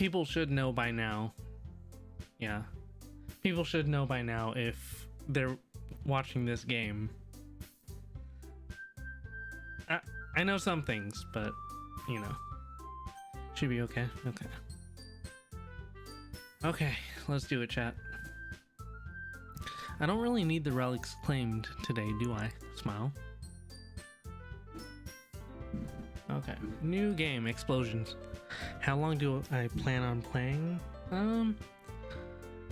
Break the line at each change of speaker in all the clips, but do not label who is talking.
people should know by now. Yeah. People should know by now if they're watching this game. I know some things, but, you know. Should be okay. Okay. Okay, let's do it, chat. I don't really need the relics claimed today, do I? Smile. Okay, new game, Explosions. How long do I plan on playing?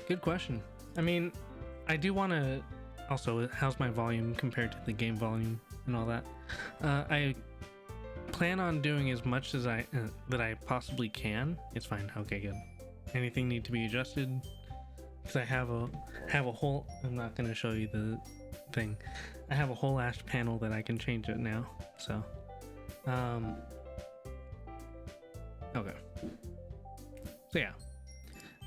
Good question. I mean, I do want to... Also, how's my volume compared to the game volume and all that? I plan on doing as much as that I possibly can. It's fine. Okay, good. Anything need to be adjusted? Because I have a whole... I'm not going to show you the thing. I have a whole ash panel that I can change it now. So, okay. So yeah.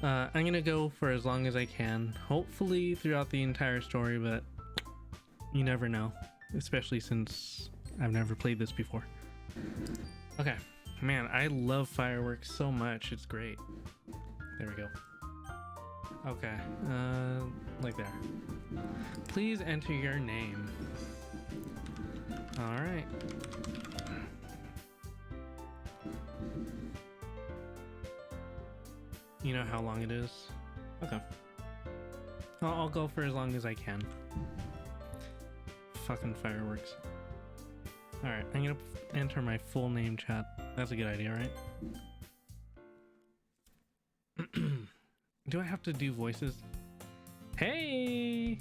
I'm going to go for as long as I can. Hopefully throughout the entire story, but you never know. Especially since I've never played this before. Okay. Man, I love fireworks so much. It's great. There we go. Okay. Like there. Please enter your name. All right. You know how long it is? Okay. I'll go for as long as I can. Fucking fireworks. Alright, I'm gonna enter my full name, chat. That's a good idea, right? Do I have to do voices? Hey!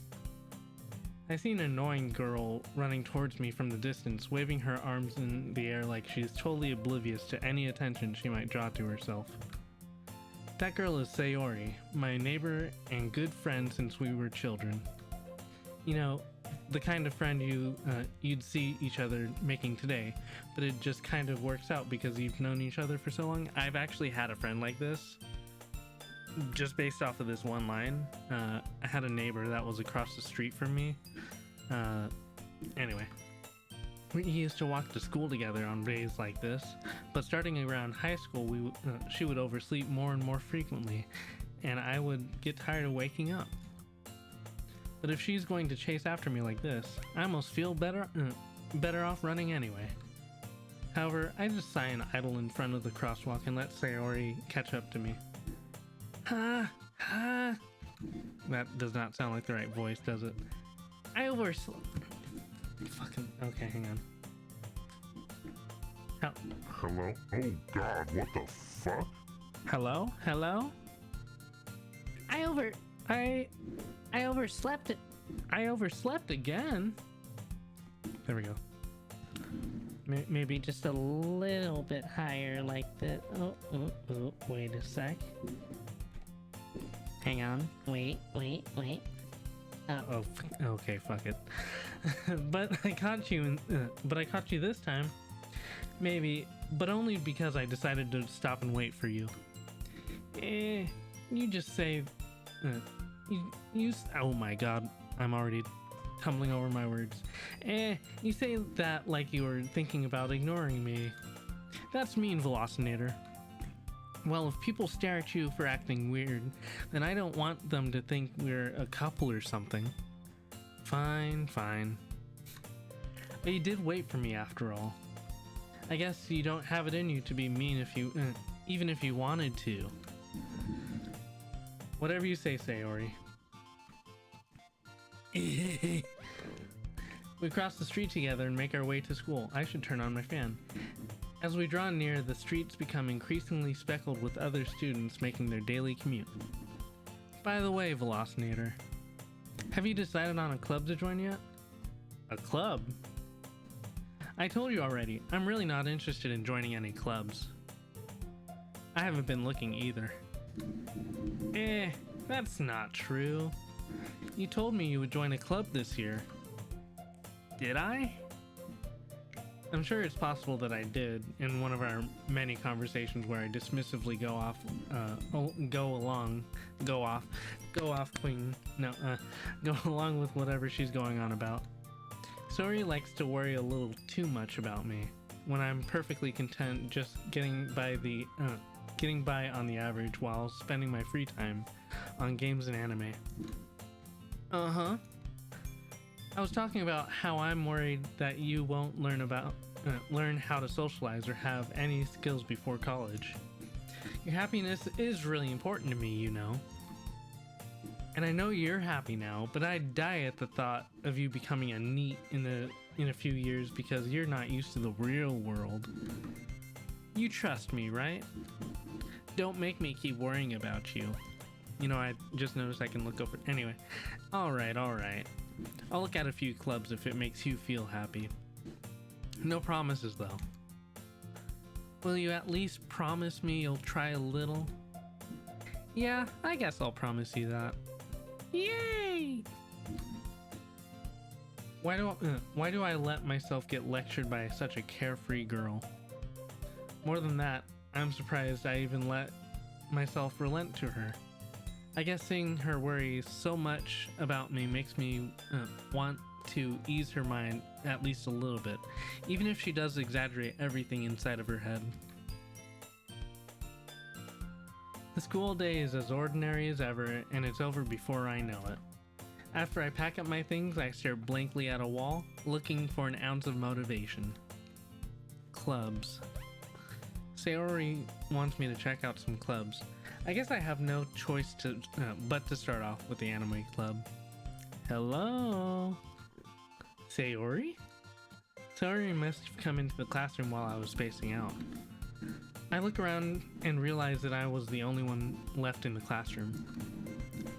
I see an annoying girl running towards me from the distance, waving her arms in the air like she's totally oblivious to any attention she might draw to herself. That girl is Sayori, my neighbor and good friend since we were children. You know, the kind of friend you'd see each other making today, but it just kind of works out because you've known each other for so long. I've actually had a friend like this, just based off of this one line. I had a neighbor that was across the street from me. Anyway. We used to walk to school together on days like this, but starting around high school, she would oversleep more and more frequently, and I would get tired of waking up. But if she's going to chase after me like this, I almost feel better off running anyway. However, I just sigh and idle in front of the crosswalk and let Sayori catch up to me. Ha! Ha! That does not sound like the right voice, does it? I overslept. Fucking okay, hang on.
Hello? Oh god, what the fuck?
Hello? Hello? I overslept it. I overslept again. There we go. Maybe just a little bit higher like that. Oh, wait a sec. Hang on. Wait. Oh, okay, fuck it. But I caught you this time. Maybe, but only because I decided to stop and wait for you. You just say, oh my god, I'm already tumbling over my words. You say that like you were thinking about ignoring me. That's mean, Velocinator. Well, if people stare at you for acting weird, then I don't want them to think we're a couple or something. Fine. But you did wait for me after all. I guess you don't have it in you to be mean if you, even if you wanted to. Whatever you say, Sayori. We cross the street together and make our way to school. I should turn on my fan. As we draw near, the streets become increasingly speckled with other students making their daily commute. By the way, Velocinator, have you decided on a club to join yet? A club? I told you already, I'm really not interested in joining any clubs. I haven't been looking either. That's not true. You told me you would join a club this year. Did I? I'm sure it's possible that I did in one of our many conversations where I dismissively go off queen. No, go along with whatever she's going on about. Sori likes to worry a little too much about me when I'm perfectly content just getting by the getting by on the average while spending my free time on games and anime. Uh-huh. I was talking about how I'm worried that you won't learn how to socialize or have any skills before college. Your happiness is really important to me, you know. And I know you're happy now, but I'd die at the thought of you becoming a NEET in a few years because you're not used to the real world. You trust me, right? Don't make me keep worrying about you. You know, I just noticed I can look over. Anyway, alright. I'll look at a few clubs if it makes you feel happy. No promises, though. Will you at least promise me you'll try a little? Yeah, I guess I'll promise you that. Yay! Why do I let myself get lectured by such a carefree girl? More than that, I'm surprised I even let myself relent to her. I guess seeing her worry so much about me makes me want to ease her mind at least a little bit, even if she does exaggerate everything inside of her head. The school day is as ordinary as ever, and it's over before I know it. After I pack up my things, I stare blankly at a wall, looking for an ounce of motivation. Clubs. Sayori wants me to check out some clubs. I guess I have no choice but to start off with the anime club. Hello? Sayori? Sayori must have come into the classroom while I was spacing out. I look around and realize that I was the only one left in the classroom.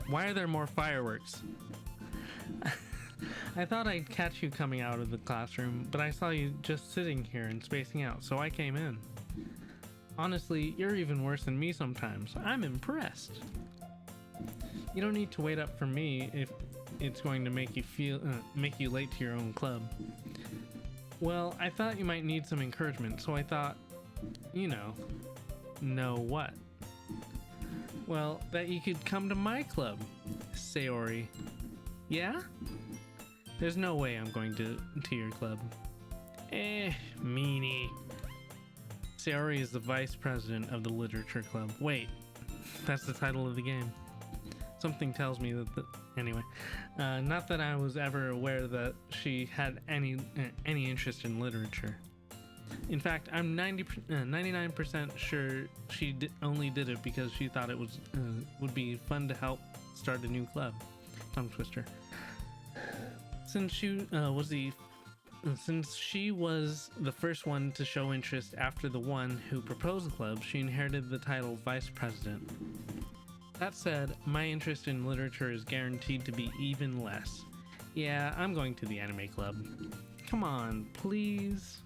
Why are there more fireworks? I thought I'd catch you coming out of the classroom, but I saw you just sitting here and spacing out, so I came in. Honestly, you're even worse than me sometimes. I'm impressed. You don't need to wait up for me if it's going to make you late to your own club. Well, I thought you might need some encouragement, so I thought, you know what? Well, that you could come to my club, Sayori. Yeah? There's no way I'm going to your club. Meanie. Sayori is the vice president of the literature club. Wait, that's the title of the game. Something tells me that anyway, not that I was ever aware that she had any interest in literature. In fact, I'm 99% sure she only did it because she thought it would be fun to help start a new club. Tongue twister. Since she was the first one to show interest after the one who proposed the club, she inherited the title vice president. That said, my interest in literature is guaranteed to be even less. Yeah, I'm going to the anime club. Come on, please.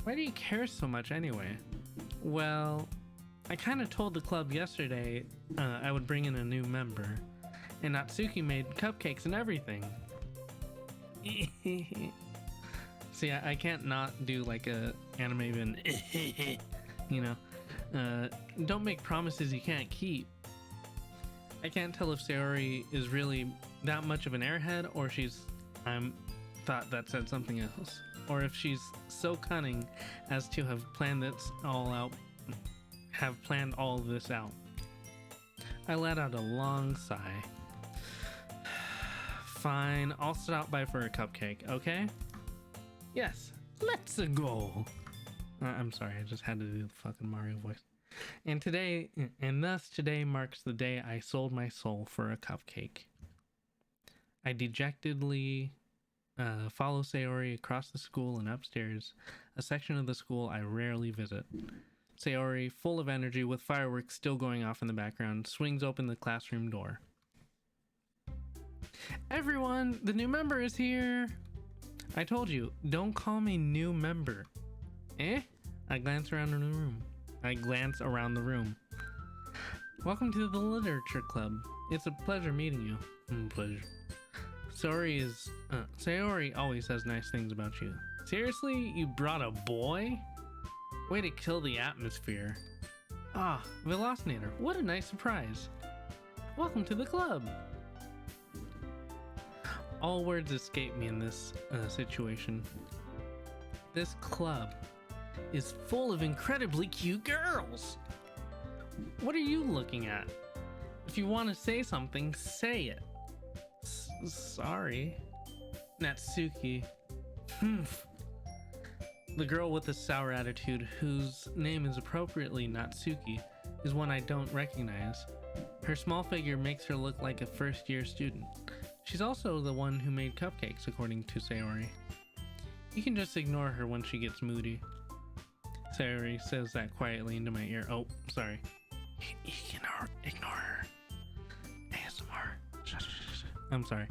Why do you care so much anyway? Well, I kind of told the club yesterday I would bring in a new member, and Natsuki made cupcakes and everything. See, I can't not do like a anime even, you know. Don't make promises you can't keep. I can't tell if Sayori is really that much of an airhead, or I'm thought that said something else, or if she's so cunning as to have planned all of this out. I let out a long sigh. Fine, I'll stop by for a cupcake, okay? Yes, let's go. I'm sorry, I just had to do the fucking Mario voice. And thus today marks the day I sold my soul for a cupcake. I dejectedly follow Sayori across the school and upstairs, a section of the school I rarely visit. Sayori, full of energy with fireworks still going off in the background, swings open the classroom door. Everyone, the new member is here! I told you, don't call me new member. I glance around the room. Welcome to the literature club. It's a pleasure meeting you. Pleasure. Sayori always says nice things about you. Seriously? You brought a boy? Way to kill the atmosphere. Ah, Velocinator, what a nice surprise. Welcome to the club. All words escape me in this situation. This club is full of incredibly cute girls. What are you looking at? If you want to say something, say it. Sorry. Natsuki. The girl with the sour attitude, whose name is appropriately Natsuki, is one I don't recognize. Her small figure makes her look like a first-year student. She's also the one who made cupcakes, according to Sayori. You can just ignore her when she gets moody. Sayori says that quietly into my ear. Oh, sorry. You can ignore her. ASMR. I'm sorry.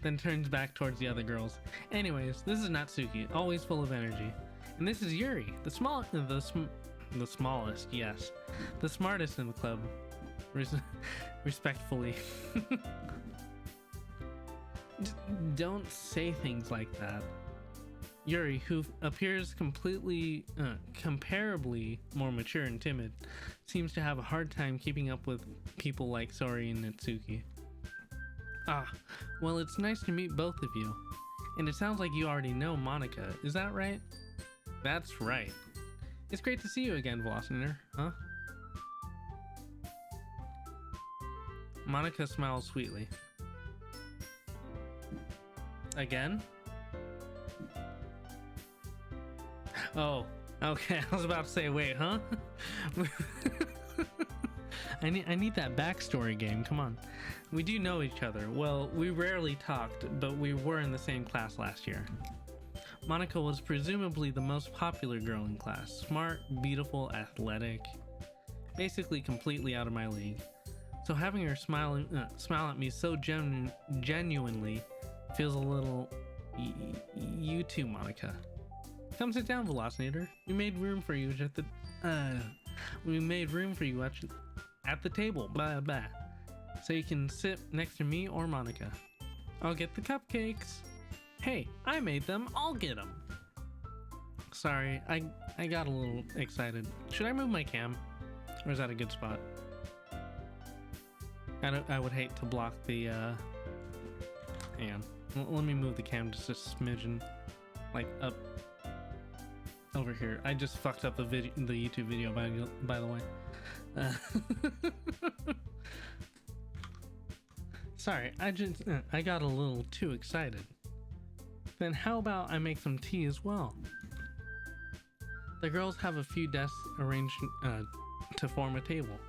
Then turns back towards the other girls. Anyways, this is Natsuki, always full of energy. And this is Yuri, the smallest, yes. The smartest in the club. Respectfully. Don't say things like that. Yuri, who appears comparably more mature and timid, seems to have a hard time keeping up with people like Sori and Natsuki. Ah, well, it's nice to meet both of you. And it sounds like you already know Monica, is that right? That's right. It's great to see you again, Velocinator, huh? Monica smiles sweetly. Again? Oh, okay. I was about to say, wait, huh? I need that backstory game. Come on. We do know each other. Well, we rarely talked, but we were in the same class last year. Monica was presumably the most popular girl in class. Smart, beautiful, athletic. Basically completely out of my league. So having her smile at me so genuinely feels a little... You too, Monica. Come sit down, Velocinator. We made room for you at the... We made room for you at the table, blah blah. So you can sit next to me or Monica. I'll get the cupcakes. Hey, I made them, I'll get them. Sorry, I got a little excited. Should I move my cam? Or is that a good spot? I would hate to block the, hang on. Let me move the cam just a smidgen. Like, up. Over here. I just fucked up the YouTube video, by the way. Sorry, I got a little too excited. Then how about I make some tea as well? The girls have a few desks arranged to form a table.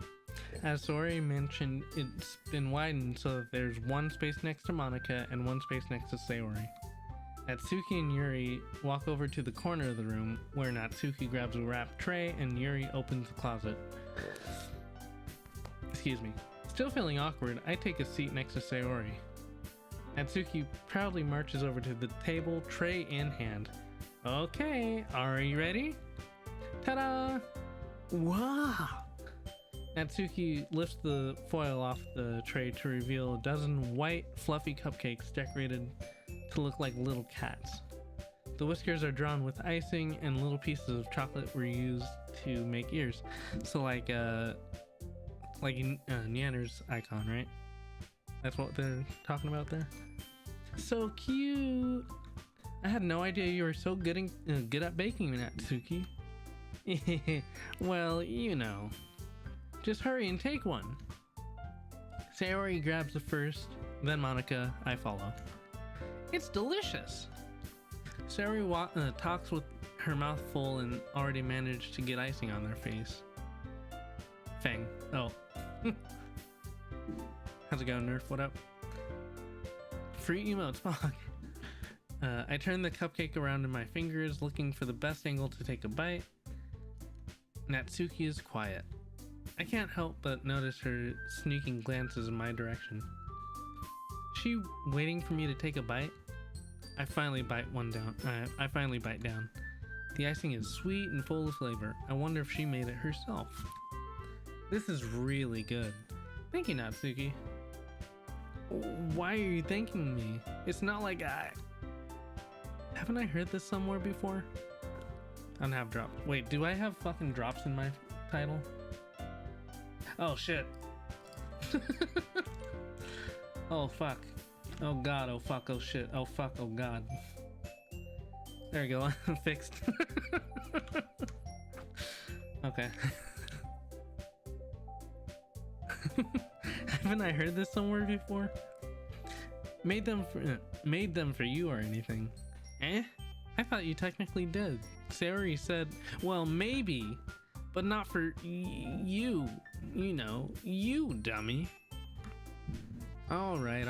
As Sori mentioned, it's been widened so that there's one space next to Monica and one space next to Sayori. Natsuki and Yuri walk over to the corner of the room where Natsuki grabs a wrapped tray and Yuri opens the closet. Excuse me. Still feeling awkward, I take a seat next to Sayori. Natsuki proudly marches over to the table, tray in hand. Okay, are you ready? Ta-da! Wow! Natsuki lifts the foil off the tray to reveal a dozen white, fluffy cupcakes decorated to look like little cats. The whiskers are drawn with icing and little pieces of chocolate were used to make ears. So like Nyanner's icon, right? That's what they're talking about there. So cute! I had no idea you were so good at baking, Natsuki. Well, you know. Just hurry and take one. Sayori grabs the first, then Monica, I follow. It's delicious! Sayori talks with her mouth full and already managed to get icing on their face. Fang. Oh. How's it going, Nerf? What up? Free emotes, fuck. I turn the cupcake around in my fingers, looking for the best angle to take a bite. Natsuki is quiet. I can't help but notice her sneaking glances in my direction. Is she waiting for me to take a bite? I finally bite down. The icing is sweet and full of flavor. I wonder if she made it herself. This is really good. Thank you, Natsuki. Why are you thanking me? It's not like haven't I heard this somewhere before? I don't have drops. Wait, do I have fucking drops in my title? Oh shit. Oh fuck. Oh god, oh fuck, oh shit, oh fuck, oh god. There we go, fixed. Okay. Haven't I heard this somewhere before? Made them for you or anything? Eh? I thought you technically did. Sayori said, well, maybe, but not for you. You know, you dummy. All right.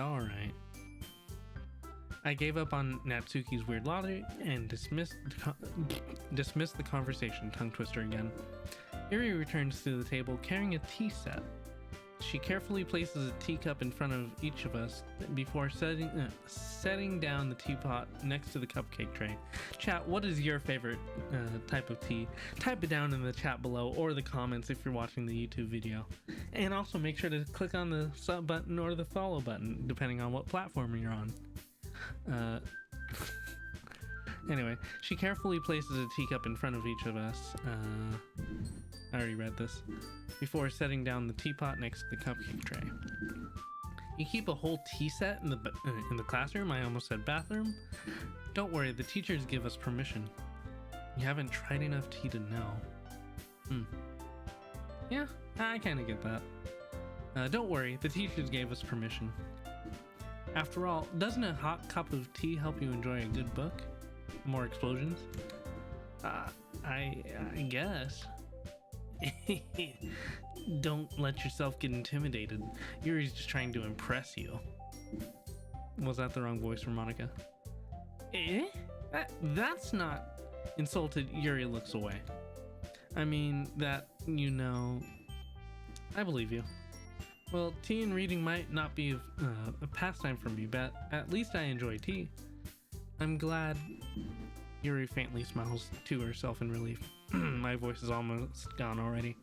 I gave up on Natsuki's weird logic and dismissed the conversation. Tongue twister again. Yuri returns to the table carrying a tea set. She carefully places a teacup in front of each of us before setting down the teapot next to the cupcake tray. Chat, what is your favorite type of tea? Type it down in the chat below or the comments if you're watching the YouTube video. And also make sure to click on the sub button or the follow button, depending on what platform you're on. Anyway, she carefully places a teacup in front of each of us. I already read this. Before setting down the teapot next to the cupcake tray. You keep a whole tea set in the classroom? I almost said bathroom. Don't worry, the teachers give us permission. You haven't tried enough tea to know. Yeah, I kind of get that. Don't worry, the teachers gave us permission. After all, doesn't a hot cup of tea help you enjoy a good book? More explosions? I guess. Don't let yourself get intimidated. Yuri's just trying to impress you. Was that the wrong voice for Monica? Eh? That's not... Insulted, Yuri looks away. I mean, that, you know... I believe you. Well, tea and reading might not be a pastime for me, but at least I enjoy tea. I'm glad. Yuri faintly smiles to herself in relief. My voice is almost gone already.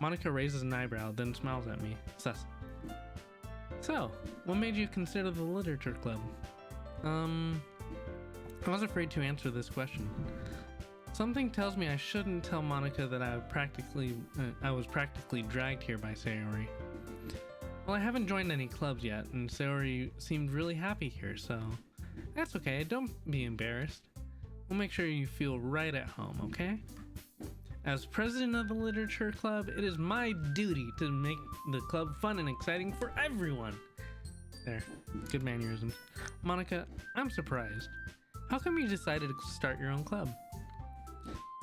Monica raises an eyebrow, then smiles at me. Sus. So, what made you consider the literature club? I was afraid to answer this question. Something tells me I shouldn't tell Monica that I was practically dragged here by Sayori. Well, I haven't joined any clubs yet, and Sayori seemed really happy here, so that's okay. Don't be embarrassed. We'll make sure you feel right at home, okay? As president of the literature club, it is my duty to make the club fun and exciting for everyone. There, good mannerisms. Monica, I'm surprised. How come you decided to start your own club?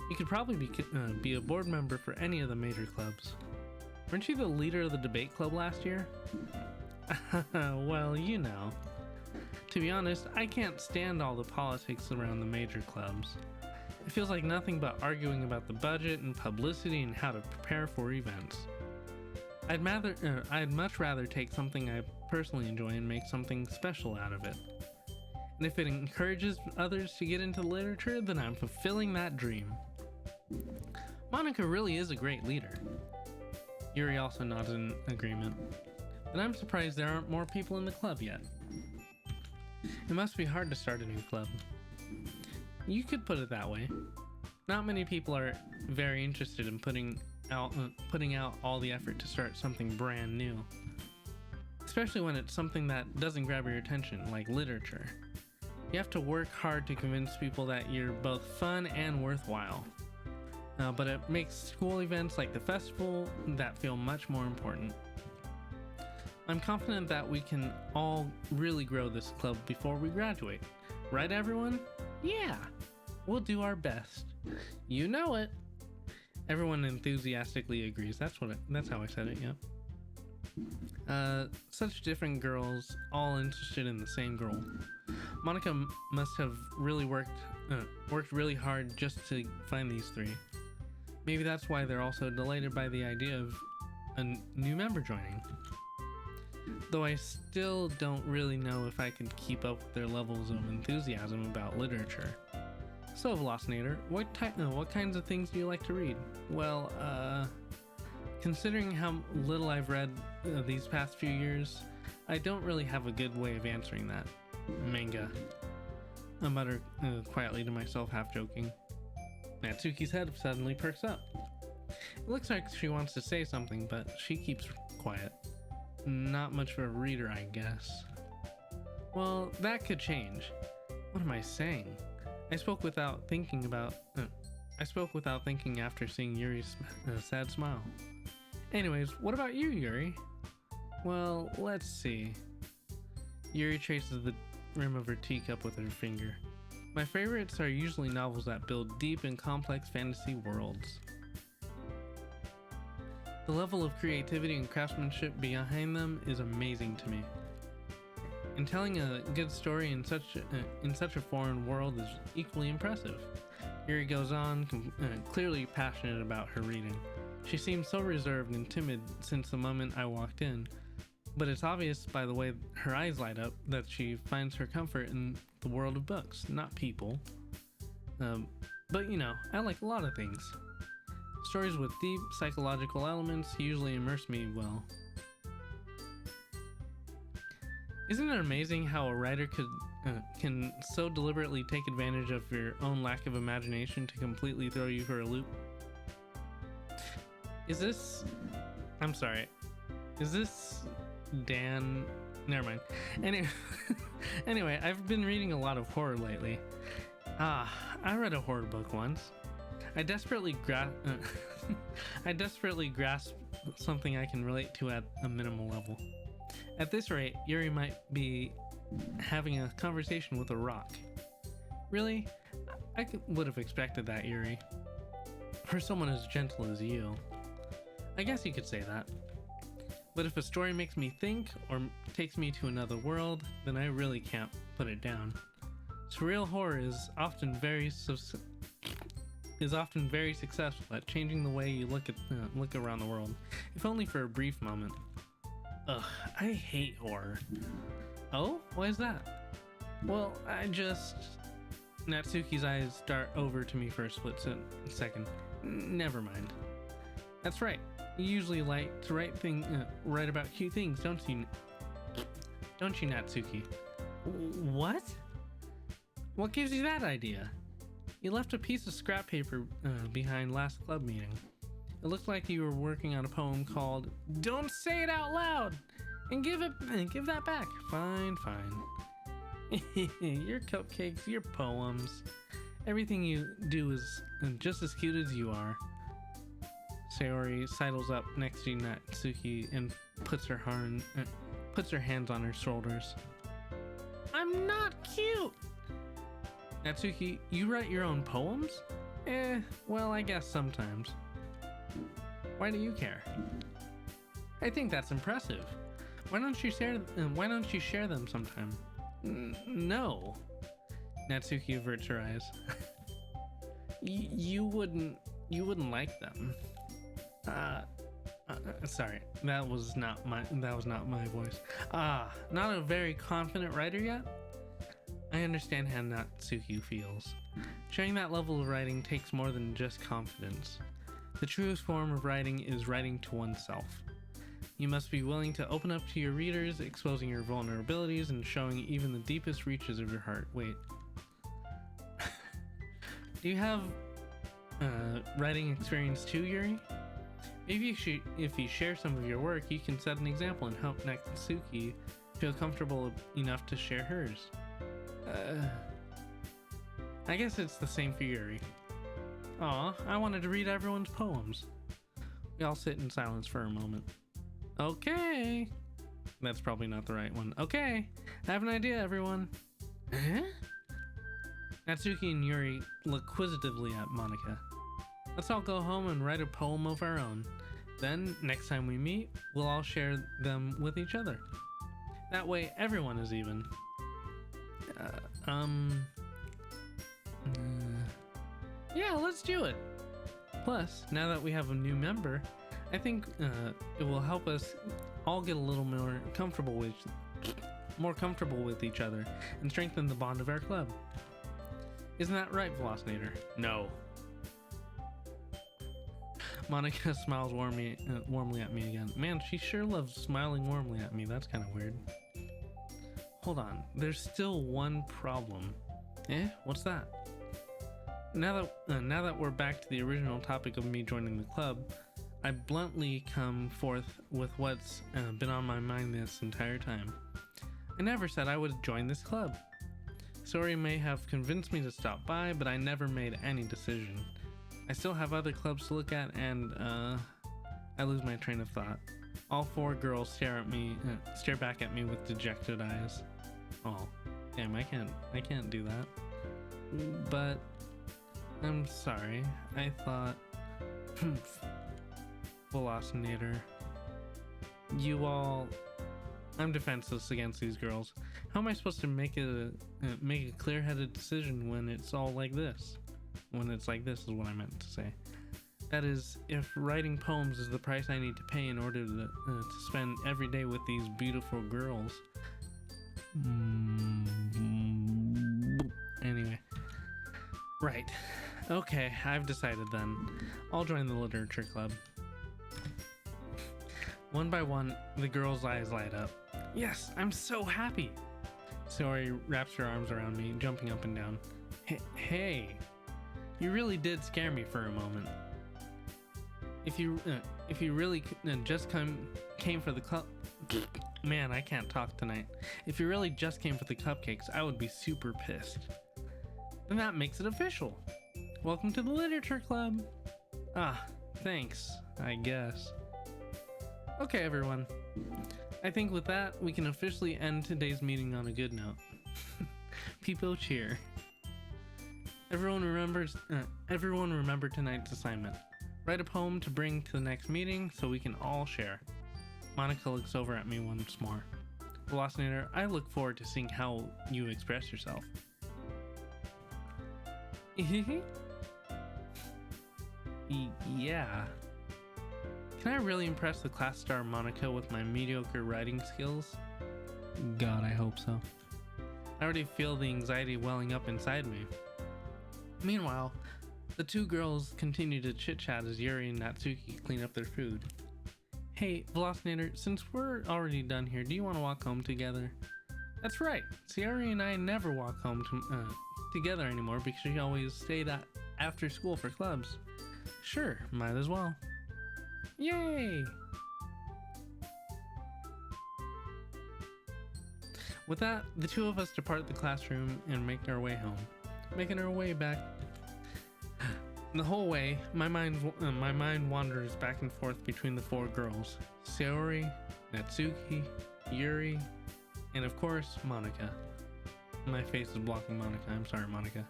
You could probably be a board member for any of the major clubs. Weren't you the leader of the debate club last year? Well, you know. To be honest, I can't stand all the politics around the major clubs. It feels like nothing but arguing about the budget and publicity and how to prepare for events. I'd much rather take something I personally enjoy and make something special out of it. And if it encourages others to get into literature, then I'm fulfilling that dream. Monica really is a great leader. Yuri also nods in agreement. And I'm surprised there aren't more people in the club yet. It must be hard to start a new club. You could put it that way. Not many people are very interested in putting out all the effort to start something brand new. Especially when it's something that doesn't grab your attention, like literature. You have to work hard to convince people that you're both fun and worthwhile. But it makes school events like the festival that feel much more important. I'm confident that we can all really grow this club before we graduate. Right, everyone? Yeah! We'll do our best. You know it! Everyone enthusiastically agrees. That's how I said it, yeah. Such different girls, all interested in the same goal. Monica must have really worked really hard just to find these three. Maybe that's why they're also delighted by the idea of a new member joining. Though I still don't really know if I can keep up with their levels of enthusiasm about literature. So, Velocinator, what kinds of things do you like to read? Well, considering how little I've read these past few years, I don't really have a good way of answering that. Manga. I mutter quietly to myself, half joking. Natsuki's head suddenly perks up. It looks like she wants to say something, but she keeps quiet. Not much of a reader, I guess. Well, that could change. What am I saying? I spoke without thinking after seeing Yuri's sad smile. Anyways, what about you, Yuri? Well, let's see. Yuri traces the rim of her teacup with her finger. My favorites are usually novels that build deep and complex fantasy worlds. The level of creativity and craftsmanship behind them is amazing to me. And telling a good story in such a foreign world is equally impressive. Yuri goes on, clearly passionate about her reading. She seems so reserved and timid since the moment I walked in, but it's obvious by the way her eyes light up that she finds her comfort in the world of books, not people. But you know, I like a lot of things. Stories with deep psychological elements usually immerse me well. Isn't it amazing how a writer can so deliberately take advantage of your own lack of imagination to completely throw you for a loop? Is this Dan? Never mind. Anyway, I've been reading a lot of horror lately. I read a horror book once. I desperately grasp something I can relate to at a minimal level. At this rate, Yuri might be having a conversation with a rock. Really? I would have expected that, Yuri. For someone as gentle as you. I guess you could say that. But if a story makes me think or takes me to another world, then I really can't put it down. Surreal horror is often very successful at changing the way you look around the world, if only for a brief moment. Ugh, I hate horror. Oh, why is that? Well, Natsuki's eyes dart over to me for a split second. Never mind. That's right. You usually like to write about cute things, don't you? Don't you, Natsuki? What? What gives you that idea? You left a piece of scrap paper behind last club meeting. It looked like you were working on a poem called "Don't Say It Out Loud," and give that back. Fine. Your cupcakes, your poems, everything you do is just as cute as you are. Sayori sidles up next to Natsuki and puts her hands on her shoulders. I'm not cute! Natsuki, you write your own poems? Well, I guess sometimes. Why do you care? I think that's impressive. Why don't you share them sometime? No. Natsuki averts her eyes. You wouldn't like them. Sorry, that was not my voice. Not a very confident writer yet? I understand how Natsuki feels. Sharing that level of writing takes more than just confidence. The truest form of writing is writing to oneself. You must be willing to open up to your readers, exposing your vulnerabilities and showing even the deepest reaches of your heart. Wait. Do you have writing experience too, Yuri? Maybe if you share some of your work, you can set an example and help Natsuki feel comfortable enough to share hers. I guess it's the same for Yuri. Aw, I wanted to read everyone's poems. We all sit in silence for a moment. Okay. That's probably not the right one. Okay, I have an idea, everyone. Huh? Natsuki and Yuri look quizzitively at Monika. Let's all go home and write a poem of our own. Then, next time we meet, we'll all share them with each other. That way, everyone is even. Yeah, let's do it. Plus, now that we have a new member, I think it will help us all get a little more comfortable with each other and strengthen the bond of our club. Isn't that right, Velocinator? No. Monika smiles warmly at me again. Man, she sure loves smiling warmly at me. That's kind of weird. Hold on, there's still one problem. What's that? Now that we're back to the original topic of me joining the club, I bluntly come forth with what's been on my mind this entire time. I never said I would join this club. Sori may have convinced me to stop by, but I never made any decision. I still have other clubs to look at, and I lose my train of thought. All four girls stare back at me with dejected eyes. Oh, damn, I can't do that. But I'm sorry. I thought, Velocinator, you all. I'm defenseless against these girls. How am I supposed to make a clear-headed decision when it's all like this? When it's like this is what I meant to say. That is, if writing poems is the price I need to pay in order to spend every day with these beautiful girls. Anyway. Right. Okay, I've decided then. I'll join the literature club. One by one, the girl's eyes light up. Yes, I'm so happy. Sayori wraps her arms around me, jumping up and down. Hey, you really did scare me for a moment. If you really just came for the man, I can't talk tonight. If you really just came for the cupcakes, I would be super pissed. And that makes it official. Welcome to the literature club. Ah, thanks, I guess. Okay, everyone. I think with that, we can officially end today's meeting on a good note. People cheer. Everyone remember tonight's assignment. Write a poem to bring to the next meeting so we can all share. Monica looks over at me once more. Velocinator, I look forward to seeing how you express yourself. Yeah. Can I really impress the class star Monica with my mediocre writing skills? God, I hope so. I already feel the anxiety welling up inside me. Meanwhile, the two girls continue to chit-chat as Yuri and Natsuki clean up their food. Hey, Velocinator, since we're already done here, do you want to walk home together? That's right. Sayori and I never walk home together anymore because she always stayed after school for clubs. Sure, might as well. Yay! With that, the two of us depart the classroom and make our way home. Making our way back. The whole way, my mind wanders back and forth between the four girls. Sayori, Natsuki, Yuri, and of course, Monica. My face is blocking Monica. I'm sorry, Monica.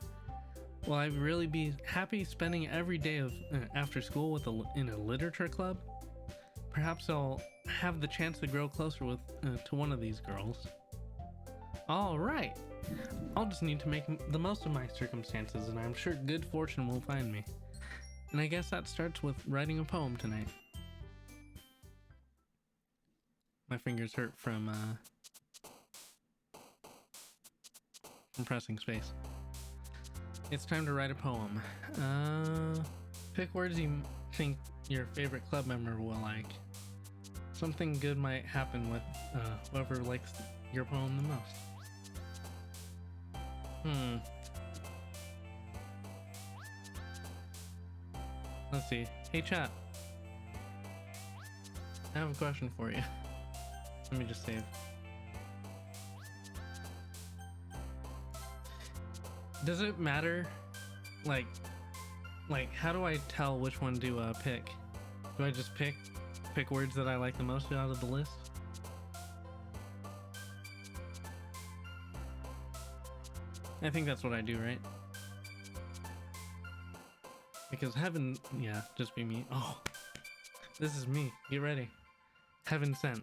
Will I really be happy spending every day of after school in a literature club? Perhaps I'll have the chance to grow closer to one of these girls. All right. I'll just need to make the most of my circumstances, and I'm sure good fortune will find me. And I guess that starts with writing a poem tonight. My fingers hurt from pressing space. It's time to write a poem. Pick words you think your favorite club member will like. Something good might happen with whoever likes your poem the most. Let's see. Hey chat. I have a question for you. Let me just save. Does it matter? Like how do I tell which one to pick? Do I just pick words that I like the most out of the list? I think that's what I do, right? Because heaven, yeah, just be me. Oh, this is me. Get ready. Heaven sent.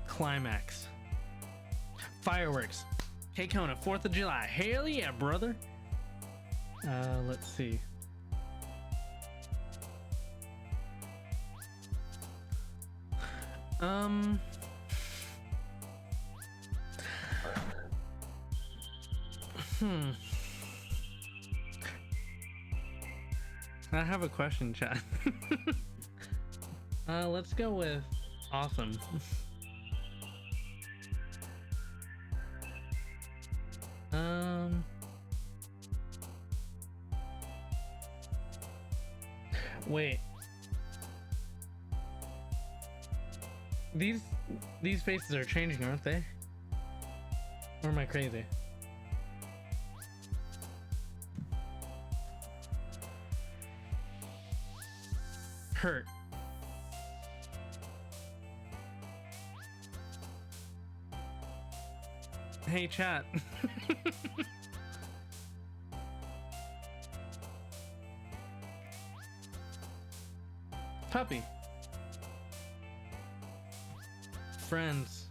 Climax. Fireworks. Hey Kona, 4th of July. Hell yeah, brother. Let's see. I have a question, chat. Let's go with awesome. Wait. These faces are changing, aren't they? Or am I crazy? hurt. Hey, chat. Puppy. Friends.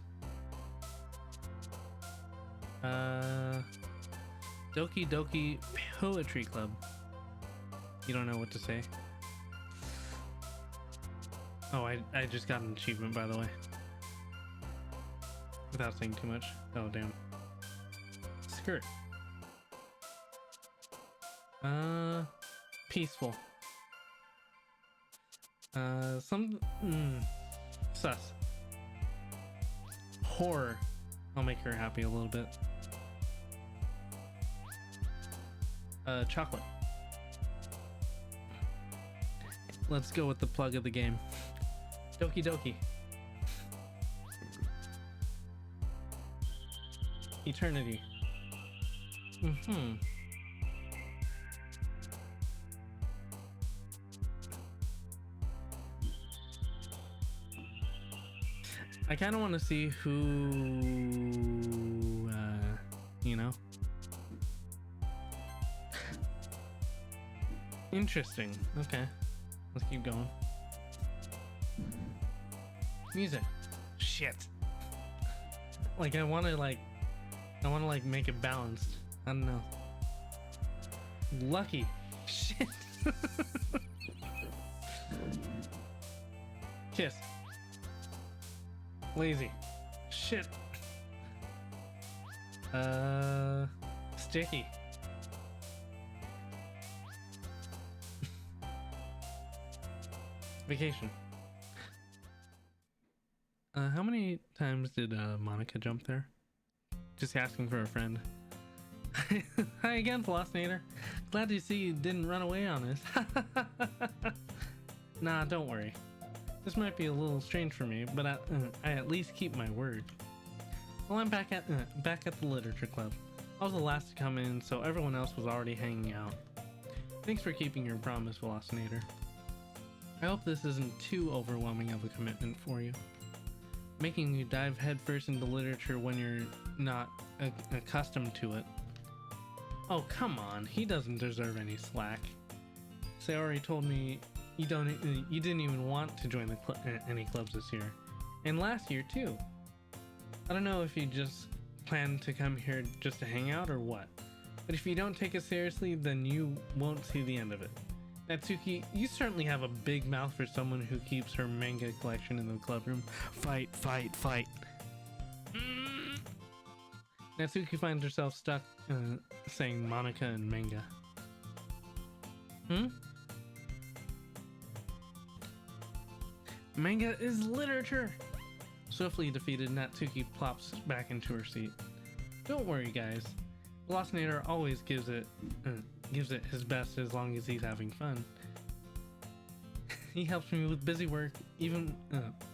Doki Doki Poetry Club. You don't know what to say. Oh, I just got an achievement, by the way. Without saying too much. Oh, damn. Skirt. Peaceful. Sus. Horror. I'll make her happy a little bit. Chocolate. Let's go with the plug of the game. Doki Doki. Eternity. I kind of want to see who, you know. Interesting. Okay. Let's keep going. Music. Shit. Like I want to like make it balanced. I don't know. Lucky. Shit. Kiss. Lazy. Shit. Sticky. Vacation. How many times did Monica jump there? Just asking for a friend. Hi again, Velocinator. Glad to see you didn't run away on us. Nah, don't worry. This might be a little strange for me, but I at least keep my word. Well, I'm back at the literature club. I was the last to come in, so everyone else was already hanging out. Thanks for keeping your promise, Velocinator. I hope this isn't too overwhelming of a commitment for you. Making you dive headfirst into literature when you're not accustomed to it. Oh, come on, he doesn't deserve any slack. Sayori told me you didn't even want to join any clubs this year, and last year too. I don't know if you just plan to come here just to hang out or what, but if you don't take it seriously, then you won't see the end of it. Natsuki, you certainly have a big mouth for someone who keeps her manga collection in the club room. Fight, fight, fight. Natsuki finds herself stuck saying Monica and manga. Manga is literature! Swiftly defeated, Natsuki plops back into her seat. Don't worry, guys. Velocinator always gives it his best as long as he's having fun. He helps me with busy work, even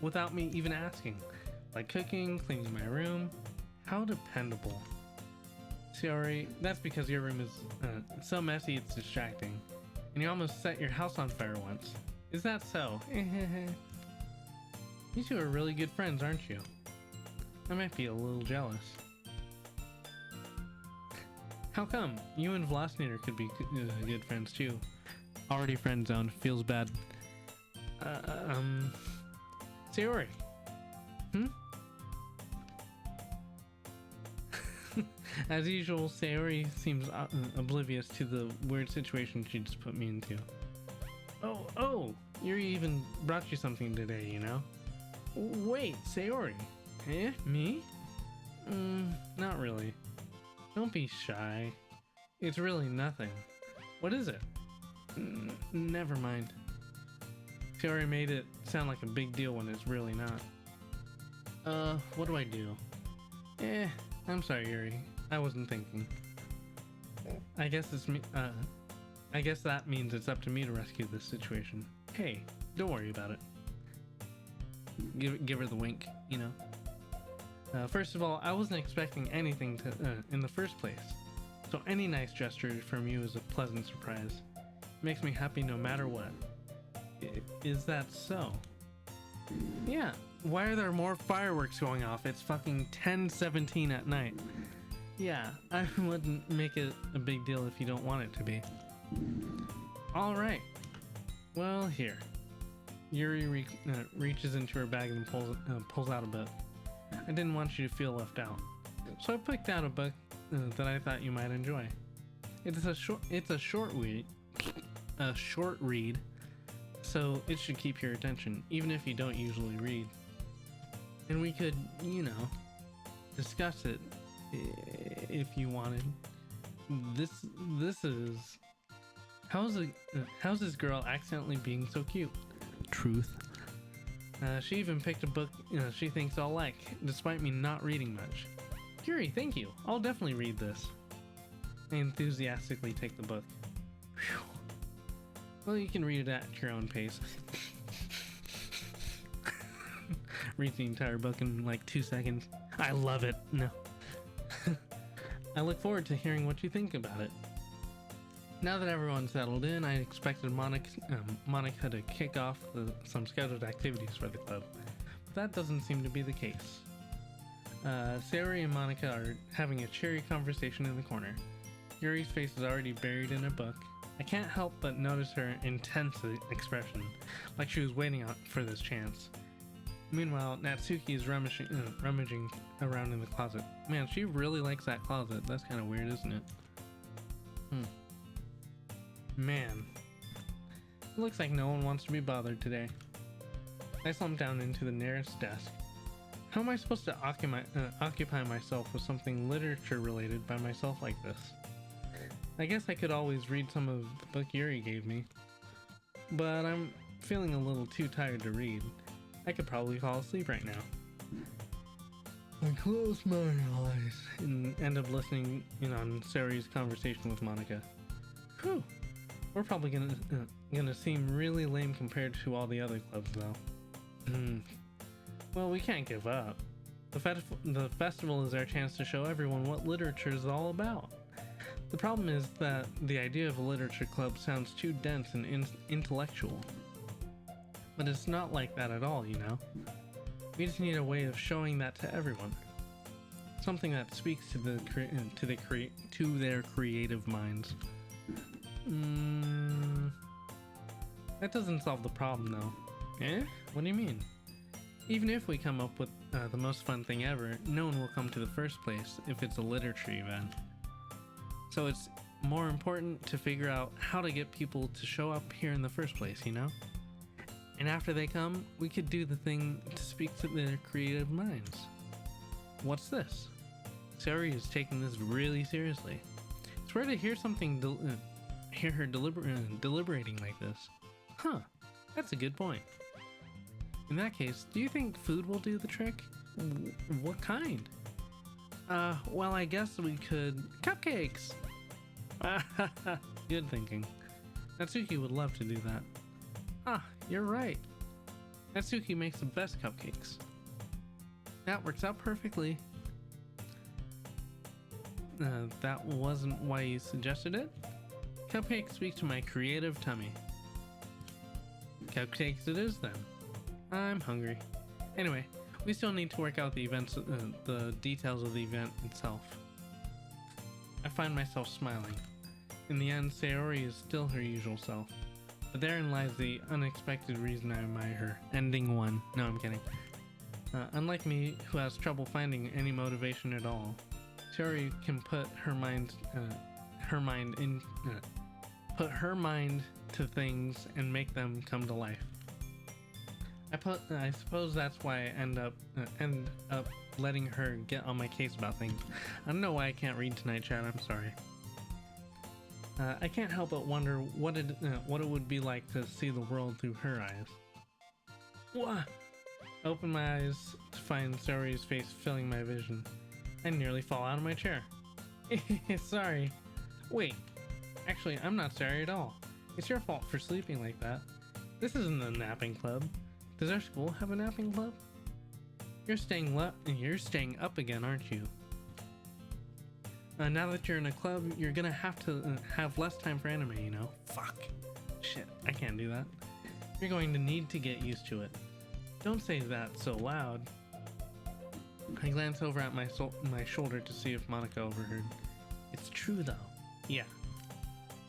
without me even asking, like cooking, cleaning my room. How dependable. Sayori, that's because your room is so messy it's distracting, and you almost set your house on fire once. Is that so? You two are really good friends, aren't you? I might be a little jealous. How come? You and Velocinator could be good friends too. Already friend zoned. Feels bad. Sayori. As usual, Sayori seems oblivious to the weird situation she just put me into. Oh, Yuri even brought you something today, you know? Wait, Sayori. Eh? Me? Not really. Don't be shy. It's really nothing. What is it? Never mind. Sayori made it sound like a big deal when it's really not. What do I do? I'm sorry, Yuri. I wasn't thinking. I guess it's me. I guess that means it's up to me to rescue this situation. Hey, don't worry about it. Give her the wink, you know. First of all, I wasn't expecting anything in the first place, so any nice gesture from you is a pleasant surprise. Makes me happy no matter what. Is that so? Yeah. Why are there more fireworks going off? It's fucking 10:17 at night. Yeah, I wouldn't make it a big deal if you don't want it to be. All right. Well, here. Yuri reaches into her bag and pulls out a book. I didn't want you to feel left out, so I picked out a book that I thought you might enjoy. It's a short read, so it should keep your attention, even if you don't usually read. And we could, discuss it if you wanted. This is how's this girl accidentally being so cute? Truth. She even picked a book she thinks I'll like, despite me not reading much. Yuri, thank you. I'll definitely read this. I enthusiastically take the book. Whew. Well, you can read it at your own pace. Read the entire book in like 2 seconds. I love it. No. I look forward to hearing what you think about it. Now that everyone's settled in, I expected Monica to kick off some scheduled activities for the club, but that doesn't seem to be the case. Sayori and Monica are having a cheery conversation in the corner. Yuri's face is already buried in a book. I can't help but notice her intense expression, like she was waiting for this chance. Meanwhile, Natsuki is rummaging around in the closet. Man, she really likes that closet. That's kind of weird, isn't it? Man, it looks like no one wants to be bothered today. I slumped down into the nearest desk. How am I supposed to occupy myself with something literature related by myself like this? I guess I could always read some of the book Yuri gave me, but I'm feeling a little too tired to read. I could probably fall asleep right now. I close my eyes and end up listening in on Sayori's conversation with Monica. Whew. We're probably gonna seem really lame compared to all the other clubs, though. Well, we can't give up. The festival is our chance to show everyone what literature is all about. The problem is that the idea of a literature club sounds too dense and intellectual. But it's not like that at all, We just need a way of showing that to everyone. Something that speaks to their creative minds. That doesn't solve the problem, though. Eh? What do you mean? Even if we come up with the most fun thing ever, no one will come to the first place if it's a literature event. So it's more important to figure out how to get people to show up here in the first place, And after they come, we could do the thing to speak to their creative minds. What's this? Sayori is taking this really seriously. It's rare to hear hear her deliberating like this. Huh, that's a good point. In that case, do you think food will do the trick? What kind? Well, I guess we could... Cupcakes! Good thinking. Natsuki would love to do that. Ah, you're right. Natsuki makes the best cupcakes. That works out perfectly. That wasn't why you suggested it? Cupcakes speak to my creative tummy. Cupcakes it is then. I'm hungry. Anyway, we still need to work out the details of the event itself. I find myself smiling. In the end, Sayori is still her usual self. But therein lies the unexpected reason I admire her. Ending one. No, I'm kidding. Unlike me, who has trouble finding any motivation at all, Sayori can put her mind to things and make them come to life. I suppose that's why I end up letting her get on my case about things. I don't know why I can't read tonight, Chad. I'm sorry. I can't help but wonder what it would be like to see the world through her eyes. What? I open my eyes to find Sayori's face filling my vision. I nearly fall out of my chair. Sorry. Wait. Actually, I'm not sorry at all. It's your fault for sleeping like that. This isn't a napping club. Does our school have a napping club? You're staying up again, aren't you? Now that you're in a club, you're gonna have to have less time for anime, Fuck. Shit, I can't do that. You're going to need to get used to it. Don't say that so loud. I glance over at my shoulder to see if Monica overheard. It's true though. Yeah.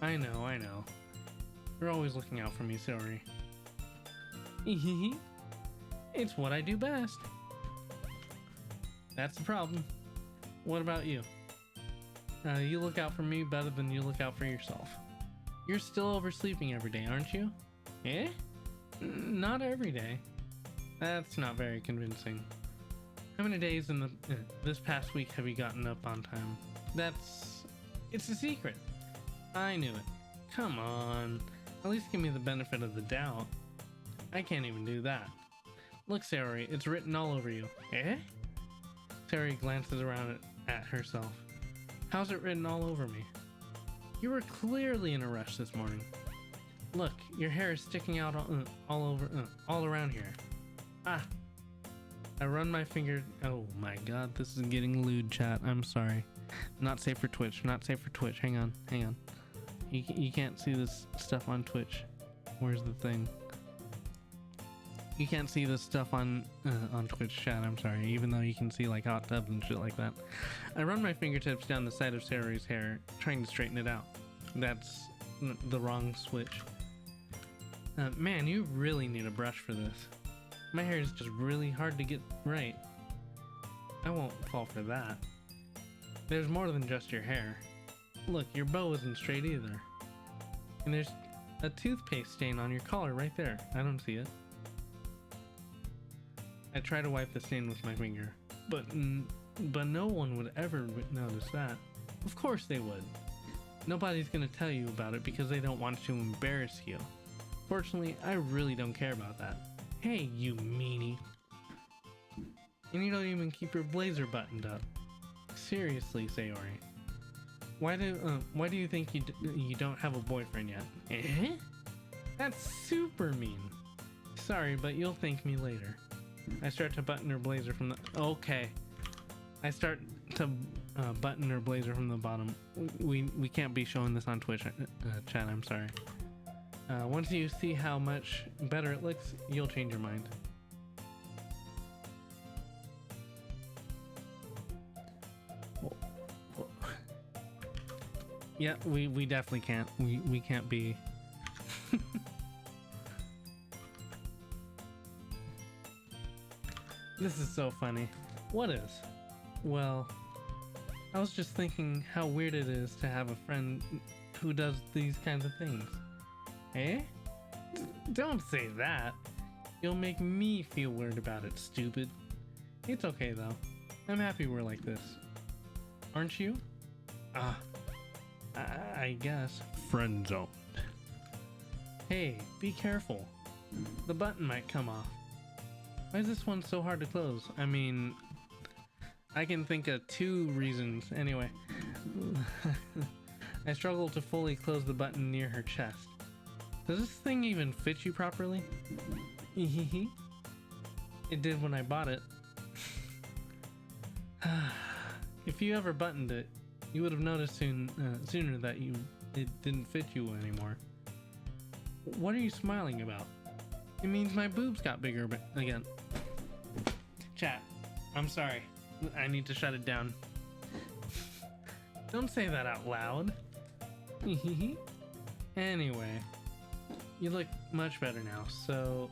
I know. You're always looking out for me, Sayori. It's what I do best. That's the problem. What about you? You look out for me better than you look out for yourself. You're still oversleeping every day, aren't you? Eh? Not every day. That's not very convincing. How many days in this past week have you gotten up on time? It's a secret. I knew it. Come on. At least give me the benefit of the doubt. I can't even do that. Look, Sayori, it's written all over you. Eh? Sayori glances around at herself. How's it written all over me? You were clearly in a rush this morning. Look, your hair is sticking out all around here. Ah. I run my finger. Oh my god, this is getting lewd, chat. I'm sorry. Not safe for Twitch. Hang on. You can't see this stuff on Twitch. Where's the thing? You can't see this stuff on Twitch, chat. I'm sorry. Even though you can see like hot tubs and shit like that. I run my fingertips down the side of Sayori's hair, trying to straighten it out. That's the wrong switch. Man, you really need a brush for this. My hair is just really hard to get right. I won't fall for that. There's more than just your hair. Look, your bow isn't straight either. And there's a toothpaste stain on your collar right there. I don't see it. I try to wipe the stain with my finger, but no one would ever notice that. Of course they would. Nobody's gonna tell you about it because they don't want to embarrass you. Fortunately, I really don't care about that. Hey, you meanie. And you don't even keep your blazer buttoned up. Seriously, Sayori. Why do you think you don't have a boyfriend yet? Eh? That's super mean. Sorry, but you'll thank me later. I start to button her blazer from the... Okay. I start to button her blazer from the bottom. We can't be showing this on Twitch, chat, I'm sorry. Once you see how much better it looks, you'll change your mind. Yeah, we definitely can't. We can't be... This is so funny. What is? Well, I was just thinking how weird it is to have a friend who does these kinds of things. Eh? Don't say that. You'll make me feel weird about it, stupid. It's okay though. I'm happy we're like this. Aren't you? I guess. Friend zoned. Hey, be careful. The button might come off. Why is this one so hard to close? I mean, I can think of 2 reasons. Anyway, I struggle to fully close the button near her chest. Does this thing even fit you properly? It did when I bought it. If you ever buttoned it, you would have noticed sooner that it didn't fit you anymore. What are you smiling about? It means my boobs got bigger again. Chat, I'm sorry. I need to shut it down. Don't say that out loud. Anyway, you look much better now, so...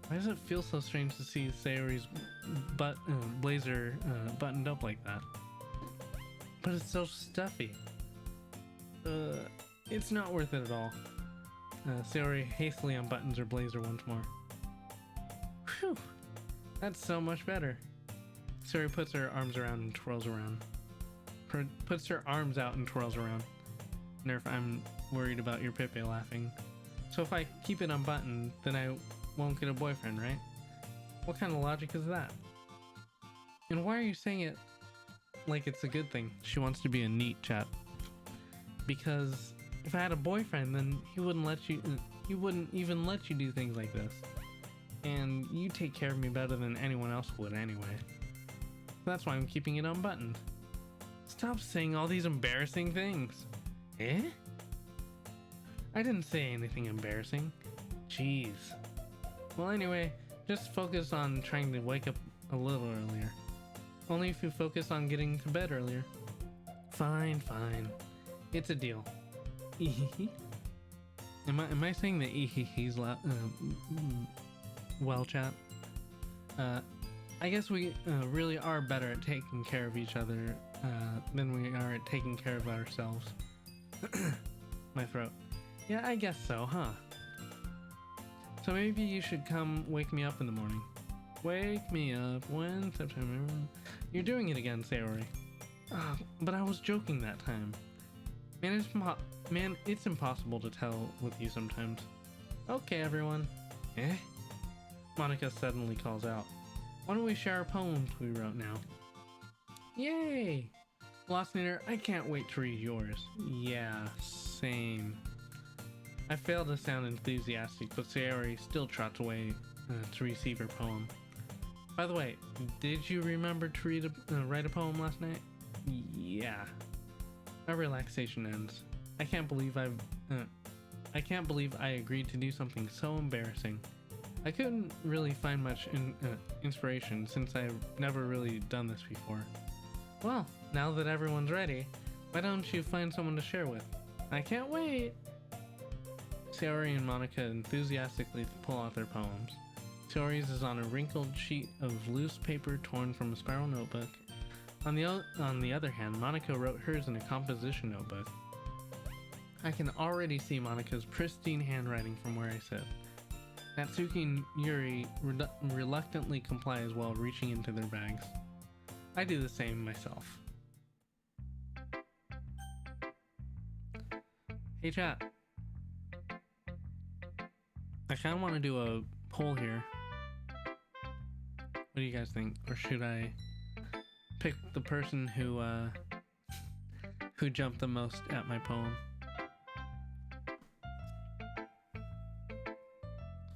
Why does it feel so strange to see Sayori's blazer buttoned up like that? But it's so stuffy. It's not worth it at all. Sayori hastily unbuttons her blazer once more. Whew, that's so much better. Sayori puts her arms around and twirls around. Puts her arms out and twirls around. Nerf, I'm worried about your Pepe laughing. So if I keep it unbuttoned, then I won't get a boyfriend, right? What kind of logic is that? And why are you saying it like it's a good thing? She wants to be a neat chap. Because if I had a boyfriend, then he wouldn't even let you do things like this. And you take care of me better than anyone else would anyway. That's why I'm keeping it unbuttoned. Stop saying all these embarrassing things. Eh? I didn't say anything embarrassing. Jeez. Well, anyway, just focus on trying to wake up a little earlier. Only if you focus on getting to bed earlier. Fine, fine. It's a deal. Am I saying the he's loud? Well, chat. I guess we really are better at taking care of each other than we are at taking care of ourselves. My throat. Yeah, I guess so, huh? So maybe you should come wake me up in the morning. Wake me up when September. You're doing it again, Sayori. But I was joking that time. Man, it's impossible to tell with you sometimes. Okay, everyone. Eh? Monica suddenly calls out. Why don't we share our poems we wrote now? Yay! Velocinator, I can't wait to read yours. Yeah, same. I failed to sound enthusiastic, but Sayori still trots away to receive her poem. By the way, did you remember to write a poem last night? Yeah. My relaxation ends. I can't believe I agreed to do something so embarrassing. I couldn't really find much inspiration since I've never really done this before. Well, now that everyone's ready, why don't you find someone to share with? I can't wait! Sayori and Monica enthusiastically pull out their poems. Sayori's is on a wrinkled sheet of loose paper torn from a spiral notebook. On the other hand, Monica wrote hers in a composition notebook. I can already see Monica's pristine handwriting from where I sit. Natsuki and Yuri reluctantly comply as well, reaching into their bags. I do the same myself. Hey chat. I kind of want to do a poll here. What do you guys think? Or should I pick the person who jumped the most at my poem?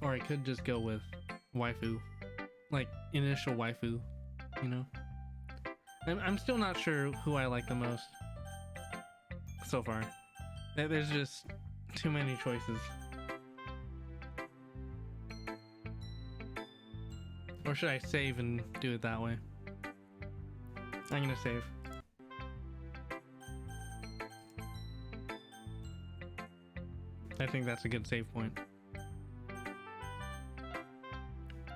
Or I could just go with waifu. Like, initial waifu, you know? I'm still not sure who I like the most so far. There's just too many choices. Or should I save and do it that way? I'm gonna save. I think that's a good save point.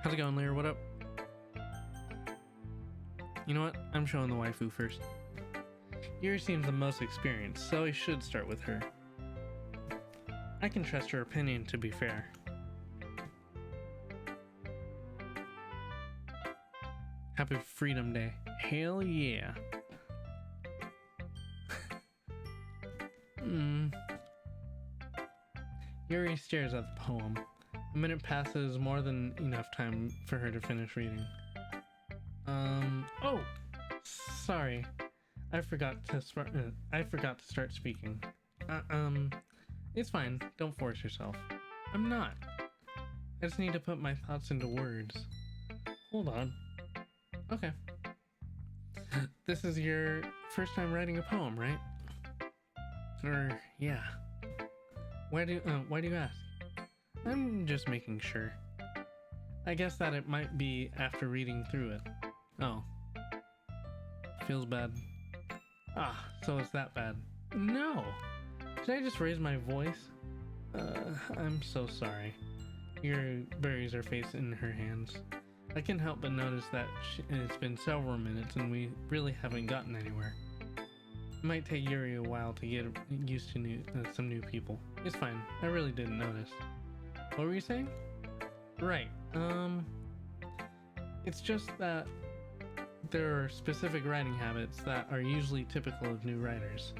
How's it going, Lear? What up? You know what? I'm showing the waifu first. Yuri seems the most experienced, so I should start with her. I can trust her opinion, to be fair. Happy Freedom Day. Hell yeah. Yuri stares at the poem. A minute passes, more than enough time for her to finish reading. Oh! Sorry. I forgot to start speaking. It's fine. Don't force yourself. I'm not. I just need to put my thoughts into words. Hold on. Okay. This is your first time writing a poem, right? Yeah. Why do you ask? I'm just making sure. I guess that it might be after reading through it. Oh. Feels bad. Ah, so it's that bad. No! Did I just raise my voice? I'm so sorry. Yuri buries her face in her hands. I can't help but notice that it's been several minutes and we really haven't gotten anywhere. It might take Yuri a while to get used to some new people. It's fine. I really didn't notice. What were you saying? Right. It's just that there are specific writing habits that are usually typical of new writers.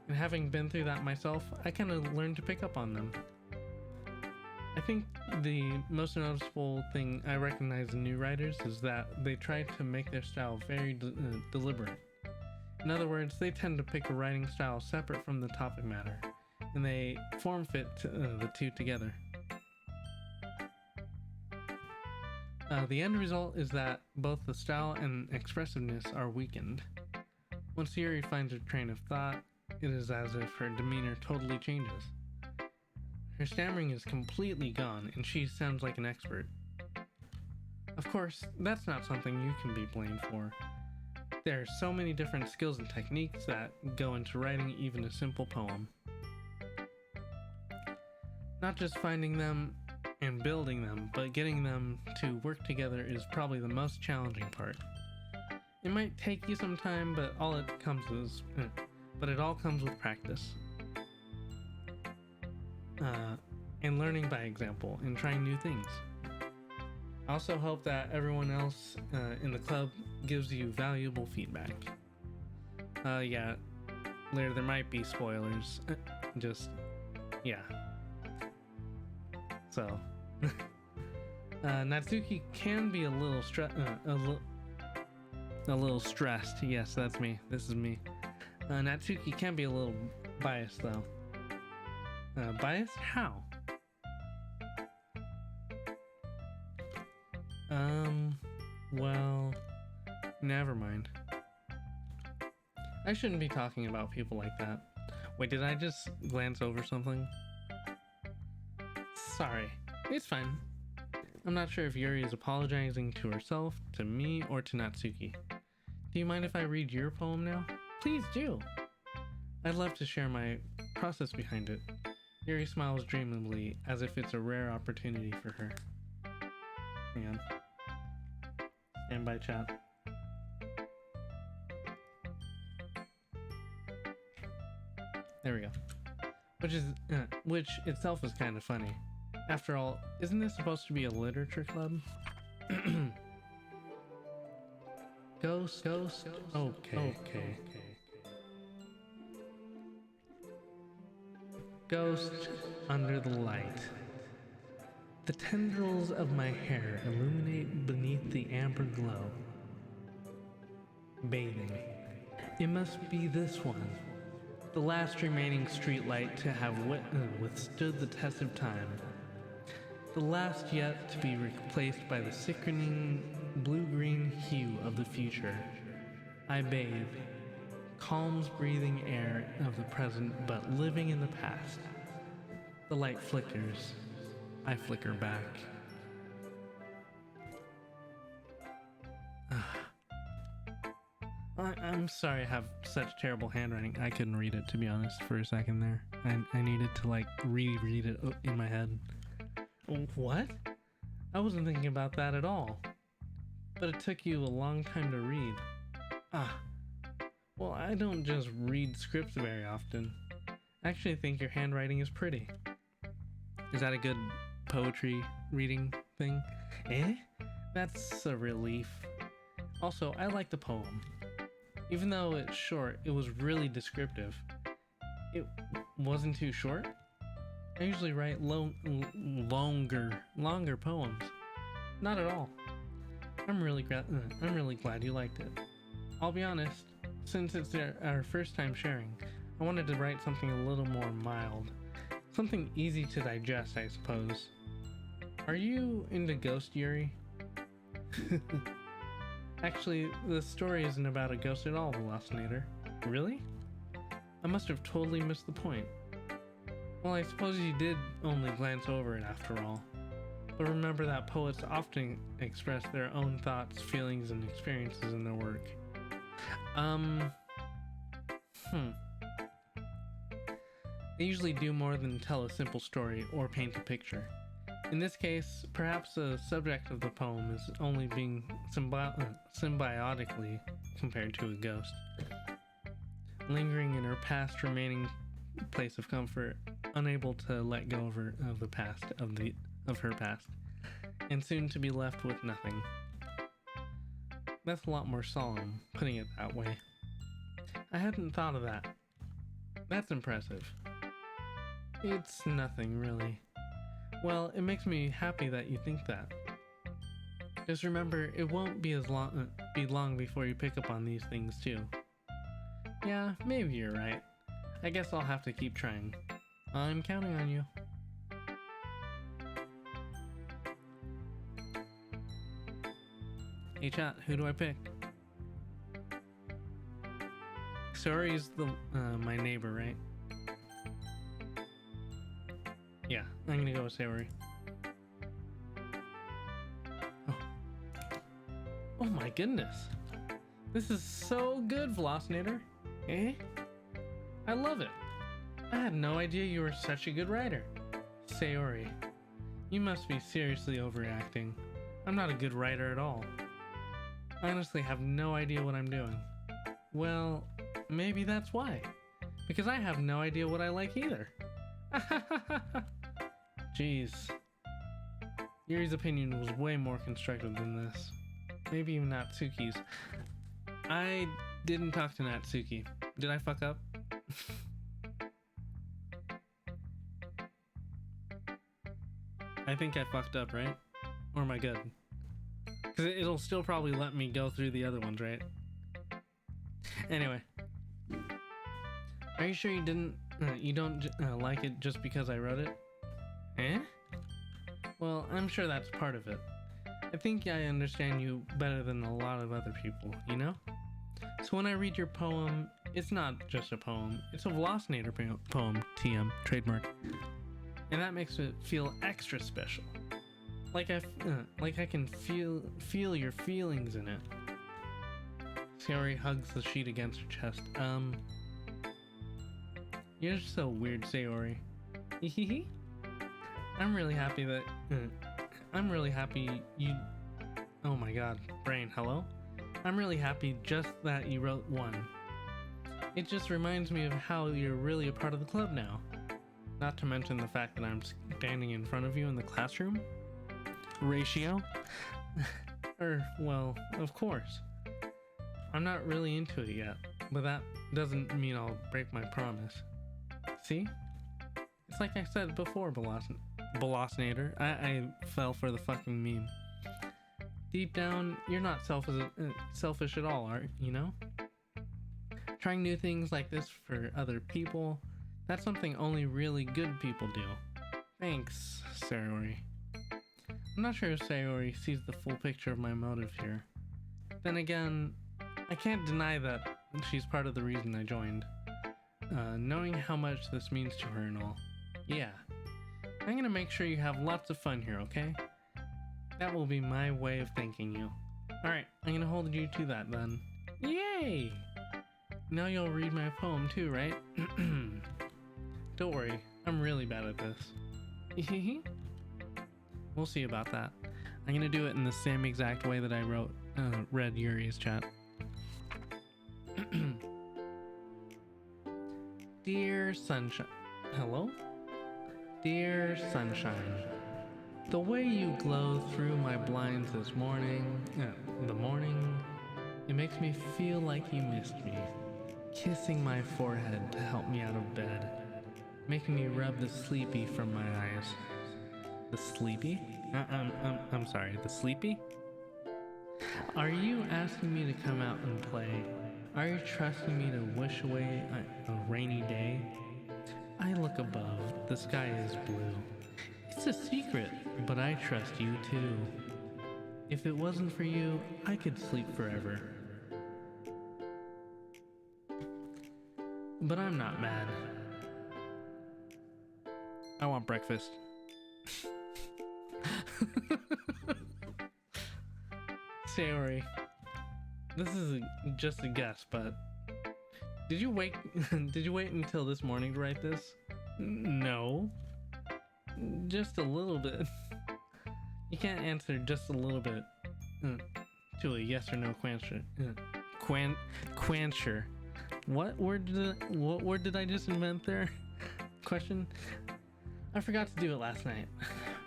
And having been through that myself, I kind of learned to pick up on them. I think the most noticeable thing I recognize in new writers is that they try to make their style very deliberate. In other words, they tend to pick a writing style separate from the topic matter, and they form fit the two together. The end result is that both the style and expressiveness are weakened. Once Yuri finds her train of thought, it is as if her demeanor totally changes. Her stammering is completely gone, and she sounds like an expert. Of course, that's not something you can be blamed for. There are so many different skills and techniques that go into writing even a simple poem. Not just finding them and building them, but getting them to work together is probably the most challenging part. It might take you some time, but it all comes with practice. And learning by example and trying new things. I also hope that everyone else in the club gives you valuable feedback. Yeah, later there might be spoilers. Yeah. So, Natsuki can be a little stressed. Yes, that's me. This is me. Natsuki can be a little biased though. Biased? How? Well, never mind. I shouldn't be talking about people like that. Wait, did I just glance over something? Sorry. It's fine. I'm not sure if Yuri is apologizing to herself, to me, or to Natsuki. Do you mind if I read your poem now? Please do! I'd love to share my process behind it. Yuri smiles dreamily, as if it's a rare opportunity for her. Hang on. Stand by, chat. There we go. Which itself is kind of funny. After all, isn't this supposed to be a literature club? Ghost. Okay. Ghost under the light. The tendrils of my hair illuminate beneath the amber glow. Bathing. It must be this one. The last remaining streetlight to have withstood the test of time. The last yet to be replaced by the sickening blue-green hue of the future. I bathe. Calms breathing air of the present, but living in the past. The light flickers. I flicker back. I'm sorry I have such terrible handwriting. I couldn't read it, to be honest, for a second there. I needed to like reread it in my head. What? I wasn't thinking about that at all. But it took you a long time to read. Well, I don't just read scripts very often. I actually think your handwriting is pretty. Is that a good poetry reading thing? That's a relief. Also, I like the poem. Even though it's short, it was really descriptive. It wasn't too short? I usually write longer poems. Not at all. I'm really glad you liked it. I'll be honest, since it's our first time sharing, I wanted to write something a little more mild. Something easy to digest, I suppose. Are you into Ghost, Yuri? Actually, the story isn't about a ghost at all, Velocinator. Really? I must have totally missed the point. Well, I suppose you did only glance over it after all. But remember that poets often express their own thoughts, feelings, and experiences in their work. They usually do more than tell a simple story or paint a picture. In this case, perhaps the subject of the poem is only being symbiotically compared to a ghost. Lingering in her past, remaining place of comfort, unable to let go of her past, and soon to be left with nothing. That's a lot more solemn, putting it that way. I hadn't thought of that. That's impressive. It's nothing, really. Well, it makes me happy that you think that. Just remember, it won't be long before you pick up on these things too. Yeah, maybe you're right. I guess I'll have to keep trying. I'm counting on you. Hey chat, who do I pick? Sorry's my neighbor, right? Yeah. I'm gonna go with Sayori. Oh. Oh my goodness. This is so good, Velocinator. Eh? I love it. I had no idea you were such a good writer. Sayori, you must be seriously overreacting. I'm not a good writer at all. I honestly have no idea what I'm doing. Well, maybe that's why. Because I have no idea what I like either. Jeez. Yuri's opinion was way more constructive than this. Maybe even Natsuki's. I didn't talk to Natsuki. Did I fuck up? I think I fucked up, right? Or am I good? Because it'll still probably let me go through the other ones, right? Anyway. Are you sure you don't like it just because I wrote it? Eh? Well, I'm sure that's part of it. I think I understand you better than a lot of other people, you know? So when I read your poem, it's not just a poem, it's a Velocinator poem, TM, trademark. And that makes it feel extra special. Like I can feel your feelings in it. Sayori hugs the sheet against her chest. You're so weird, Sayori. I'm really happy you... Oh my god, brain, hello? I'm really happy just that you wrote one. It just reminds me of how you're really a part of the club now. Not to mention the fact that I'm standing in front of you in the classroom. Ratio? Well, of course. I'm not really into it yet, but that doesn't mean I'll break my promise. See? It's like I said before, Velocinator. I fell for the fucking meme. Deep down, you're not selfish at all, you know? Trying new things like this for other people, that's something only really good people do. Thanks, Sayori. I'm not sure if Sayori sees the full picture of my motive here. Then again, I can't deny that she's part of the reason I joined. Knowing how much this means to her and all. Yeah. I'm gonna make sure you have lots of fun here, okay? That will be my way of thanking you. Alright, I'm gonna hold you to that then. Yay! Now you'll read my poem too, right? Don't worry, I'm really bad at this. We'll see about that. I'm gonna do it in the same exact way that I read Yuri's chat. Dear Sunshine. Hello? Dear Sunshine. The way you glow through my blinds this morning, it makes me feel like you missed me. Kissing my forehead to help me out of bed. Making me rub the sleepy from my eyes. The sleepy? I'm sorry, the sleepy? Are you asking me to come out and play? Are you trusting me to wish away a rainy day? I look above, the sky is blue. It's a secret, but I trust you too. If it wasn't for you, I could sleep forever. But I'm not mad. I want breakfast. Sayori, this is just a guess, but did you wait until this morning to write this? No. Just a little bit. You can't answer just a little bit to a yes or no quansher. What word did I just invent there? Question. I forgot to do it last night.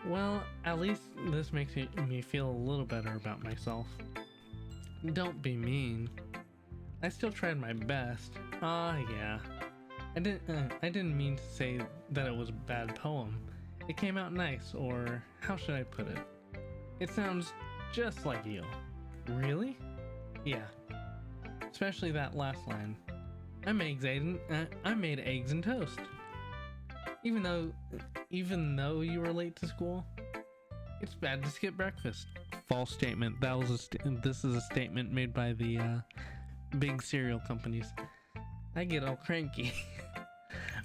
Well, at least this makes me feel a little better about myself. Don't be mean. I still tried my best. Yeah. I didn't mean to say that it was a bad poem. It came out nice, or how should I put it? It sounds just like you. Really? Yeah. Especially that last line. I made eggs and toast. Even though you were late to school, it's bad to skip breakfast. False statement. This is a statement made by the big cereal companies. I get all cranky.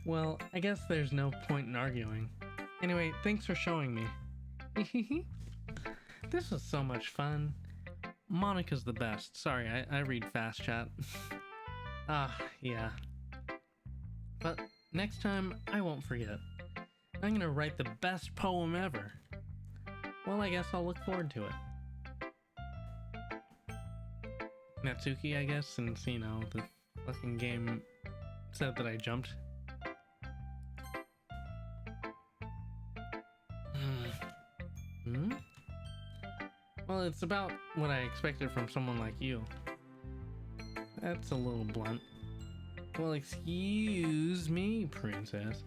Well, I guess there's no point in arguing. Anyway, thanks for showing me. This was so much fun. Monica's the best. Sorry, I read fast chat. Yeah. But next time, I won't forget. I'm gonna write the best poem ever. Well, I guess I'll look forward to it. Natsuki, I guess, since, you know, the fucking game said that I jumped. Well, it's about what I expected from someone like you. That's a little blunt. Well, excuse me, princess.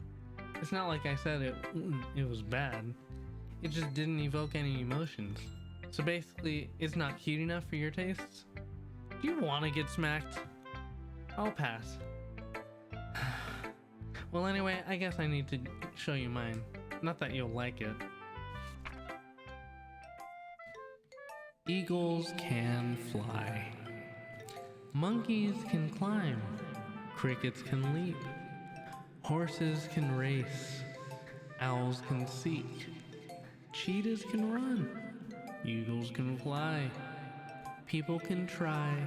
It's not like I said it was bad. It just didn't evoke any emotions. So basically, it's not cute enough for your tastes? Do you want to get smacked? I'll pass. Well, anyway, I guess I need to show you mine. Not that you'll like it. Eagles can fly. Monkeys can climb. Crickets can leap. Horses can race. Owls can seek. Cheetahs can run. Eagles can fly. People can try.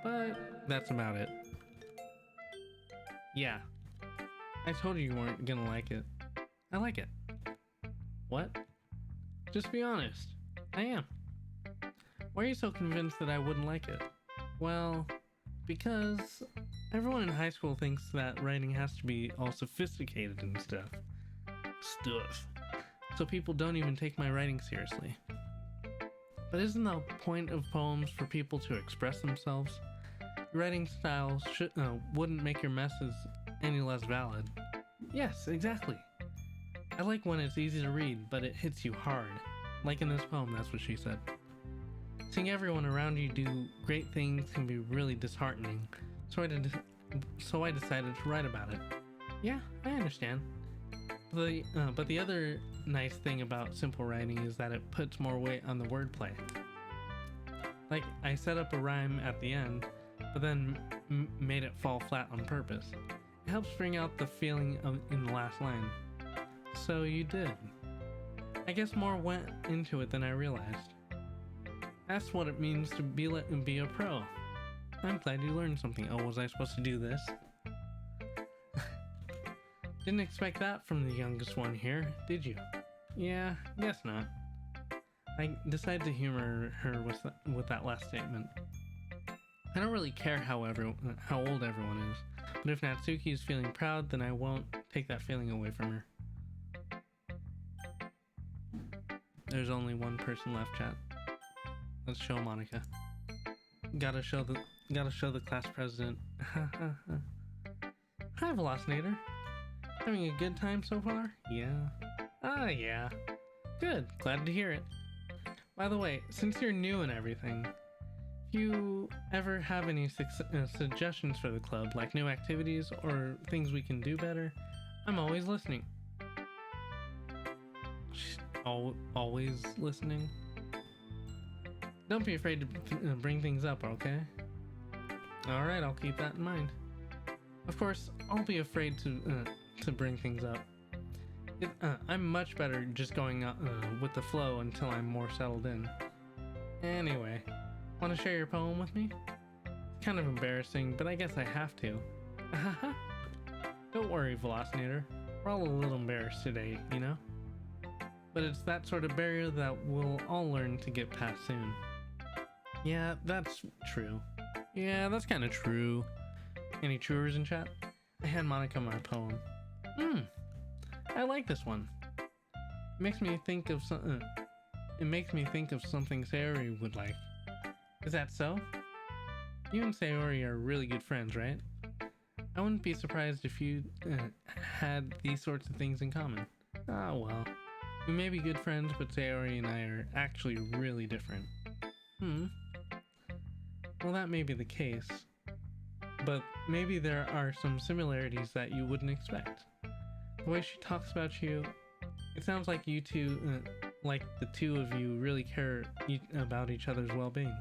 But that's about it. Yeah. I told you weren't gonna like it. I like it. What? Just be honest. I am. Why are you so convinced that I wouldn't like it? Well, because everyone in high school thinks that writing has to be all sophisticated and stuff. So people don't even take my writing seriously. But isn't the point of poems for people to express themselves? Your writing style wouldn't make your message any less valid. Yes, exactly. I like when it's easy to read, but it hits you hard. Like in this poem, that's what she said. Seeing everyone around you do great things can be really disheartening, so I decided to write about it. Yeah, I understand. But the other nice thing about simple writing is that it puts more weight on the wordplay. Like, I set up a rhyme at the end, but then made it fall flat on purpose. It helps bring out the feeling in the last line. So you did. I guess more went into it than I realized. That's what it means to be a pro. I'm glad you learned something. Oh, was I supposed to do this? Didn't expect that from the youngest one here, did you? Yeah, guess not. I decided to humor her with that last statement. I don't really care how old everyone is, but if Natsuki is feeling proud, then I won't take that feeling away from her. There's only one person left, chat. Let's show Monica. Gotta show the class president. Hi, Velocinator. Having a good time so far? Yeah. Yeah. Good. Glad to hear it. By the way, since you're new and everything, if you ever have any suggestions for the club, like new activities or things we can do better, I'm always listening. Always listening? Don't be afraid to bring things up, okay? Alright, I'll keep that in mind. Of course, I'll be afraid to bring things up. I'm much better just going with the flow until I'm more settled in. Anyway, want to share your poem with me? It's kind of embarrassing, but I guess I have to. Don't worry, Velocinator. We're all a little embarrassed today, you know? But it's that sort of barrier that we'll all learn to get past soon. Yeah, that's true. Yeah, that's kind of true. Any truers in chat? I hand Monica my poem. I like this one. It makes me think of something Sayori would like. Is that so? You and Sayori are really good friends, right? I wouldn't be surprised if you had these sorts of things in common. Ah, well. We may be good friends, but Sayori and I are actually really different. Well, that may be the case. But maybe there are some similarities that you wouldn't expect. The way she talks about you, it sounds like you two, like the two of you really care about each other's well-being.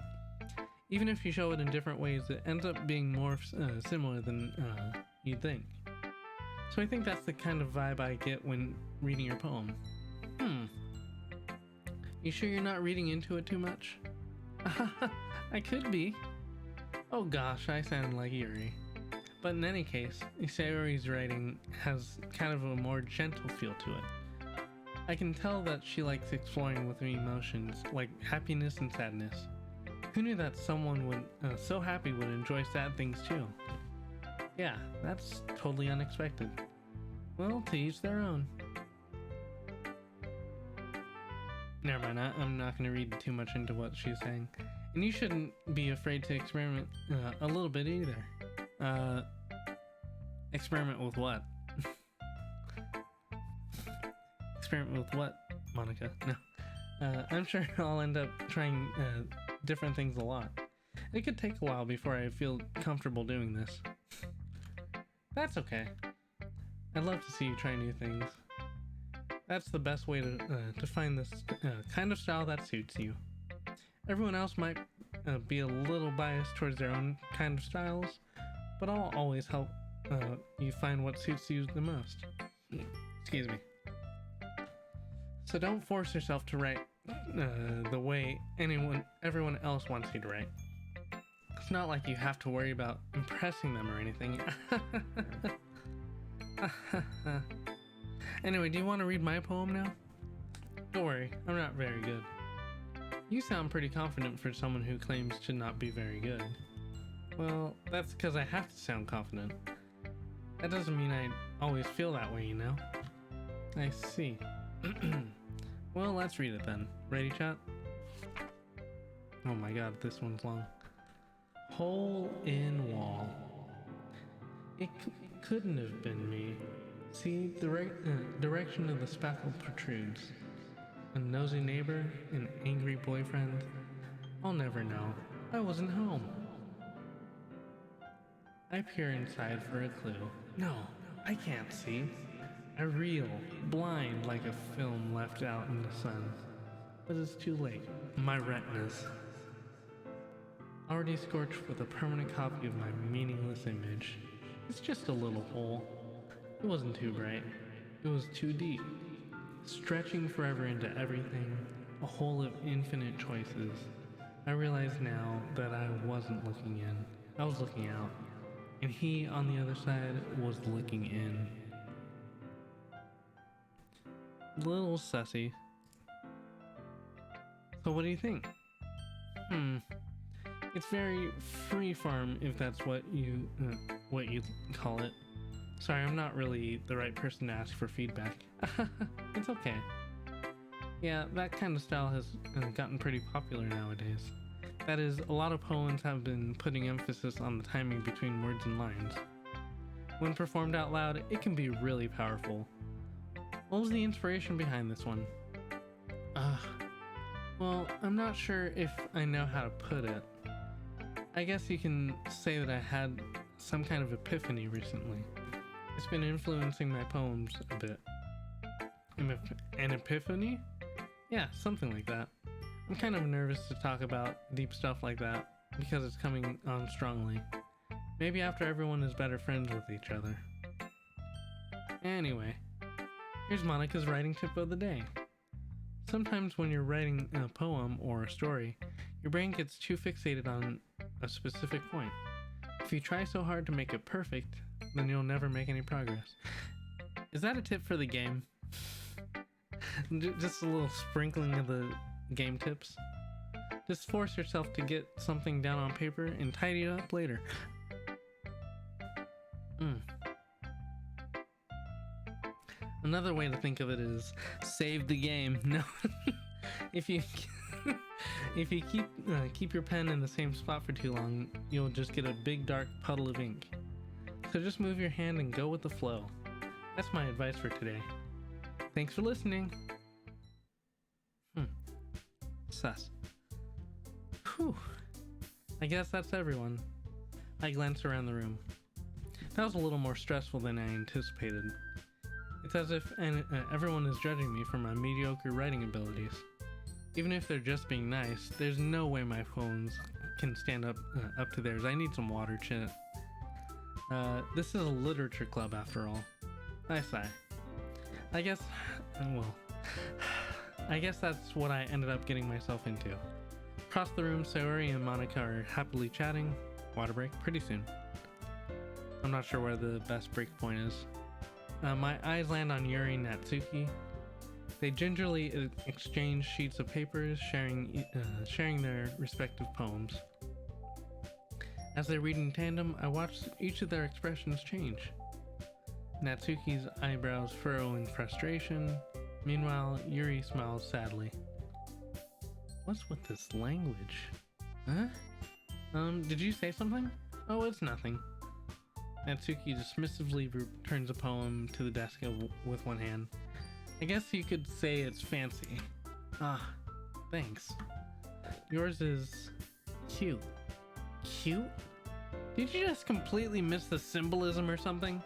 Even if you show it in different ways, it ends up being more similar than you'd think. So I think that's the kind of vibe I get when reading your poem. You sure you're not reading into it too much? I could be. Oh gosh, I sound like Yuri. But in any case, Sayori's writing has kind of a more gentle feel to it. I can tell that she likes exploring with emotions like happiness and sadness. Who knew that someone would so happy would enjoy sad things too? Yeah, that's totally unexpected. Well, to each their own. Never mind, I'm not going to read too much into what she's saying. And you shouldn't be afraid to experiment a little bit either. Experiment with what? Experiment with what, Monica? No. I'm sure I'll end up trying different things a lot. It could take a while before I feel comfortable doing this. That's okay. I'd love to see you try new things. That's the best way to find this kind of style that suits you. Everyone else might be a little biased towards their own kind of styles, but I'll always help you find what suits you the most. Excuse me. So don't force yourself to write the way everyone else wants you to write. It's not like you have to worry about impressing them or anything. Anyway, do you want to read my poem now? Don't worry, I'm not very good. You sound pretty confident for someone who claims to not be very good. Well, that's because I have to sound confident. That doesn't mean I always feel that way, you know? I see. Well, let's read it then. Ready, chat? Oh my god, this one's long. Hole in wall. It couldn't have been me. See, the direction of the spackle protrudes. A nosy neighbor, an angry boyfriend. I'll never know. I wasn't home. I peer inside for a clue. No, I can't see. I reel, blind like a film left out in the sun. But it's too late. My retinas. Already scorched with a permanent copy of my meaningless image. It's just a little hole. It wasn't too bright. It was too deep. Stretching forever into everything. A hole of infinite choices. I realize now that I wasn't looking in. I was looking out. And he, on the other side, was looking in. Little sussy. So what do you think? It's very freeform, if that's what you call it. Sorry, I'm not really the right person to ask for feedback. It's okay. Yeah, that kind of style has gotten pretty popular nowadays. That is, a lot of poems have been putting emphasis on the timing between words and lines. When performed out loud, it can be really powerful. What was the inspiration behind this one? Well, I'm not sure if I know how to put it. I guess you can say that I had some kind of epiphany recently. It's been influencing my poems a bit. An epiphany? Yeah, something like that. I'm kind of nervous to talk about deep stuff like that because it's coming on strongly. Maybe after everyone is better friends with each other. Anyway, here's Monica's writing tip of the day. Sometimes when you're writing a poem or a story, your brain gets too fixated on a specific point. If you try so hard to make it perfect, then you'll never make any progress. Is that a tip for the game? Just a little sprinkling of the game tips. Just force yourself to get something down on paper and tidy it up later. Another way to think of it is save the game. No, if you keep your pen in the same spot for too long, you'll just get a big dark puddle of ink. So just move your hand and go with the flow. That's my advice for today. Thanks for listening. Sus. Whew. I guess that's everyone. I glanced around the room. That was a little more stressful than I anticipated. It's as if everyone is judging me for my mediocre writing abilities. Even if they're just being nice, there's no way my poems can stand up to theirs. I need some water, chat. This is a literature club after all. I sigh. I guess, well, I guess that's what I ended up getting myself into. Across the room, Sayori and Monica are happily chatting. Water break pretty soon. I'm not sure where the best break point is. My eyes land on Yuri and Natsuki. They gingerly exchange sheets of papers, sharing their respective poems. As they read in tandem, I watch each of their expressions change. Natsuki's eyebrows furrow in frustration. Meanwhile, Yuri smiles sadly. What's with this language? Huh? Did you say something? Oh, it's nothing. Natsuki dismissively returns a poem to the desk with one hand. I guess you could say it's fancy. Ah, thanks. Yours is cute. Cute? Did you just completely miss the symbolism or something?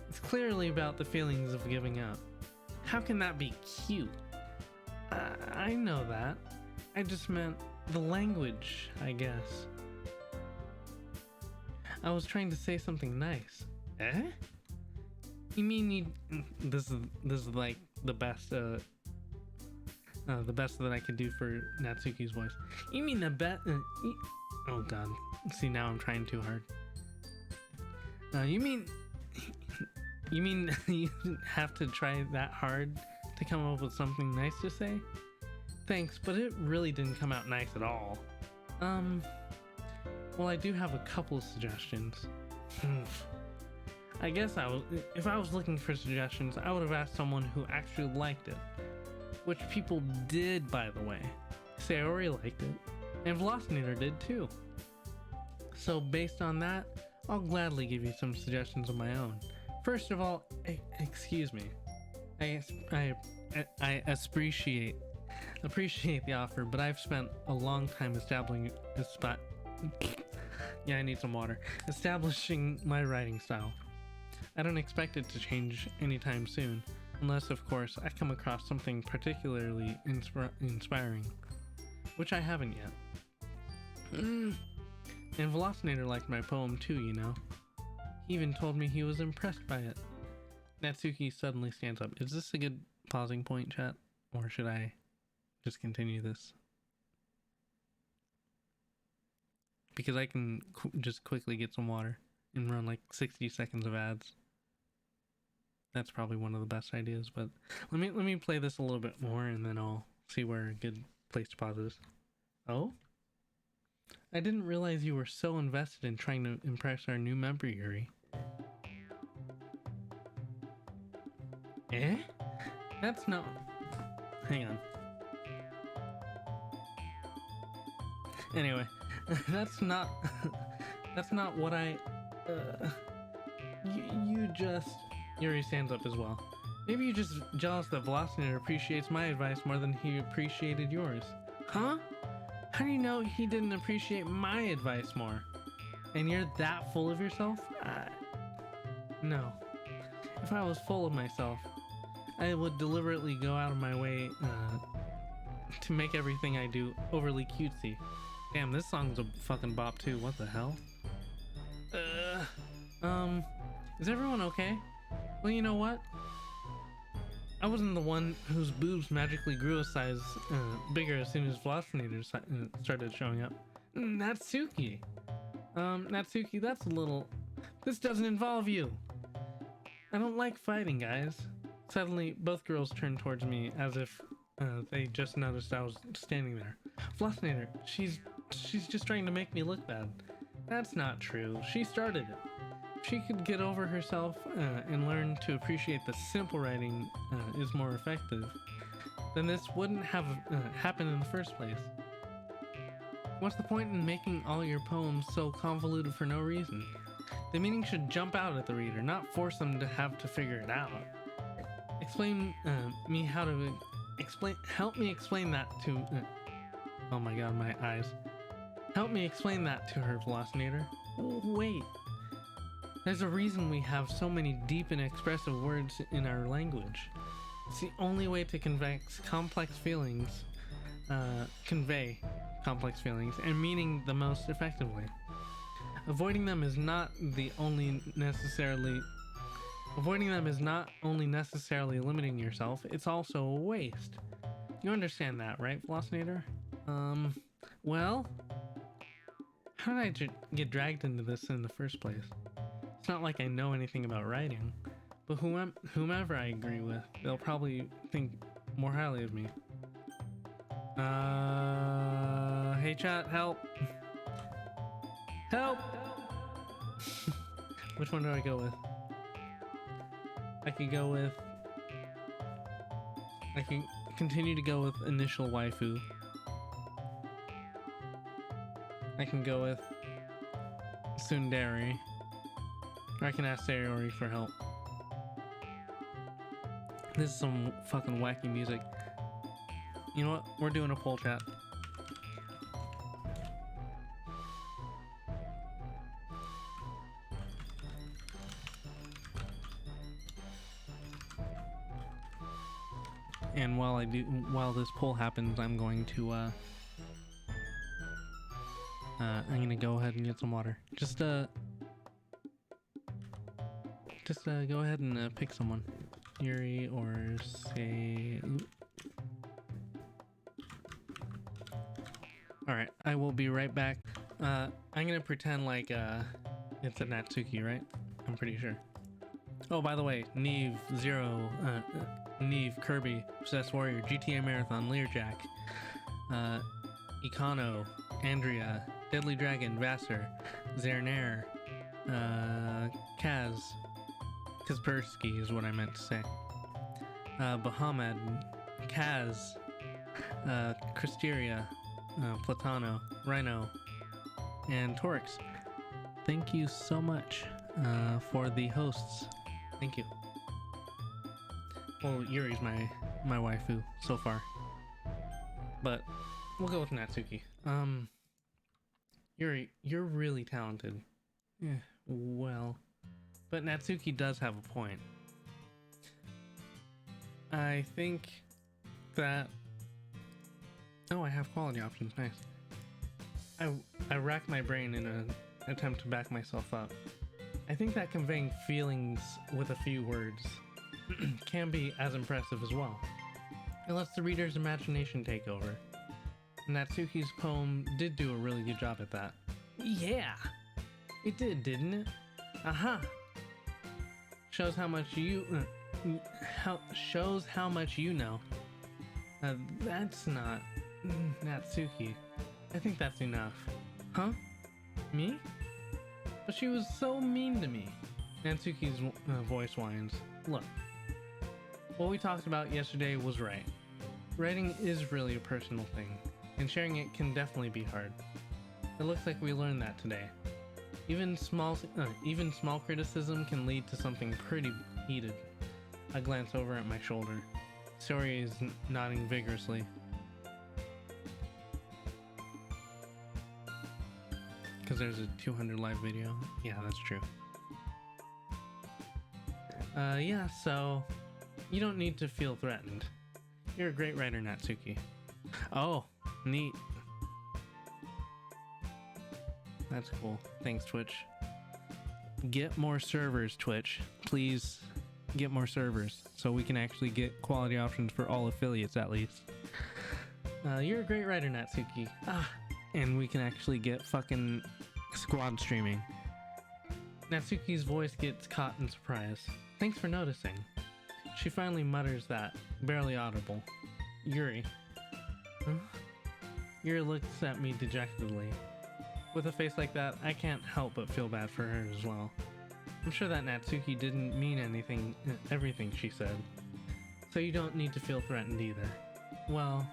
It's clearly about the feelings of giving up. How can that be cute? I know that. I just meant the language, I guess. I was trying to say something nice. Eh? You mean this is like the best that I could do for Natsuki's voice. You mean the best? Oh god. See, now I'm trying too hard. You mean you have to try that hard to come up with something nice to say? Thanks, but it really didn't come out nice at all. Well, I do have a couple of suggestions. I guess if I was looking for suggestions, I would have asked someone who actually liked it. Which people did, by the way. Sayori liked it, and Velocinator did too. So based on that, I'll gladly give you some suggestions of my own. First of all, excuse me. I appreciate the offer, but I've spent a long time establishing a spot. Yeah, I need some water. Establishing my writing style. I don't expect it to change anytime soon, unless, of course, I come across something particularly inspiring, which I haven't yet. And Velocinator liked my poem too, you know. He even told me he was impressed by it. Natsuki suddenly stands up. Is this a good pausing point, chat? Or should I just continue this? Because I can just quickly get some water and run like 60 seconds of ads. That's probably one of the best ideas, but let me play this a little bit more and then I'll see where a good place to pause is. Oh? I didn't realize you were so invested in trying to impress our new member, Yuri. Eh? That's not... Hang on. Anyway, that's not what I... You just... Yuri stands up as well. Maybe you're just jealous that Velocinator appreciates my advice more than he appreciated yours. Huh? How do you know he didn't appreciate my advice more? And you're that full of yourself? No. If I was full of myself, I would deliberately go out of my way to make everything I do overly cutesy. Damn, this song's a fucking bop too. What the hell? Is everyone okay? Well, you know what? I wasn't the one whose boobs magically grew a size bigger as soon as Velocinator started showing up. Natsuki. Natsuki, that's a little... This doesn't involve you. I don't like fighting, guys. Suddenly, both girls turned towards me as if they just noticed I was standing there. Velocinator, she's just trying to make me look bad. That's not true. She started it. If she could get over herself and learn to appreciate the simple writing is more effective, then this wouldn't have happened in the first place. What's the point in making all your poems so convoluted for no reason? The meaning should jump out at the reader, not force them to have to figure it out. Help me explain that to... oh my god, my eyes. Help me explain that to her, Velocinator. Wait. There's a reason we have so many deep and expressive words in our language. It's the only way to convey complex feelings and meaning the most effectively. Avoiding them is not the only necessarily Avoiding them is not only necessarily limiting yourself, it's also a waste. You understand that, right, Velocinator? Well, how did I get dragged into this in the first place? It's not like I know anything about writing, but whomever I agree with, they'll probably think more highly of me. Hey chat, help! Help! Which one do I go with? I can continue to go with initial waifu. I can go with tsundere. Or I can ask Sayori for help. This is some fucking wacky music. You know what? We're doing a poll chat. And while this poll happens, I'm going to I'm gonna go ahead and get some water. Just go ahead and pick someone, Yuri or say. All right, I will be right back. I'm gonna pretend like it's a Natsuki, right? I'm pretty sure. Oh, by the way, Neve Zero, Neve Kirby, Possessed Warrior, GTA Marathon, Learjack, Econo, Andrea, Deadly Dragon, Vassar, Zernair, Kaz, Kaspersky is what I meant to say. Bahamad, Kaz, Christeria, Platano, Rhino, and Torix. Thank you so much for the hosts. Thank you. Well, Yuri's my waifu so far, but we'll go with Natsuki. Yuri, you're really talented. Yeah, well, but Natsuki does have a point. I think that... Oh, I have quality options. Nice. I racked my brain in an attempt to back myself up. I think that conveying feelings with a few words can be as impressive as well. It lets the reader's imagination take over. Natsuki's poem did do a really good job at that. Yeah! It did, didn't it? Aha! Shows how much you... shows how much you know. That's not... Natsuki. I think that's enough. Huh? Me? But she was so mean to me. Natsuki's voice whines. Look. What we talked about yesterday was right. Writing is really a personal thing, and sharing it can definitely be hard. It looks like we learned that today. Even small criticism can lead to something pretty heated. I glance over at my shoulder. Sayori is nodding vigorously. Because there's a 200 live video. Yeah, that's true. Yeah, so you don't need to feel threatened. You're a great writer, Natsuki. Oh, neat. That's cool. Thanks, Twitch. Get more servers, Twitch. Please get more servers so we can actually get quality options for all affiliates at least. You're a great writer, Natsuki. And we can actually get fucking squad streaming. Natsuki's voice gets caught in surprise. Thanks for noticing. She finally mutters that, barely audible. Yuri. Huh? Yuri looks at me dejectedly. With a face like that, I can't help but feel bad for her as well. I'm sure that Natsuki didn't mean everything she said. So you don't need to feel threatened either. Well,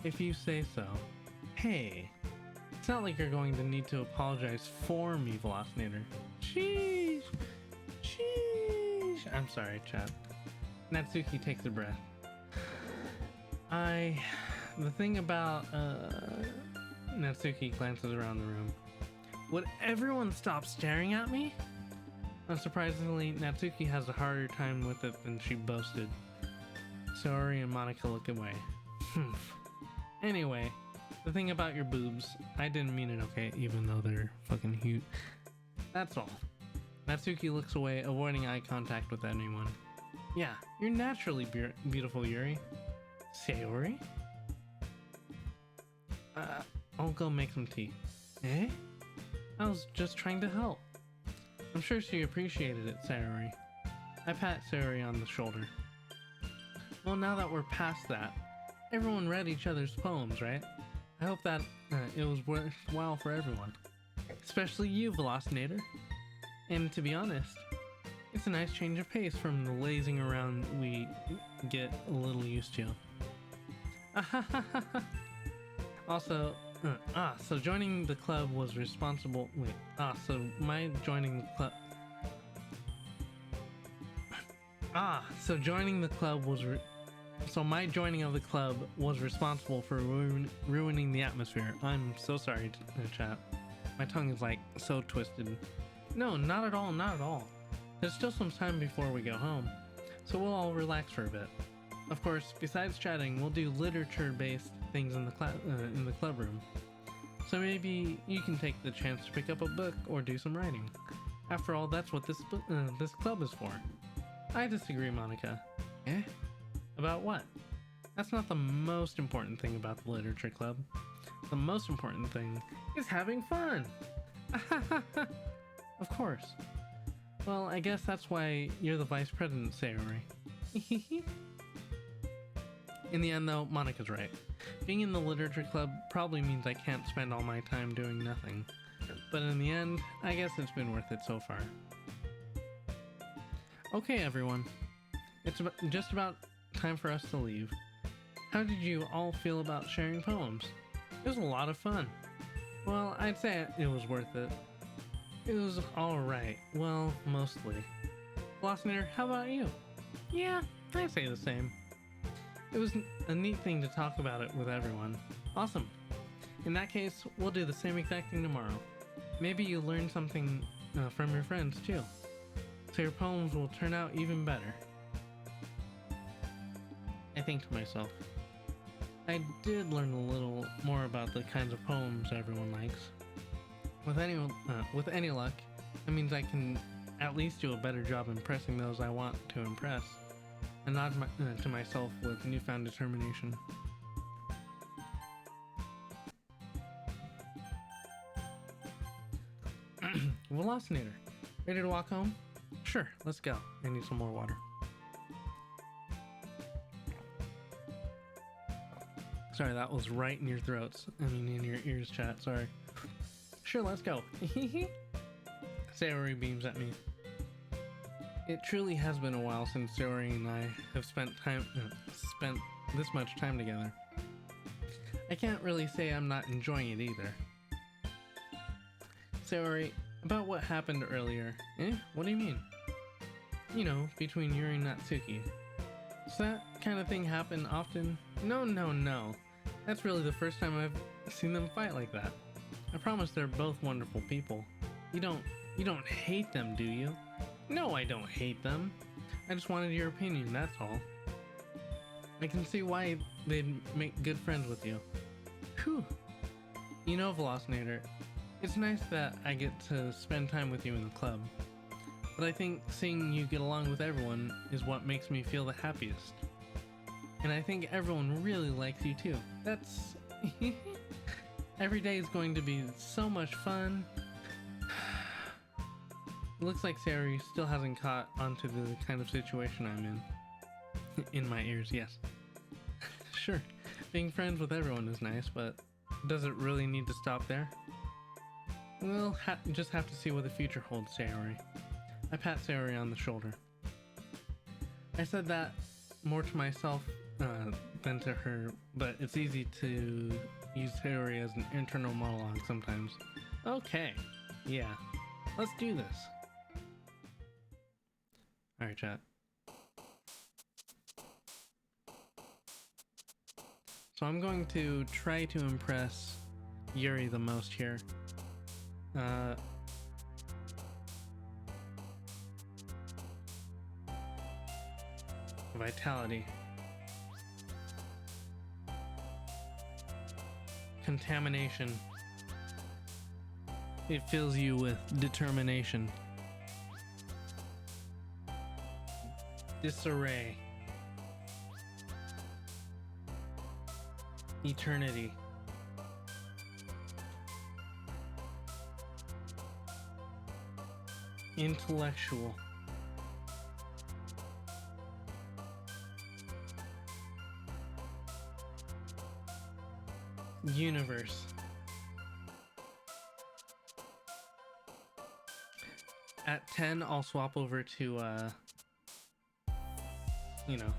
if you say so. Hey, it's not like you're going to need to apologize for me, Velocinator. Sheesh. Sheesh. I'm sorry, chat. Natsuki takes a breath. The thing about, Natsuki glances around the room. Would everyone stop staring at me? Unsurprisingly, Natsuki has a harder time with it than she boasted. Sayori and Monica look away. Anyway, the thing about your boobs, I didn't mean it, okay, even though they're fucking huge. That's all. Natsuki looks away, avoiding eye contact with anyone. Yeah, you're naturally beautiful, Yuri. Sayori? I'll go make some tea. Eh? I was just trying to help. I'm sure she appreciated it, Sayori. I pat Sayori on the shoulder. Well, now that we're past that, everyone read each other's poems, right? I hope that it was worthwhile for everyone. Especially you, Velocinator. And to be honest, it's a nice change of pace from the lazing around we get a little used to. Also, so joining the club was responsible. Wait, so my joining the club. So joining the club was. So my joining of the club was responsible for ruining the atmosphere. I'm so sorry, chat. My tongue is like so twisted. No, not at all, not at all. There's still some time before we go home, so we'll all relax for a bit. Of course, besides chatting, we'll do literature-based things in the club room. So maybe you can take the chance to pick up a book or do some writing. After all, that's what this club is for. I disagree, Monica. Eh? About what? That's not the most important thing about the literature club. The most important thing is having fun. Of course. Well, I guess that's why you're the vice president, Sayori. In the end, though, Monica's right. Being in the literature club probably means I can't spend all my time doing nothing. But in the end, I guess it's been worth it so far. Okay, everyone. It's just about time for us to leave. How did you all feel about sharing poems? It was a lot of fun. Well, I'd say it was worth it. It was alright. Well, mostly. Velocinator, how about you? Yeah, I'd say the same. It was a neat thing to talk about it with everyone. Awesome. In that case, we'll do the same exact thing tomorrow. Maybe you learn something from your friends too. So your poems will turn out even better. I think to myself, I did learn a little more about the kinds of poems everyone likes. With any luck, that means I can at least do a better job impressing those I want to impress, and nod to myself with newfound determination. Velocinator, ready to walk home? Sure, let's go. I need some more water. Sorry, that was right in your throats. I mean, in your ears, chat. Sorry. Sure, let's go. Sayori beams at me. It truly has been a while since Sayori and I have spent this much time together. I can't really say I'm not enjoying it either. Sayori, about what happened earlier. Eh? What do you mean? You know, between Yuri and Natsuki. Does that kind of thing happen often? No. That's really the first time I've seen them fight like that. I promise they're both wonderful people. You don't hate them, do you? No, I don't hate them. I just wanted your opinion, that's all. I can see why they'd make good friends with you. Whew. You know, Velocinator, it's nice that I get to spend time with you in the club. But I think seeing you get along with everyone is what makes me feel the happiest. And I think everyone really likes you too. That's... Every day is going to be so much fun. It looks like Sayori still hasn't caught onto the kind of situation I'm in. In my ears, yes. Sure, being friends with everyone is nice, but does it really need to stop there? We'll just have to see what the future holds, Sayori. I pat Sayori on the shoulder. I said that more to myself than to her, but it's easy to use Sayori as an internal monologue sometimes. Okay, yeah, let's do this. Alright, chat. So I'm going to try to impress Yuri the most here. Vitality. Contamination. It fills you with determination. Disarray. Eternity. Intellectual. Universe. At 10, I'll swap over to, you know,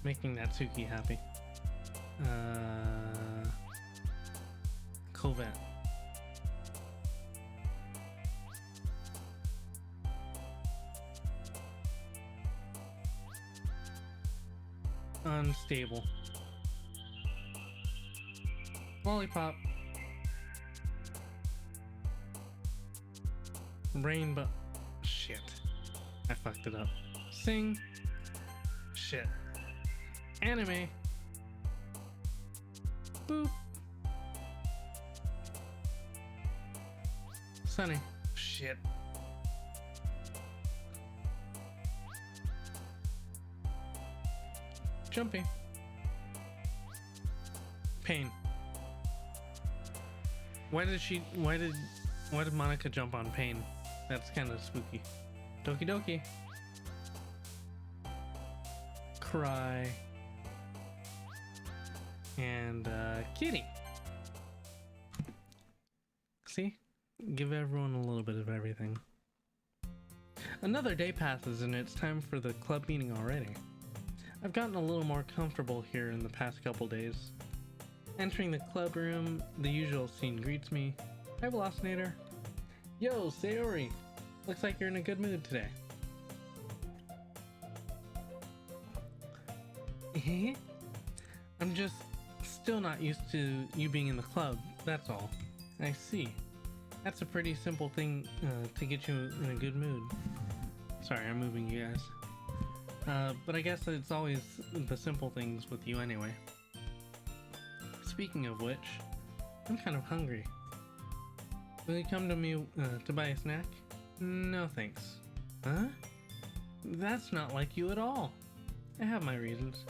making Natsuki happy. Covent. Unstable. Lollipop. Rainbow. Shit. I fucked it up. Sing. Shit. Anime. Boop. Sunny. Shit. Jumpy. Pain. Why did Monica jump on Pain? That's kind of spooky. Doki Doki. Cry. And Kitty. See? Give everyone a little bit of everything. Another day passes and it's time for the club meeting already. I've gotten a little more comfortable here in the past couple days. Entering the club room, the usual scene greets me. Hi, Velocinator. Yo, Sayori. Looks like you're in a good mood today. I'm just still not used to you being in the club, that's all. I see. That's a pretty simple thing to get you in a good mood. Sorry, I'm moving you guys. But I guess it's always the simple things with you anyway. Speaking of which, I'm kind of hungry. Will you come to me to buy a snack? No thanks. Huh? That's not like you at all. I have my reasons.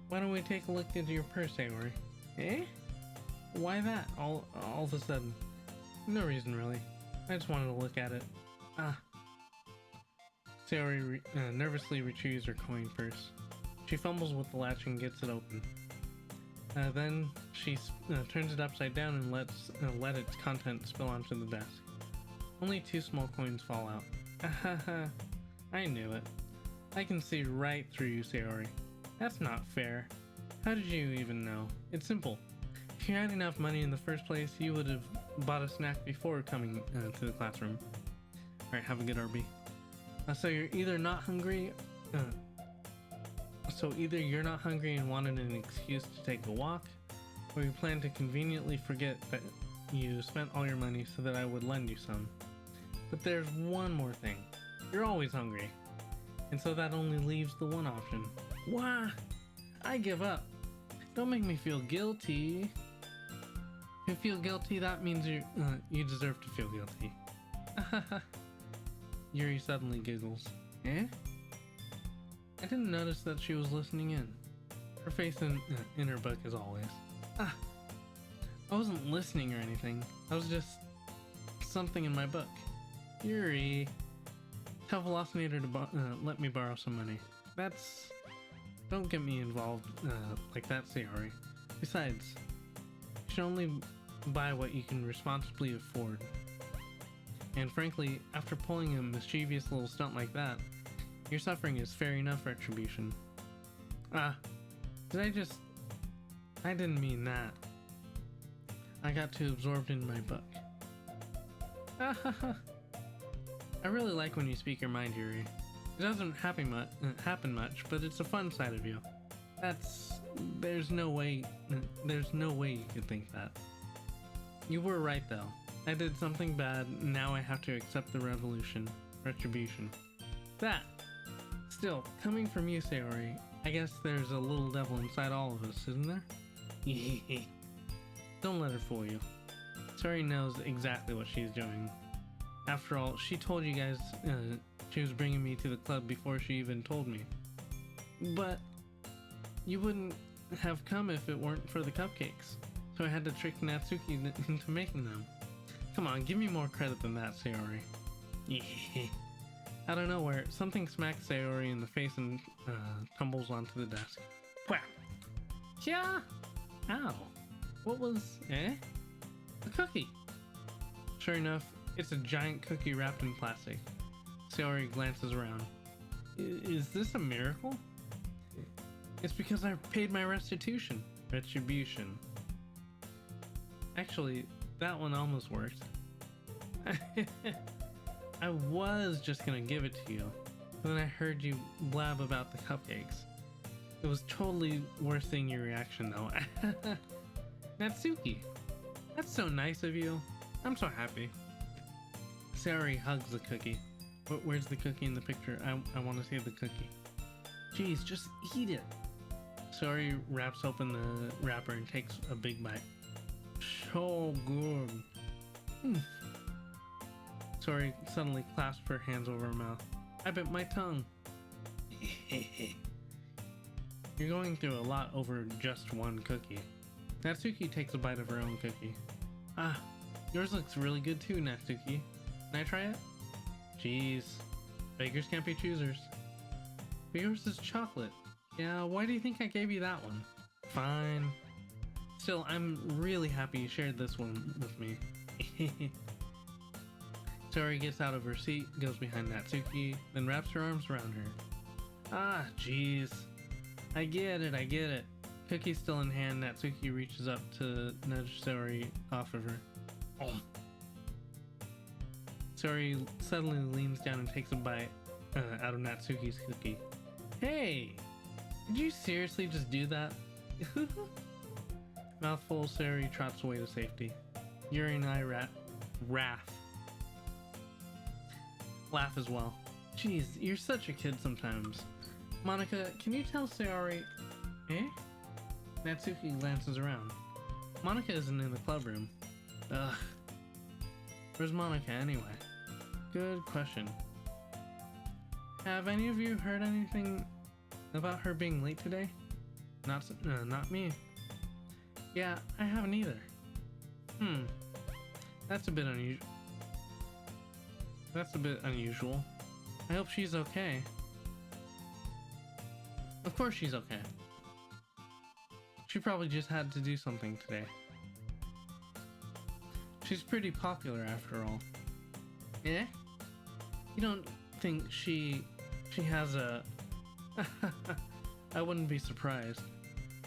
Why don't we take a look into your purse, Sayori? Eh? Why that, all of a sudden? No reason really. I just wanted to look at it. Ah. Sayori nervously retrieves her coin purse. She fumbles with the latch and gets it open. Then she turns it upside down and let its contents spill onto the desk. Only 2 small coins fall out. Ahaha, I knew it. I can see right through you, Sayori. That's not fair. How did you even know? It's simple. If you had enough money in the first place, you would have bought a snack before coming to the classroom. Alright, have a good RB. So you're either not hungry... So either you're not hungry and wanted an excuse to take a walk, or you plan to conveniently forget that you spent all your money so that I would lend you some. But there's one more thing. You're always hungry. And so that only leaves the one option. Wah! I give up. Don't make me feel guilty. If you feel guilty, that means you deserve to feel guilty. Yuri suddenly giggles. Eh? I didn't notice that she was listening in. Her face in her book as always. Ah! I wasn't listening or anything. I was just something in my book. Yuri! Tell Velocinator to let me borrow some money. That's... Don't get me involved like that, Sayori. Besides, you should only buy what you can responsibly afford. And frankly, after pulling a mischievous little stunt like that, your suffering is fair enough retribution. Ah, I didn't mean that. I got too absorbed in my book. I really like when you speak your mind, Yuri. It doesn't happen much, but it's a fun side of you. There's no way you could think that. You were right though. I did something bad, now I have to accept the retribution. That! Still, coming from you, Sayori, I guess there's a little devil inside all of us, isn't there? Don't let her fool you. Sayori knows exactly what she's doing. After all, she told you guys she was bringing me to the club before she even told me. But you wouldn't have come if it weren't for the cupcakes. So I had to trick Natsuki into making them. Come on, give me more credit than that, Sayori. Out of nowhere, something smacks Sayori in the face and tumbles onto the desk. Whap! Yeah! Ow! What was... A cookie! Sure enough, it's a giant cookie wrapped in plastic. Sayori glances around. Is this a miracle? It's because I paid my restitution. Retribution. Actually, that one almost worked. I was just gonna give it to you, but then I heard you blab about the cupcakes. It was totally worth seeing your reaction though. Natsuki, that's so nice of you. I'm so happy. Sayori hugs the cookie. Where's the cookie in the picture? I want to see the cookie. Jeez, just eat it. Sayori wraps open the wrapper and takes a big bite. So good. Sayori suddenly clasped her hands over her mouth. I bit my tongue. You're going through a lot over just one cookie. Natsuki takes a bite of her own cookie. Ah, yours looks really good too, Natsuki. Can I try it? Jeez, beggars can't be choosers. But yours is chocolate. Yeah, why do you think I gave you that one? Fine. Still, I'm really happy you shared this one with me. Sayori gets out of her seat, goes behind Natsuki, then wraps her arms around her. Ah, jeez. I get it. Cookie still in hand, Natsuki reaches up to nudge Sayori off of her. Oh. Sayori suddenly leans down and takes a bite out of Natsuki's cookie. Hey! Did you seriously just do that? Mouthful, Sayori trots away to safety. Yuri and I laugh as well. Jeez, you're such a kid sometimes. Monika, can you tell Sayori... Natsuki glances around. Monika isn't in the club room. Ugh. Where's Monika anyway? Good question. Have any of you heard anything about her being late today? Not me. Yeah, I haven't either. That's a bit unusual. I hope she's okay. Of course she's okay. She probably just had to do something today. She's pretty popular after all. Eh? You don't think she has a... I wouldn't be surprised.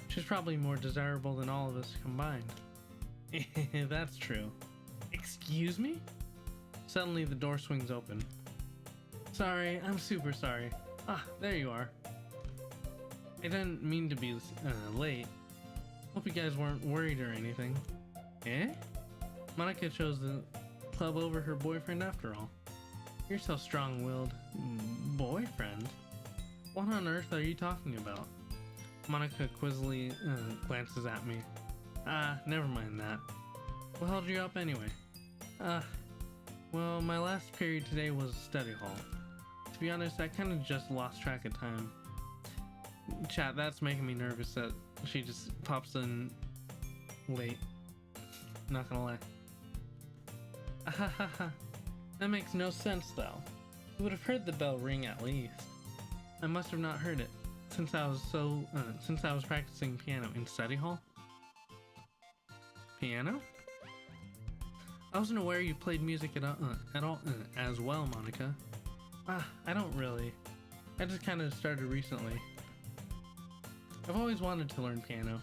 She's probably more desirable than all of us combined. That's true. Excuse me? Suddenly the door swings open. Sorry, I'm super sorry. Ah, there you are. I didn't mean to be late. Hope you guys weren't worried or anything. Eh? Monika chose the club over her boyfriend after all. You're so strong-willed. Boyfriend? What on earth are you talking about? Monika quizzically glances at me. Ah, never mind that. What held you up anyway? Well, my last period today was study hall. To be honest, I kind of just lost track of time. Chat, that's making me nervous that she just pops in late. Not gonna lie. Ahahaha. That makes no sense though. You would have heard the bell ring at least. I must have not heard it since I was practicing piano in study hall. Piano? I wasn't aware you played music at all as well, Monika. I don't really. I just kind of started recently. I've always wanted to learn piano.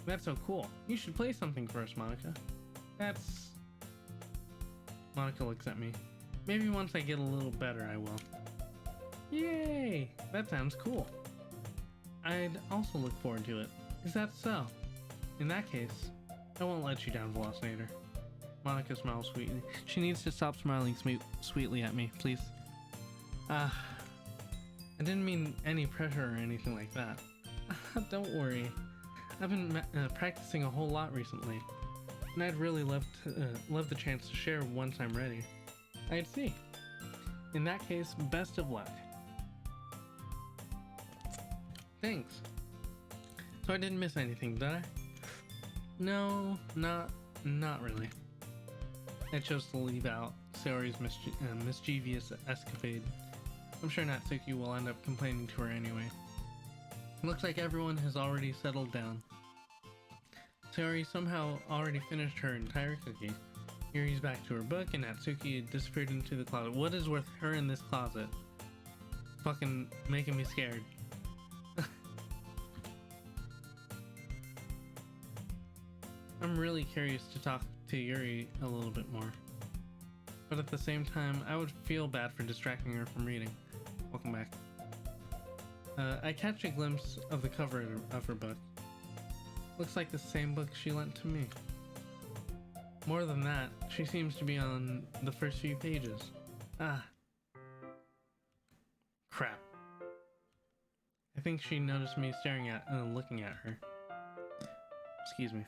That's so cool. You should play something for us, Monika. That's... Monika looks at me. Maybe once I get a little better, I will. Yay! That sounds cool. I'd also look forward to it. Is that so? In that case, I won't let you down, Velocinator. Monika smiles sweetly. She needs to stop smiling sweetly at me, please. I didn't mean any pressure or anything like that. Don't worry. I've been practicing a whole lot recently. and I'd really love the chance to share once I'm ready. I'd see. In that case, best of luck. Thanks. So I didn't miss anything, did I? No, not really. I chose to leave out Sayori's mischievous escapade. I'm sure Natsuki will end up complaining to her anyway. Looks like everyone has already settled down. Sayori somehow already finished her entire cookie. Yuri's back to her book, and Natsuki had disappeared into the closet. What is with her in this closet? Fucking making me scared. I'm really curious to talk to Yuri a little bit more. But at the same time, I would feel bad for distracting her from reading. Welcome back. I catch a glimpse of the cover of her book. Looks like the same book she lent to me. More than that, she seems to be on the first few pages. Ah. Crap. I think she noticed me staring at and looking at her. Excuse me.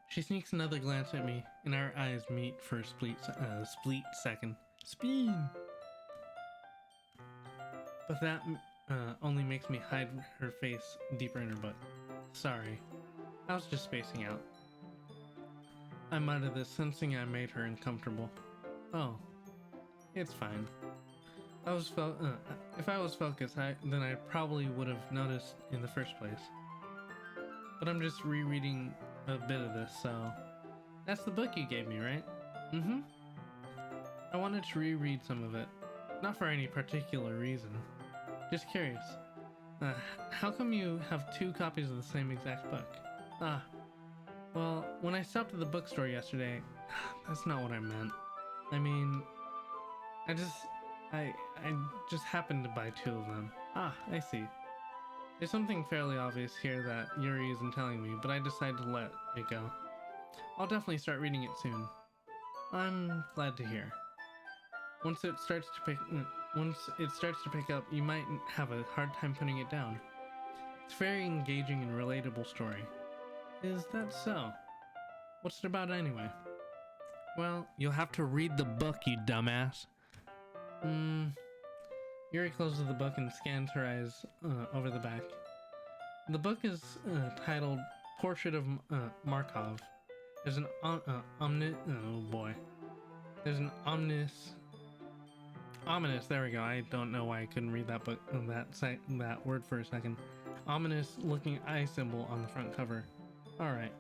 She sneaks another glance at me, and our eyes meet for a split second. Speed! But that only makes me hide her face deeper in her book. Sorry. I was just spacing out. I muttered this, sensing I made her uncomfortable. Oh. It's fine. If I was focused, then I probably would have noticed in the first place. But I'm just rereading a bit of this, so... That's the book you gave me, right? Mm-hmm. I wanted to reread some of it. Not for any particular reason. Just curious. How come you have 2 copies of the same exact book? Ah. Well, when I stopped at the bookstore yesterday, that's not what I meant. I mean... I just happened to buy 2 of them. Ah, I see. There's something fairly obvious here that Yuri isn't telling me, but I decided to let it go. I'll definitely start reading it soon. I'm glad to hear. Once it starts to pick up, you might have a hard time putting it down. It's a very engaging and relatable story. Is that so? What's it about anyway? Well, you'll have to read the book, you dumbass. Yuri closes the book and scans her eyes over the back. The book is titled Portrait of Markov. There's an ominous, there we go. I don't know why I couldn't read that book, that word for a second. Ominous looking eye symbol on the front cover. Alright.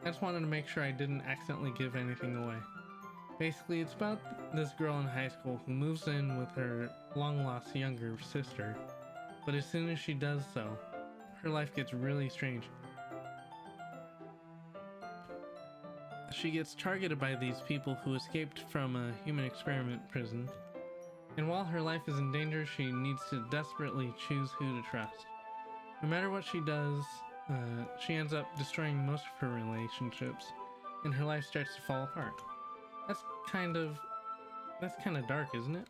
I just wanted to make sure I didn't accidentally give anything away. Basically, it's about this girl in high school who moves in with her long-lost younger sister. But as soon as she does so, her life gets really strange. She gets targeted by these people who escaped from a human experiment prison. And while her life is in danger, she needs to desperately choose who to trust. No matter what she does, she ends up destroying most of her relationships, and her life starts to fall apart. That's kind of dark, isn't it?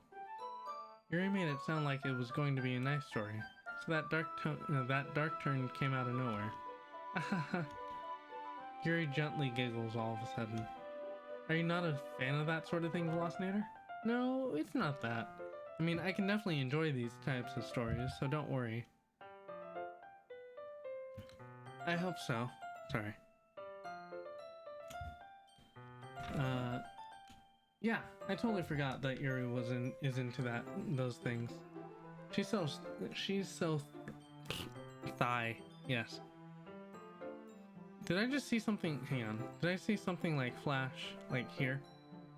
Yuri made it sound like it was going to be a nice story, so that dark turn came out of nowhere. Yuri gently giggles all of a sudden. Are you not a fan of that sort of thing, Velocinator? No, it's not that. I mean, I can definitely enjoy these types of stories, so don't worry. I hope so. Sorry. Yeah, I totally forgot that Yuri is into those things. She's so thigh. Yes. Did I just see something? Hang on. Did I see something like flash, like here,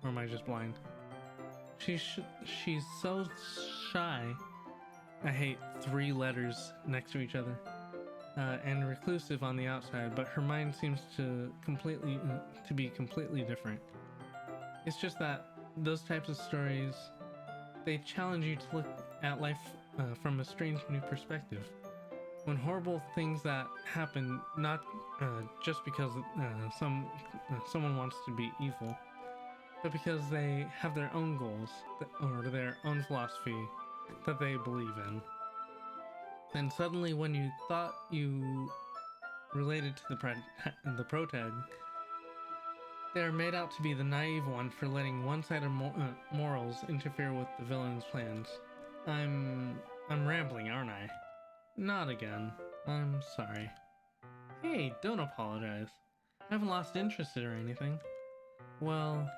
or am I just blind? She's so shy. I hate 3 letters next to each other. And reclusive on the outside, but her mind seems to be completely different. It's just that those types of stories, they challenge you to look at life from a strange new perspective. When horrible things that happen, not just because someone wants to be evil, but because they have their own goals or their own philosophy that they believe in. And suddenly when you thought you related to the protag. They are made out to be the naive one for letting one-sided morals interfere with the villain's plans. I'm rambling, aren't I? Not again. I'm sorry. Hey, don't apologize. I haven't lost interest or anything. Well,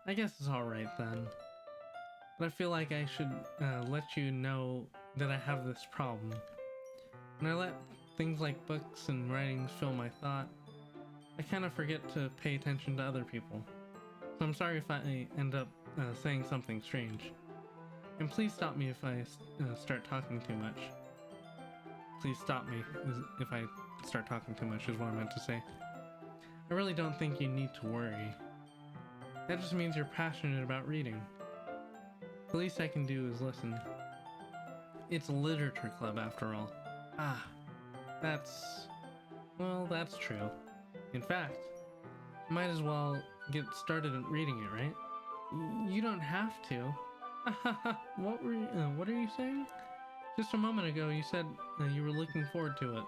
I guess it's alright then. But I feel like I should let you know that I have this problem. When I let things like books and writings fill my thought, I kind of forget to pay attention to other people. So I'm sorry if I end up saying something strange. And please stop me if I start talking too much. Please stop me if I start talking too much is what I meant to say. I really don't think you need to worry. That just means you're passionate about reading. The least I can do is listen. It's a literature club after all. Ah, that's true. In fact, might as well get started at reading it, right? You don't have to. What are you saying? Just a moment ago you said you were looking forward to it.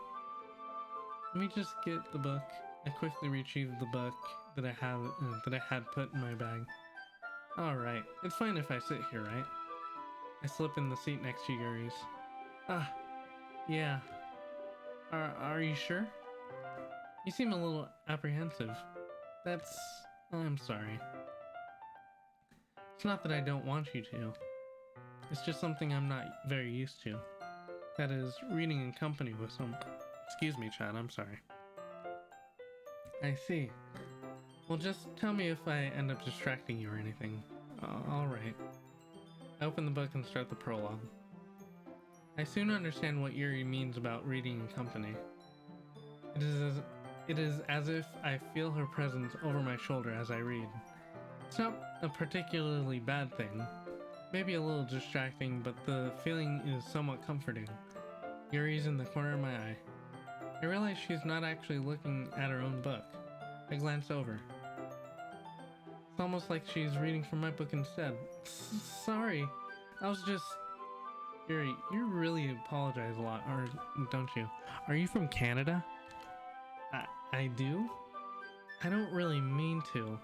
Let me just get the book. I quickly retrieved the book that I had put in my bag. Alright, it's fine if I sit here, right? I slip in the seat next to Yuri's. Ah, yeah. Are you sure? You seem a little apprehensive. I'm sorry. It's not that I don't want you to. It's just something I'm not very used to. That is, reading in company with someone. Excuse me, Chad, I'm sorry. I see. Well, just tell me if I end up distracting you or anything. Alright. I open the book and start the prologue. I soon understand what Yuri means about reading in company. It is as if I feel her presence over my shoulder as I read. It's not a particularly bad thing. Maybe a little distracting, but the feeling is somewhat comforting. Yuri's in the corner of my eye. I realize she's not actually looking at her own book. I glance over. It's almost like she's reading from my book instead. Sorry, I was just... Yuri, you really apologize a lot, or don't you? Are you from Canada? I do? I don't really mean to.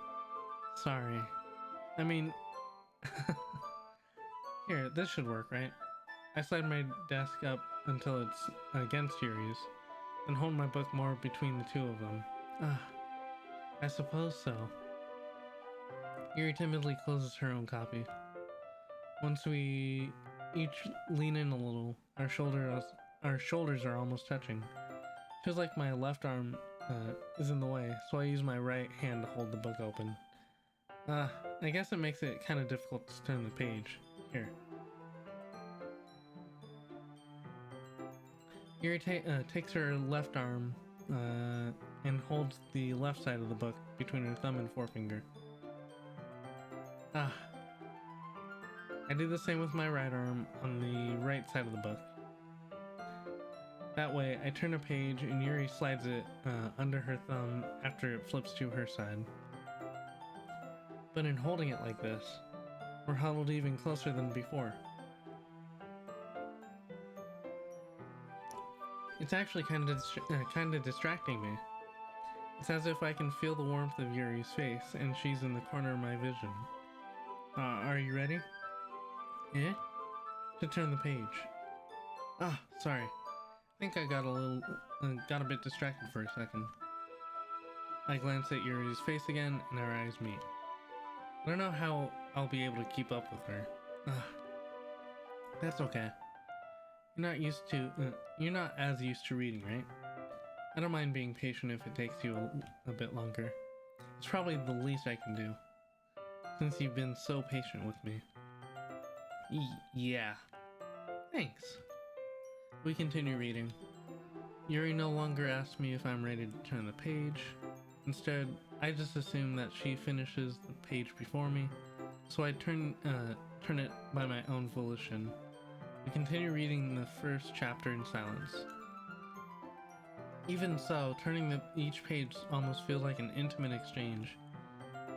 Sorry. I mean... Here, this should work, right? I slide my desk up until it's against Yuri's, then hold my book more between the two of them. I suppose so. Yuri timidly closes her own copy. Once we each lean in a little, our shoulders are almost touching. Feels like my left arm is in the way, so I use my right hand to hold the book open. I guess it makes it kind of difficult to turn the page. Here. Yuri takes her left arm and holds the left side of the book between her thumb and forefinger. I do the same with my right arm on the right side of the book. That way, I turn a page and Yuri slides it under her thumb after it flips to her side. But in holding it like this, we're huddled even closer than before. It's actually kind of distracting me. It's as if I can feel the warmth of Yuri's face and she's in the corner of my vision. Are you ready? Yeah? To turn the page. Sorry. I think I got a bit distracted for a second. I glance at Yuri's face again and our eyes meet. I don't know how I'll be able to keep up with her. That's okay. You're not as used to reading, right? I don't mind being patient if it takes you a bit longer. It's probably the least I can do, since you've been so patient with me. Yeah. Thanks. We continue reading. Yuri no longer asks me if I'm ready to turn the page. Instead, I just assume that she finishes the page before me, so I turn it by my own volition. We continue reading the first chapter in silence. Even so, turning each page almost feels like an intimate exchange.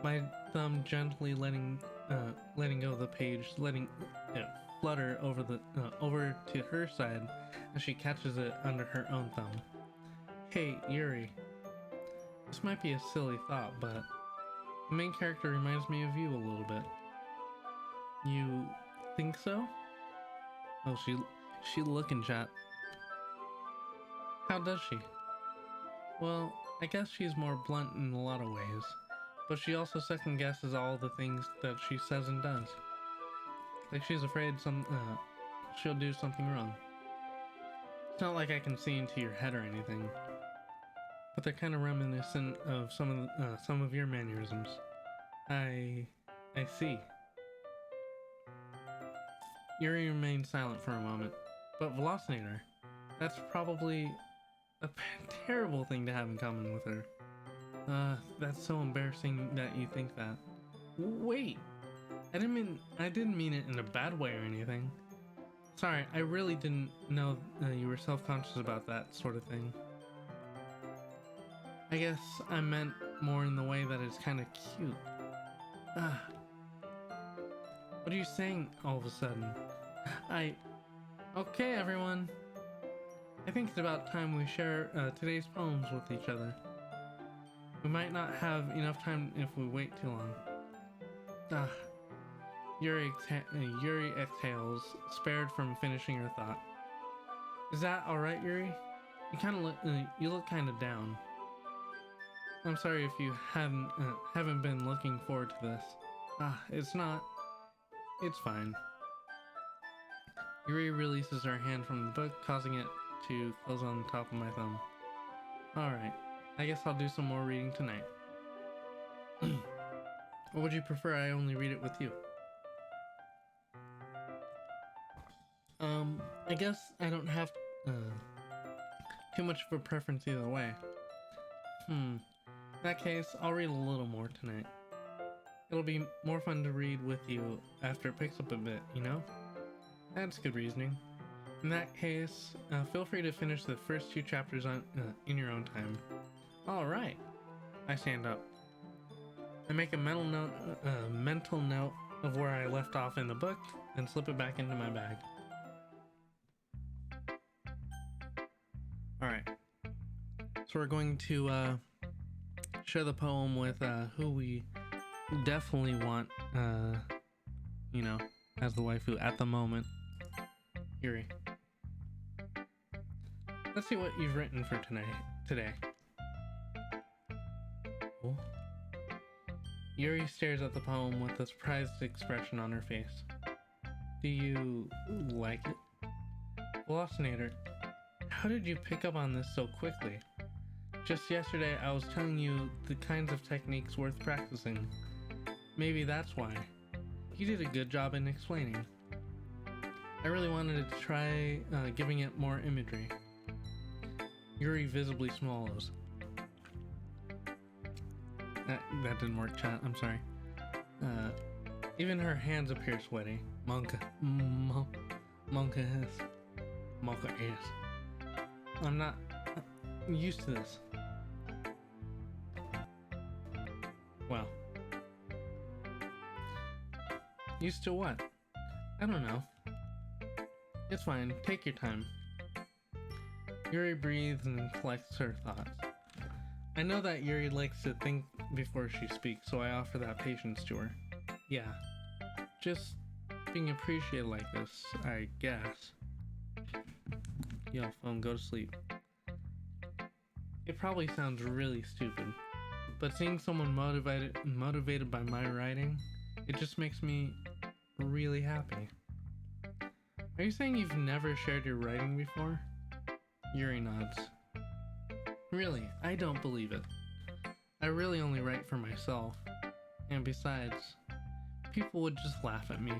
My thumb gently letting go of the page, letting it flutter over to her side as she catches it under her own thumb. Hey, Yuri. This might be a silly thought, but the main character reminds me of you a little bit. You think so? Oh, she looking chat. How does she? Well, I guess she's more blunt in a lot of ways, but she also second guesses all the things that she says and does. Like she's afraid she'll do something wrong. It's not like I can see into your head or anything, but they're kind of reminiscent of some of your mannerisms. I see. Yuri remained silent for a moment, but Velocinator, that's probably a terrible thing to have in common with her. That's so embarrassing that you think that. Wait, I didn't mean it in a bad way or anything. Sorry, I really didn't know you were self-conscious about that sort of thing. I guess I meant more in the way that it's kind of cute. What are you saying all of a sudden? Okay, everyone. I think it's about time we share today's poems with each other. We might not have enough time if we wait too long. Yuri exhales, spared from finishing her thought. Is that alright, Yuri? You look kind of down. I'm sorry if you haven't been looking forward to this. It's not. It's fine. Yuri releases her hand from the book, causing it to close on the top of my thumb. Alright, I guess I'll do some more reading tonight. Or would you prefer I only read it with you? I guess I don't have too much of a preference either way. In that case, I'll read a little more tonight. It'll be more fun to read with you after it picks up a bit, you know? That's good reasoning. In that case, feel free to finish the first 2 chapters in your own time. Alright. I stand up. I make a mental note of where I left off in the book and slip it back into my bag. Alright. So we're going to share the poem with who we definitely want, you know, as the waifu at the moment. Yuri. Let's see what you've written for today. Oh. Yuri stares at the poem with a surprised expression on her face. Do you like it? Velocinator, how did you pick up on this so quickly? Just yesterday I was telling you the kinds of techniques worth practicing. Maybe that's why. You did a good job in explaining. I really wanted to try giving it more imagery. Yuri visibly swallows. That didn't work, chat. I'm sorry. Even her hands appear sweaty. Monka is. I'm not used to this. Well. Used to what? I don't know. It's fine. Take your time. Yuri breathes and collects her thoughts. I know that Yuri likes to think before she speaks, so I offer that patience to her. Yeah. Just being appreciated like this, I guess. Yo, phone, go to sleep. It probably sounds really stupid, but seeing someone motivated by my writing, it just makes me really happy. Are you saying you've never shared your writing before? Yuri nods. Really, I don't believe it. I really only write for myself. And besides, people would just laugh at me.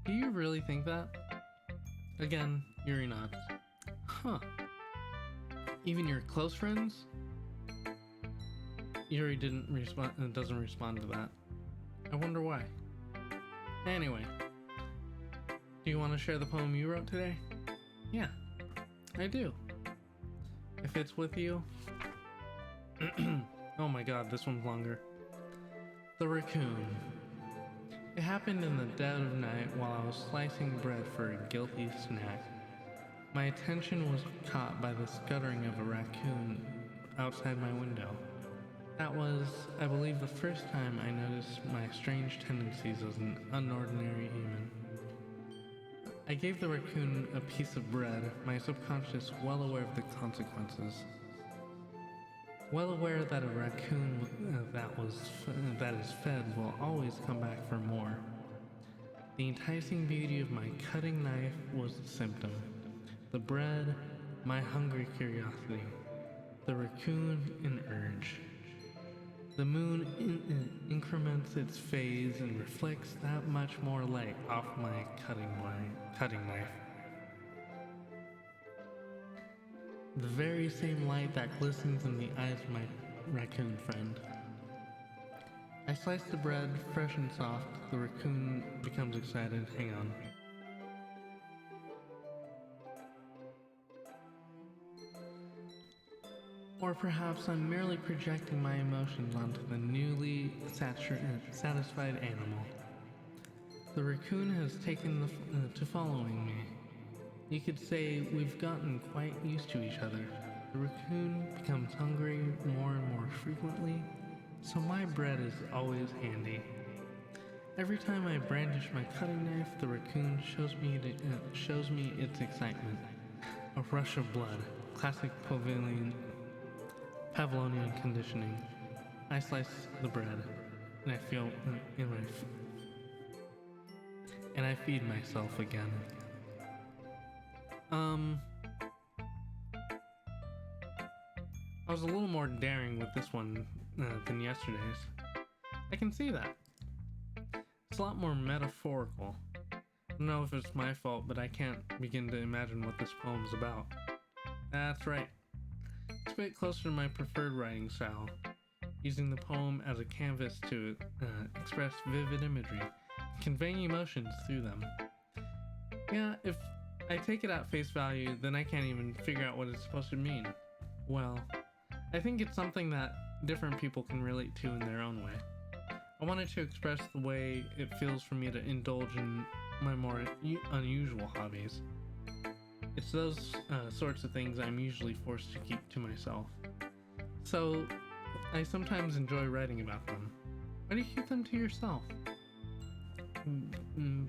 Do you really think that? Again, Yuri nods. Huh. Even your close friends? Yuri doesn't respond to that. I wonder why. Anyway, do you want to share the poem you wrote today? Yeah, I do. If it's with you. Oh my god, this one's longer. The Raccoon. It happened in the dead of night while I was slicing bread for a guilty snack. My attention was caught by the scuttering of a raccoon outside my window. That was, I believe, the first time I noticed my strange tendencies as an unordinary human. I gave the raccoon a piece of bread, my subconscious well aware of the consequences. Well aware that a raccoon that is fed will always come back for more. The enticing beauty of my cutting knife was the symptom. The bread, my hungry curiosity. The raccoon, an urge. The moon increments its phase and reflects that much more light off my cutting knife. The very same light that glistens in the eyes of my raccoon friend. I slice the bread, fresh and soft. The raccoon becomes excited. Hang on. Or perhaps I'm merely projecting my emotions onto the newly satisfied animal. The raccoon has taken to following me. You could say we've gotten quite used to each other. The raccoon becomes hungry more and more frequently, so my bread is always handy. Every time I brandish my cutting knife, the raccoon shows me its excitement. A rush of blood, classic Pavlovian conditioning. I slice the bread, and I feel and I feed myself again. I was a little more daring with this one than yesterday's. I can see that. It's a lot more metaphorical. I don't know if it's my fault, but I can't begin to imagine what this poem's about. That's right. It's a bit closer to my preferred writing style, using the poem as a canvas to express vivid imagery, conveying emotions through them. Yeah, if I take it at face value, then I can't even figure out what it's supposed to mean. Well, I think it's something that different people can relate to in their own way. I wanted to express the way it feels for me to indulge in my more unusual hobbies. It's those sorts of things I'm usually forced to keep to myself. So, I sometimes enjoy writing about them. Why do you keep them to yourself?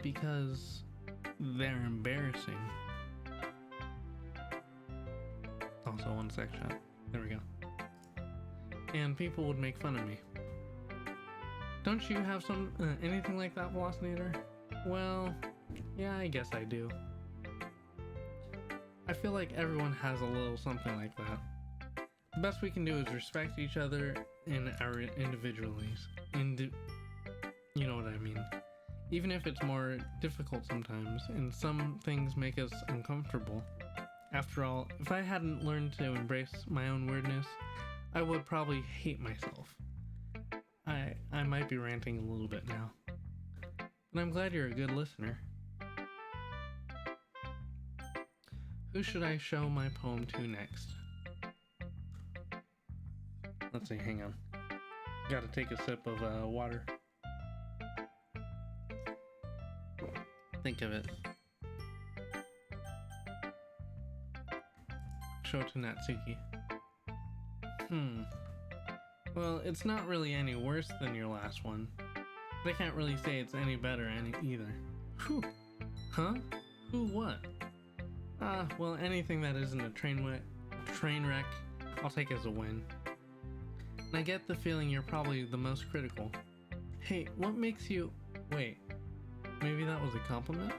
Because they're embarrassing. Also, one sec shot. There we go. And people would make fun of me. Don't you have anything like that, Velocinator? Well, yeah, I guess I do. I feel like everyone has a little something like that. The best we can do is respect each other and our individualities. You know what I mean. Even if it's more difficult sometimes, and some things make us uncomfortable. After all, if I hadn't learned to embrace my own weirdness, I would probably hate myself. I might be ranting a little bit now. And I'm glad you're a good listener. Who should I show my poem to next? Let's see, hang on. Gotta take a sip of water. Think of it. Show it to Natsuki. Well, it's not really any worse than your last one, but I can't really say it's any better either. Whew. Huh? Who what? Well, anything that isn't a train wreck, I'll take as a win. And I get the feeling you're probably the most critical. Hey, what makes you... Wait, maybe that was a compliment?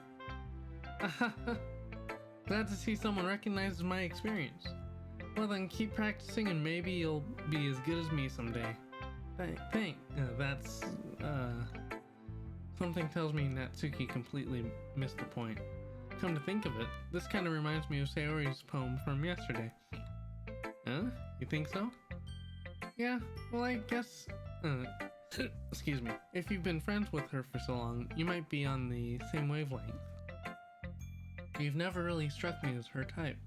Glad to see someone recognizes my experience. Well then, keep practicing and maybe you'll be as good as me someday. That's, something tells me Natsuki completely missed the point. Come to think of it, this kind of reminds me of Sayori's poem from yesterday. Huh? You think so? Yeah, well I guess, excuse me. If you've been friends with her for so long, you might be on the same wavelength. You've never really struck me as her type.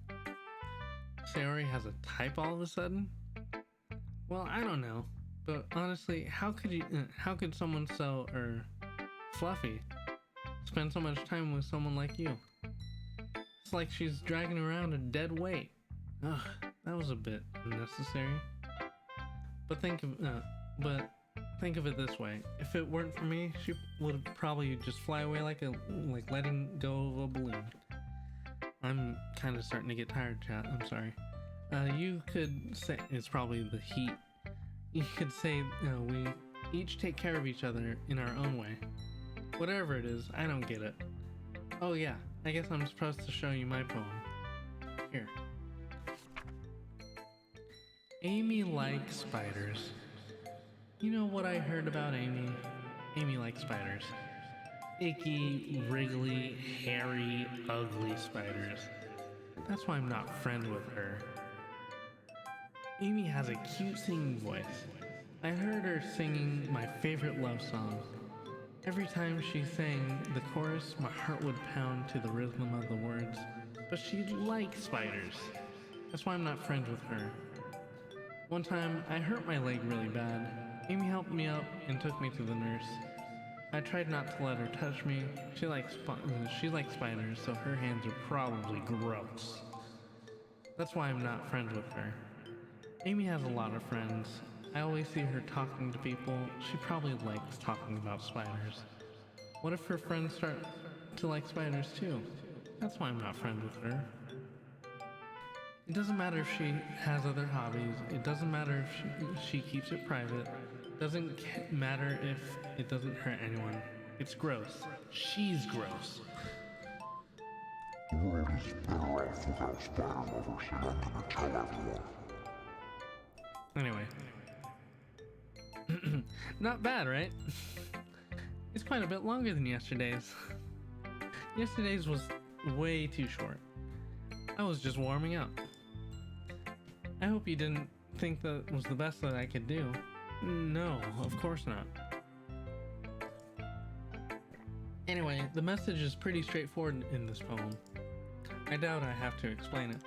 Sayori has a type all of a sudden? Well, I don't know, but honestly, how could someone so, fluffy spend so much time with someone like you? It's like she's dragging around a dead weight. Ugh, that was a bit unnecessary. But think of it this way: if it weren't for me, she would probably just fly away like letting go of a balloon. I'm kind of starting to get tired, chat. I'm sorry. You could say it's probably the heat. You could say we each take care of each other in our own way. Whatever it is, I don't get it. Oh yeah, I guess I'm supposed to show you my poem. Here. Amy likes spiders. You know what I heard about Amy? Amy likes spiders. Icky, wriggly, hairy, ugly spiders. That's why I'm not friends with her. Amy has a cute singing voice. I heard her singing my favorite love song. Every time she sang the chorus, my heart would pound to the rhythm of the words. But she likes spiders. That's why I'm not friends with her. One time, I hurt my leg really bad. Amy helped me up and took me to the nurse. I tried not to let her touch me. She likes spiders, so her hands are probably gross. That's why I'm not friends with her. Amy has a lot of friends. I always see her talking to people. She probably likes talking about spiders. What if her friends start to like spiders too? That's why I'm not friends with her. It doesn't matter if she has other hobbies. It doesn't matter if she keeps it private. It doesn't matter if it doesn't hurt anyone. It's gross. She's gross.
The world is better off without spider lovers, and I'm gonna tell everyone.
Anyway. Not bad, right? It's quite a bit longer than yesterday's. Yesterday's was way too short. I was just warming up. I hope you didn't think that was the best that I could do. No, of course not. Anyway, the message is pretty straightforward in this poem. I doubt I have to explain it.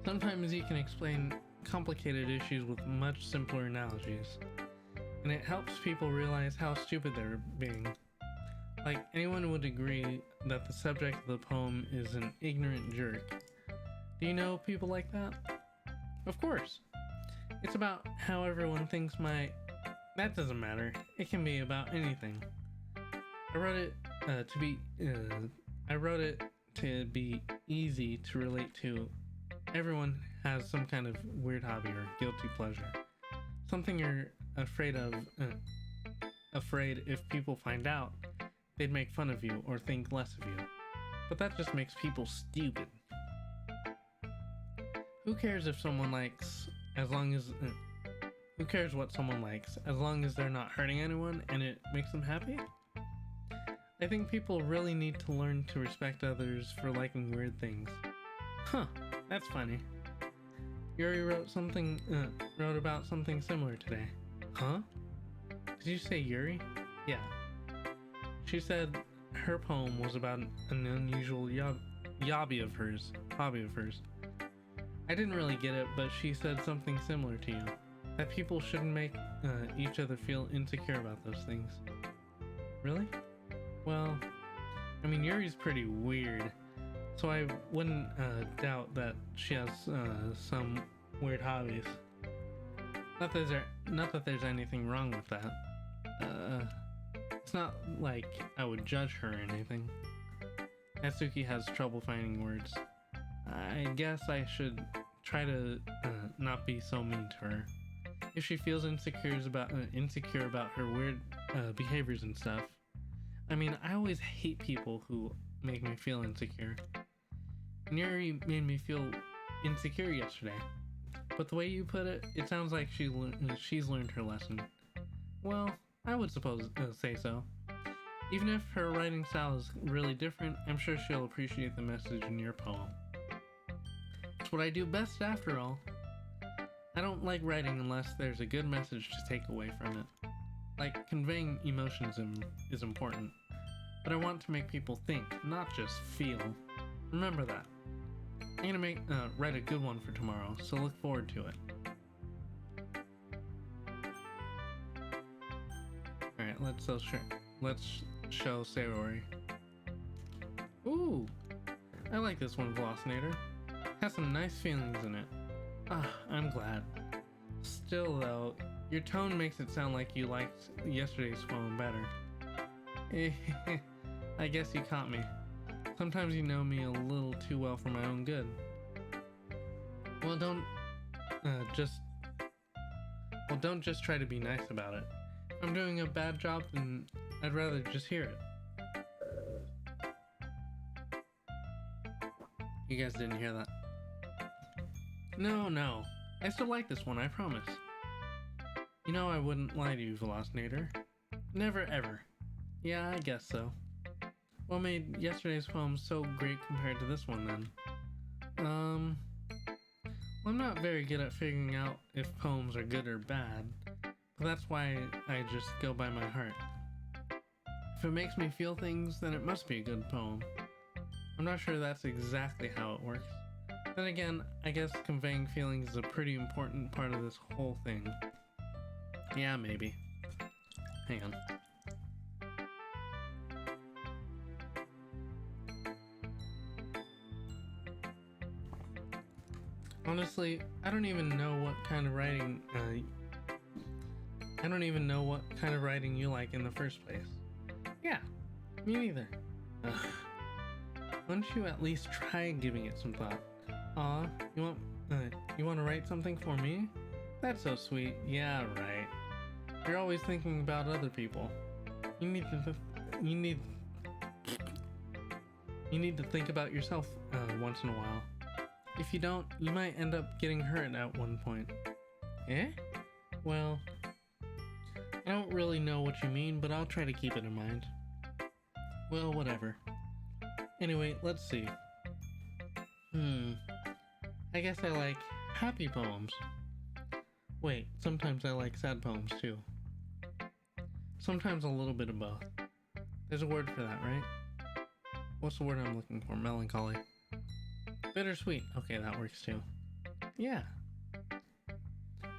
Sometimes you can explain complicated issues with much simpler analogies, and it helps people realize how stupid they're being. Like, anyone would agree that the subject of the poem is an ignorant jerk. Do you know people like that? Of course. It's about how everyone thinks that doesn't matter. It can be about anything. I wrote it to be easy to relate to. Everyone has some kind of weird hobby or guilty pleasure. Something you're afraid of, afraid if people find out, they'd make fun of you or think less of you. But that just makes people stupid. Who cares if someone likes, who cares what someone likes, as long as they're not hurting anyone and it makes them happy? I think people really need to learn to respect others for liking weird things. Huh, that's funny. Yuri wrote about something similar today. Huh? Did you say Yuri? Yeah. She said her poem was about an unusual hobby of hers. I didn't really get it, but she said something similar to you. That people shouldn't make each other feel insecure about those things. Really? Well, I mean, Yuri's pretty weird, so I wouldn't doubt that she has some weird hobbies. Not that there's anything wrong with that. It's not like I would judge her or anything. Natsuki has trouble finding words. I guess I should try to not be so mean to her. If she feels insecure about her weird behaviors and stuff. I mean, I always hate people who make me feel insecure. Yuri made me feel insecure yesterday. But the way you put it, it sounds like she's learned her lesson. Well, I would say so. Even if her writing style is really different, I'm sure she'll appreciate the message in your poem. It's what I do best after all. I don't like writing unless there's a good message to take away from it. Like, conveying emotions is important, but I want to make people think, not just feel. Remember that. I'm gonna write a good one for tomorrow, so look forward to it. Alright, let's show Sayori. Ooh! I like this one, Velocinator. Has some nice feelings in it. Ah, I'm glad. Still though, your tone makes it sound like you liked yesterday's poem better. I guess you caught me. Sometimes you know me a little too well for my own good. Well, don't just try to be nice about it. If I'm doing a bad job, then I'd rather just hear it. You guys didn't hear that? No. I still like this one, I promise. You know I wouldn't lie to you, Velocinator. Never ever. Yeah, I guess so. What made yesterday's poem so great compared to this one then? Well, I'm not very good at figuring out if poems are good or bad, but that's why I just go by my heart. If it makes me feel things, then it must be a good poem. I'm not sure that's exactly how it works. Then again, I guess conveying feelings is a pretty important part of this whole thing. Yeah, maybe. Hang on. Honestly, I don't even know what kind of writing you like in the first place. Yeah, me neither. Ugh. Why don't you at least try giving it some thought? Aw, you want to write something for me? That's so sweet. Yeah, right. You're always thinking about other people. You need to think about yourself once in a while. If you don't, you might end up getting hurt at one point. Eh? Well, I don't really know what you mean, but I'll try to keep it in mind. Well, whatever. Anyway, let's see. I guess I like happy poems. Wait, sometimes I like sad poems too. Sometimes a little bit of both. There's a word for that, right? What's the word I'm looking for? Melancholy. Bittersweet. Okay, that works too. Yeah.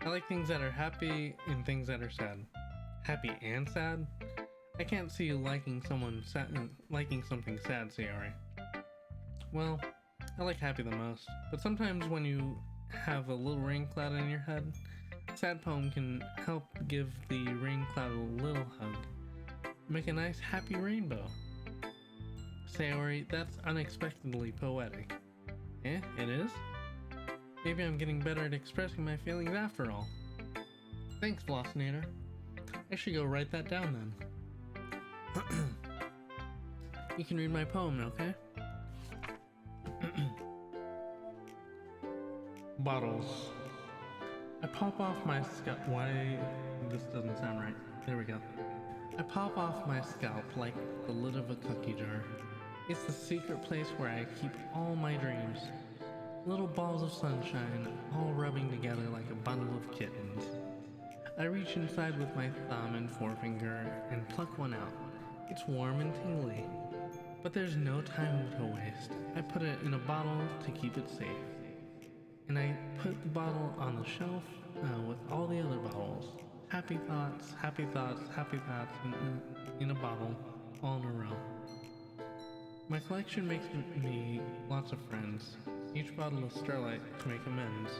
I like things that are happy and things that are sad. Happy and sad? I can't see you liking something sad, Sayori. Well, I like happy the most, but sometimes when you have a little rain cloud in your head, a sad poem can help give the rain cloud a little hug. Make a nice happy rainbow. Sayori, that's unexpectedly poetic. Eh, it is? Maybe I'm getting better at expressing my feelings after all. Thanks, Velocinator. I should go write that down then. You can read my poem, okay? Bottles. I pop off my scalp. Why? This doesn't sound right. There we go. I pop off my scalp like the lid of a cookie jar. It's the secret place where I keep all my dreams. Little balls of sunshine, all rubbing together like a bundle of kittens. I reach inside with my thumb and forefinger and pluck one out. It's warm and tingly. But there's no time to waste. I put it in a bottle to keep it safe. And I put the bottle on the shelf with all the other bottles. Happy thoughts, happy thoughts, happy thoughts in a bottle, all in a row. My collection makes me lots of friends. Each bottle is starlight to make amends.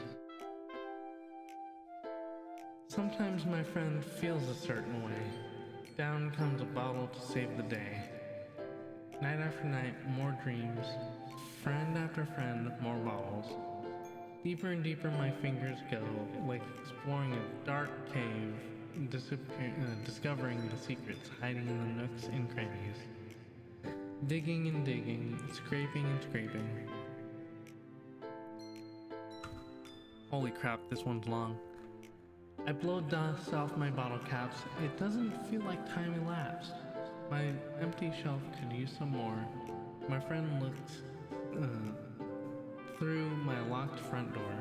Sometimes my friend feels a certain way. Down comes a bottle to save the day. Night after night, more dreams. Friend after friend, more bottles. Deeper and deeper my fingers go, like exploring a dark cave, discovering the secrets hiding in the nooks and crannies. Digging and digging, scraping and scraping. Holy crap, this one's long. I blow dust off my bottle caps. It doesn't feel like time elapsed. My empty shelf could use some more. My friend looked through my locked front door.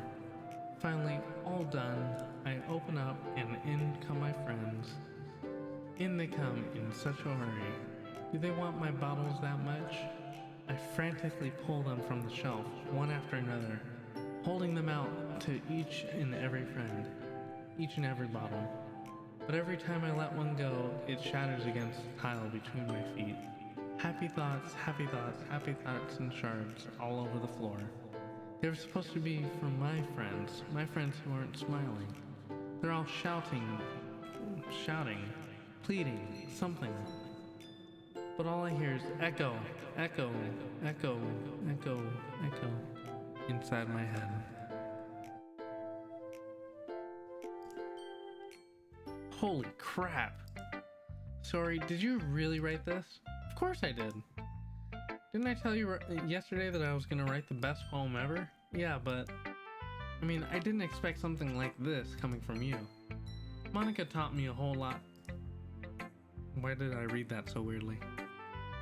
Finally, all done, I open up and in come my friends. In they come in such a hurry. Do they want my bottles that much? I frantically pull them from the shelf, one after another, holding them out to each and every friend, each and every bottle. But every time I let one go, it shatters against the tile between my feet. Happy thoughts, happy thoughts, happy thoughts in shards all over the floor. They were supposed to be from my friends who aren't smiling. They're all shouting, pleading, something. But all I hear is echo, echo, echo, echo, echo inside my head. Holy crap! Sorry, did you really write this? Of course I did. Didn't I tell you yesterday that I was gonna write the best poem ever? Yeah, but I mean, I didn't expect something like this coming from you. Monica taught me a whole lot. Why did I read that so weirdly?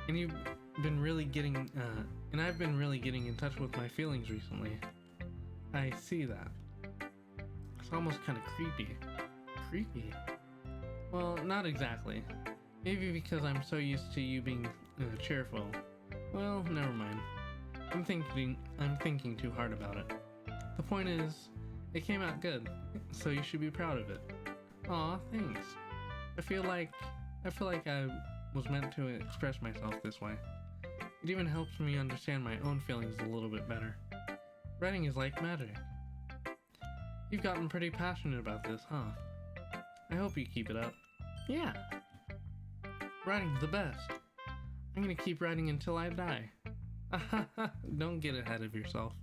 And you've been really getting, and I've been really getting in touch with my feelings recently. I see that. It's almost kind of creepy. Creepy? Well, not exactly. Maybe because I'm so used to you being cheerful. Well, never mind. I'm thinking too hard about it. The point is, it came out good, so you should be proud of it. Aw, thanks. I feel like I was meant to express myself this way. It even helps me understand my own feelings a little bit better. Writing is like magic. You've gotten pretty passionate about this, huh? I hope you keep it up. Yeah. Writing's the best. I'm gonna keep writing until I die. Don't get ahead of yourself.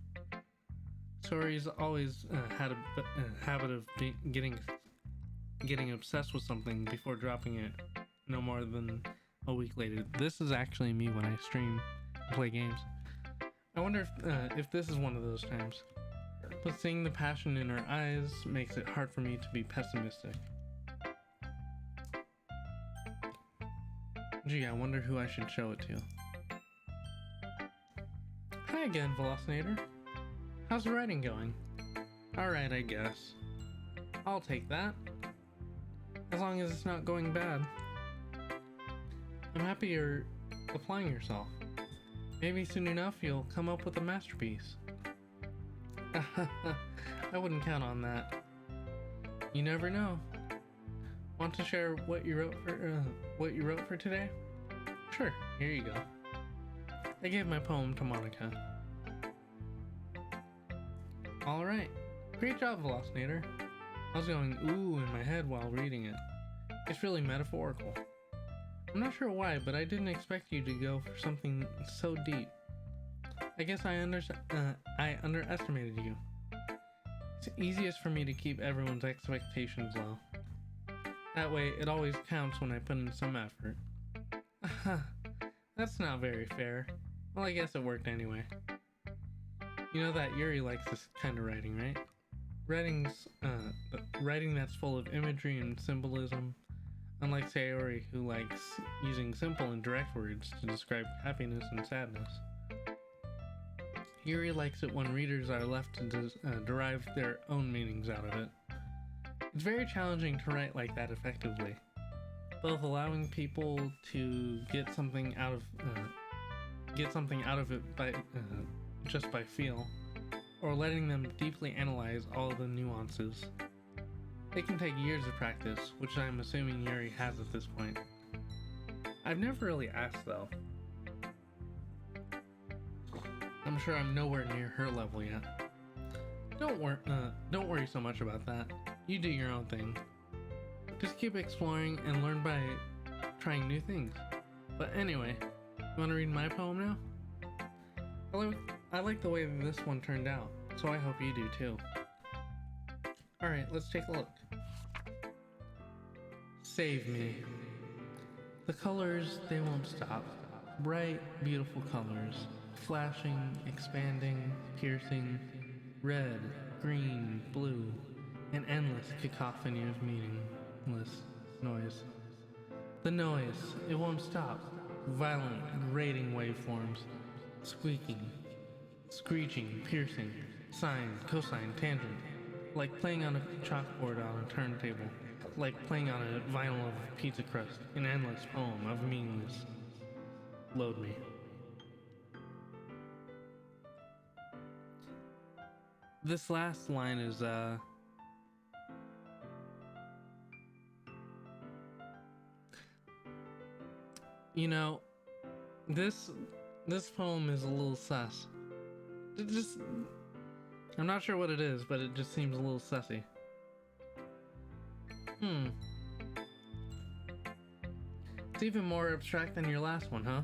Sorry's always had a habit of getting obsessed with something before dropping it no more than a week later. This is actually me when I stream and play games. I wonder if this is one of those times. But seeing the passion in her eyes makes it hard for me to be pessimistic. Gee, I wonder who I should show it to. Hi again, Velocinator. How's the writing going? Alright, I guess. I'll take that. As long as it's not going bad. I'm happy you're applying yourself. Maybe soon enough you'll come up with a masterpiece. I wouldn't count on that. You never know. Want to share what you wrote for today? Sure, here you go. I gave my poem to Monica. Alright, great job, Velocinator. I was going ooh in my head while reading it. It's really metaphorical. I'm not sure why, but I didn't expect you to go for something so deep. I guess I underestimated you. It's easiest for me to keep everyone's expectations low. That way, it always counts when I put in some effort. That's not very fair. Well, I guess it worked anyway. You know that Yuri likes this kind of writing, right? Writing that's full of imagery and symbolism, unlike Sayori, who likes using simple and direct words to describe happiness and sadness. Yuri likes it when readers are left to derive their own meanings out of it. It's very challenging to write like that effectively, both allowing people to get something out of it by just by feel, or letting them deeply analyze all the nuances. It can take years of practice, which I'm assuming Yuri has at this point. I've never really asked though. I'm sure I'm nowhere near her level yet. Don't worry so much about that. You do your own thing. Just keep exploring and learn by trying new things. But anyway, you want to read my poem now? I like the way this one turned out, so I hope you do too. Alright, let's take a look. Save me. The colors, they won't stop. Bright, beautiful colors. Flashing, expanding, piercing. Red, green, blue. An endless cacophony of meaningless noise. The noise, it won't stop. Violent, grating waveforms. Squeaking, screeching, piercing, sine, cosine, tangent. Like playing on a chalkboard on a turntable. Like playing on a vinyl of pizza crust. An endless poem of meaningless. Load me. This last line is, you know, This poem is a little sus. It just, I'm not sure what it is, but it just seems a little sussy. It's even more abstract than your last one, huh?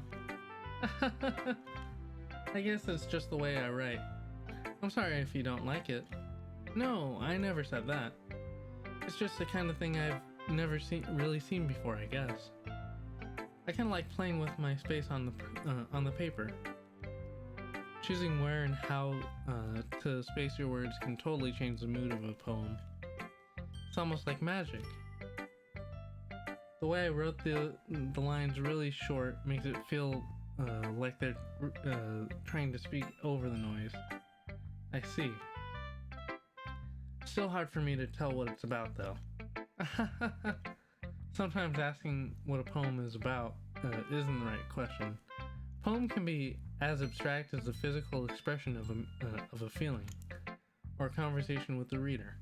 I guess it's just the way I write. I'm sorry if you don't like it. No, I never said that. It's just the kind of thing I've never really seen before, I guess. I kind of like playing with my space on the paper. Choosing where and how to space your words can totally change the mood of a poem. It's almost like magic. The way I wrote the lines really short makes it feel like they're trying to speak over the noise. I see. Still hard for me to tell what it's about, though. Sometimes asking what a poem is about isn't the right question. A poem can be as abstract as the physical expression of a feeling, or a conversation with the reader.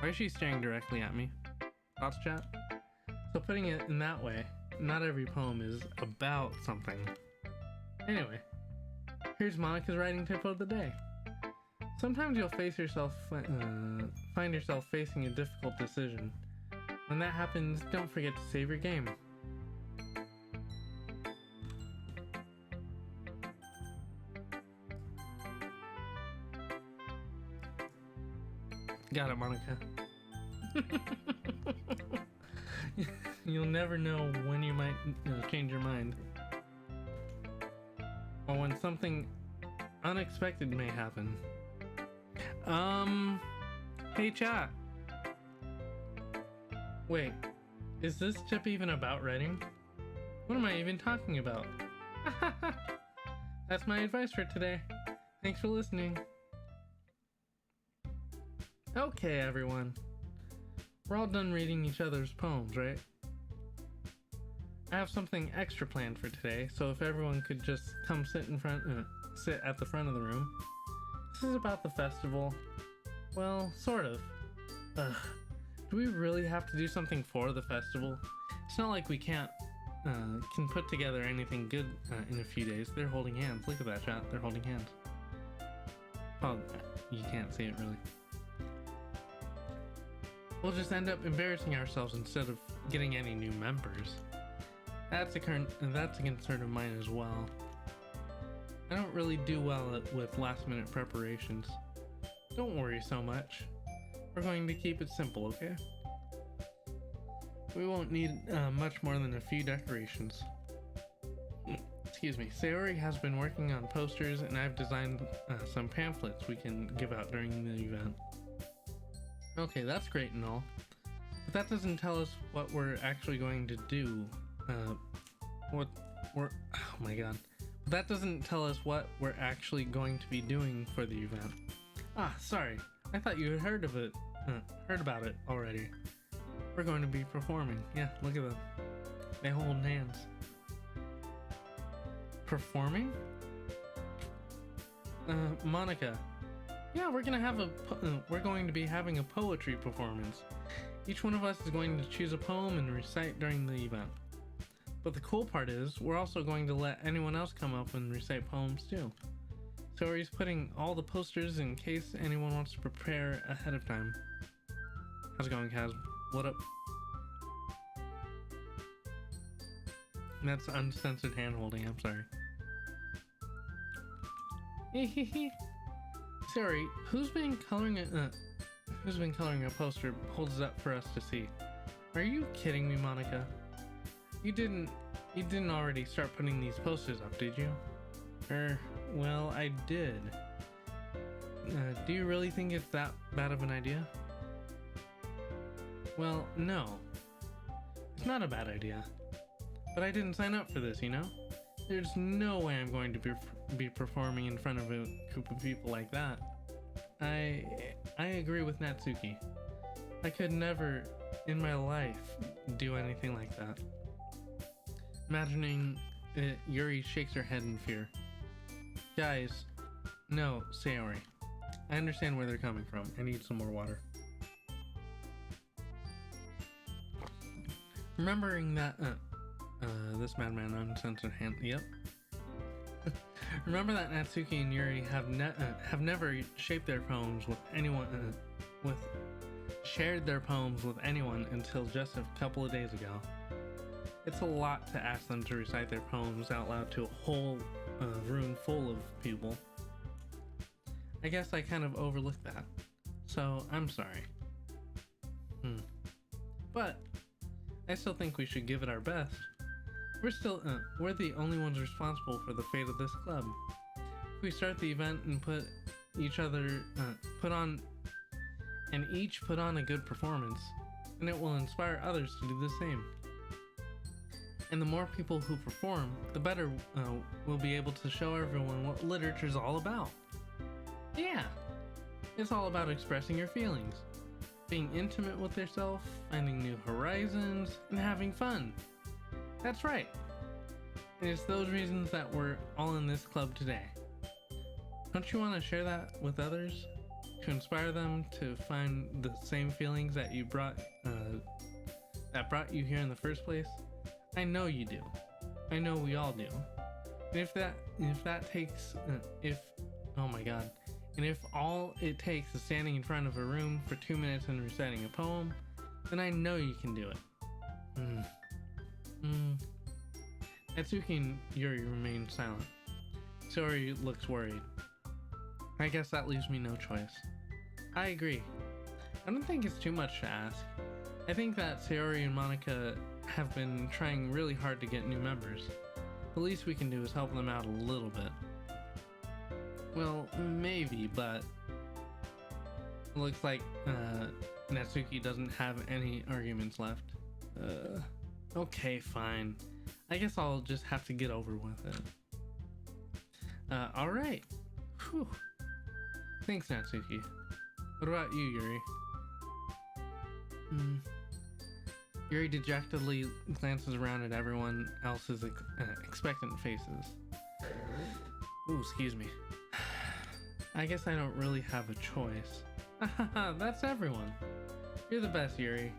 Why is she staring directly at me? Thoughts, chat? So putting it in that way, not every poem is about something. Anyway, here's Monica's writing tip of the day. Sometimes you'll find yourself facing a difficult decision. When that happens, don't forget to save your game. Got it, Monica. You'll never know when you might change your mind. Or when something unexpected may happen. Hey chat. Wait, is this tip even about writing? What am I even talking about? That's my advice for today. Thanks for listening. Okay, everyone. We're all done reading each other's poems, right? I have something extra planned for today, so if everyone could just come sit at the front of the room. This is about the festival. Well, sort of. Ugh. Do we really have to do something for the festival? It's not like we can put together anything good in a few days. They're holding hands. Look at that, chat. They're holding hands. Well, you can't see it really. We'll just end up embarrassing ourselves instead of getting any new members. That's a concern of mine as well. I don't really do well with last-minute preparations. Don't worry so much. We're going to keep it simple, okay? We won't need much more than a few decorations. Excuse me. Sayori has been working on posters, and I've designed some pamphlets we can give out during the event. Okay, that's great and all, but that doesn't tell us what we're actually going to do. Oh my god. That doesn't tell us what we're actually going to be doing for the event. Ah, sorry. I thought you had heard about it already. We're going to be performing. Yeah, look at them. They hold hands. Performing? Monica. Yeah, we're going to be having a poetry performance. Each one of us is going to choose a poem and recite during the event. But the cool part is, we're also going to let anyone else come up and recite poems too. So he's putting all the posters in case anyone wants to prepare ahead of time. How's it going, Kaz? What up? That's uncensored hand holding, I'm sorry. Sorry, who's been coloring a poster holds it up for us to see? Are you kidding me, Monica? You didn't already start putting these posters up, did you? Well, I did. Do you really think it's that bad of an idea? Well, no. It's not a bad idea. But I didn't sign up for this, you know? There's no way I'm going to be performing in front of a group of people like that. I agree with Natsuki. I could never in my life do anything like that. Imagining it, Yuri shakes her head in fear. Guys, no, Sayori. I understand where they're coming from. I need some more water. Remembering that, this madman uncensored hand. Yep. Remember that Natsuki and Yuri have never shaped their poems with anyone, with shared their poems with anyone until just a couple of days ago. It's a lot to ask them to recite their poems out loud to a whole room full of people. I guess I kind of overlooked that, so I'm sorry. But I still think we should give it our best. We're the only ones responsible for the fate of this club. If we start the event and each put on a good performance, then it will inspire others to do the same. And the more people who perform, the better we'll be able to show everyone what literature's all about. Yeah, it's all about expressing your feelings, being intimate with yourself, finding new horizons, and having fun. That's right. And it's those reasons that we're all in this club today. Don't you want to share that with others? To inspire them to find the same feelings that brought you here in the first place? I know you do. I know we all do. And if all it takes is standing in front of a room for 2 minutes and reciting a poem, then I know you can do it. Natsuki and Yuri remain silent. Sayori looks worried. I guess that leaves me no choice. I agree. I don't think it's too much to ask. I think that Sayori and Monica have been trying really hard to get new members. The least we can do is help them out a little bit. Well, maybe, but it looks like Natsuki doesn't have any arguments left. Okay, fine. I guess I'll just have to get over with it. Alright. Whew. Thanks, Natsuki. What about you, Yuri? Yuri dejectedly glances around at everyone else's expectant faces. Ooh, excuse me. I guess I don't really have a choice. That's everyone. You're the best, Yuri.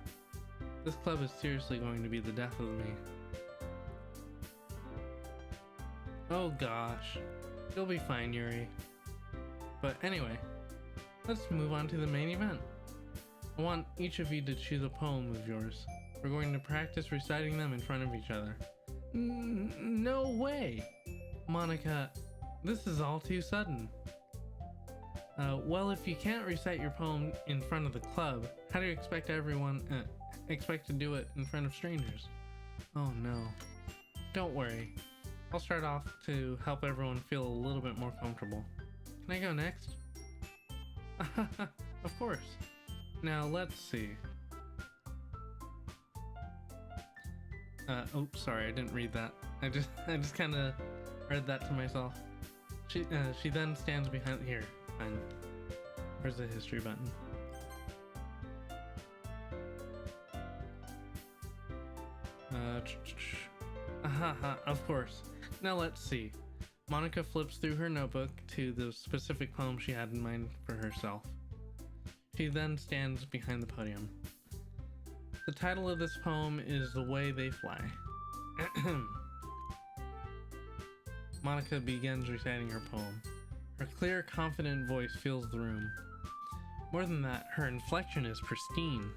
This club is seriously going to be the death of me. Oh gosh. You'll be fine, Yuri. But anyway, let's move on to the main event. I want each of you to choose a poem of yours. We're going to practice reciting them in front of each other. No way! Monica, this is all too sudden. Well, if you can't recite your poem in front of the club, how do you expect to do it in front of strangers? Oh no. Don't worry. I'll start off to help everyone feel a little bit more comfortable. Can I go next? Of course. Now let's see. Oops, sorry, I didn't read that. I just kind of read that to myself. She then stands behind here. Fine. Where's the history button? Of course. Now let's see. Monica flips through her notebook to the specific poem she had in mind for herself. She then stands behind the podium. The title of this poem is The Way They Fly. Monica begins reciting her poem. Her clear, confident voice fills the room. More than that, her inflection is pristine.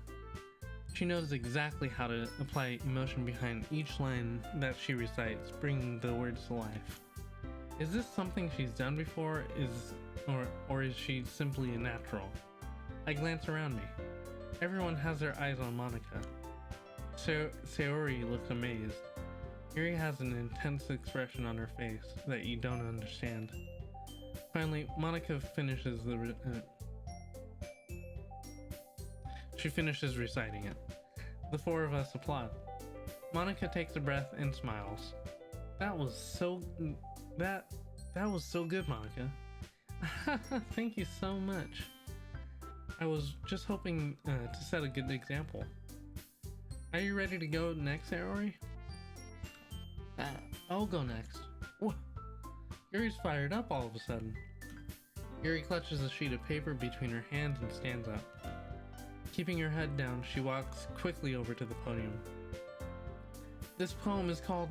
She knows exactly how to apply emotion behind each line that she recites, bringing the words to life. Is this something she's done before, or is she simply a natural? I glance around me. Everyone has their eyes on Monica. Sayori looks amazed. Yuri has an intense expression on her face that you don't understand. Finally, Monica finishes she finishes reciting it. The four of us applaud. Monica takes a breath and smiles. That was so good, Monica. Thank you so much. I was just hoping to set a good example. Are you ready to go next, Sayori? I'll go next. Yuri's fired up all of a sudden. Yuri clutches a sheet of paper between her hands and stands up. Keeping her head down, she walks quickly over to the podium. This poem is called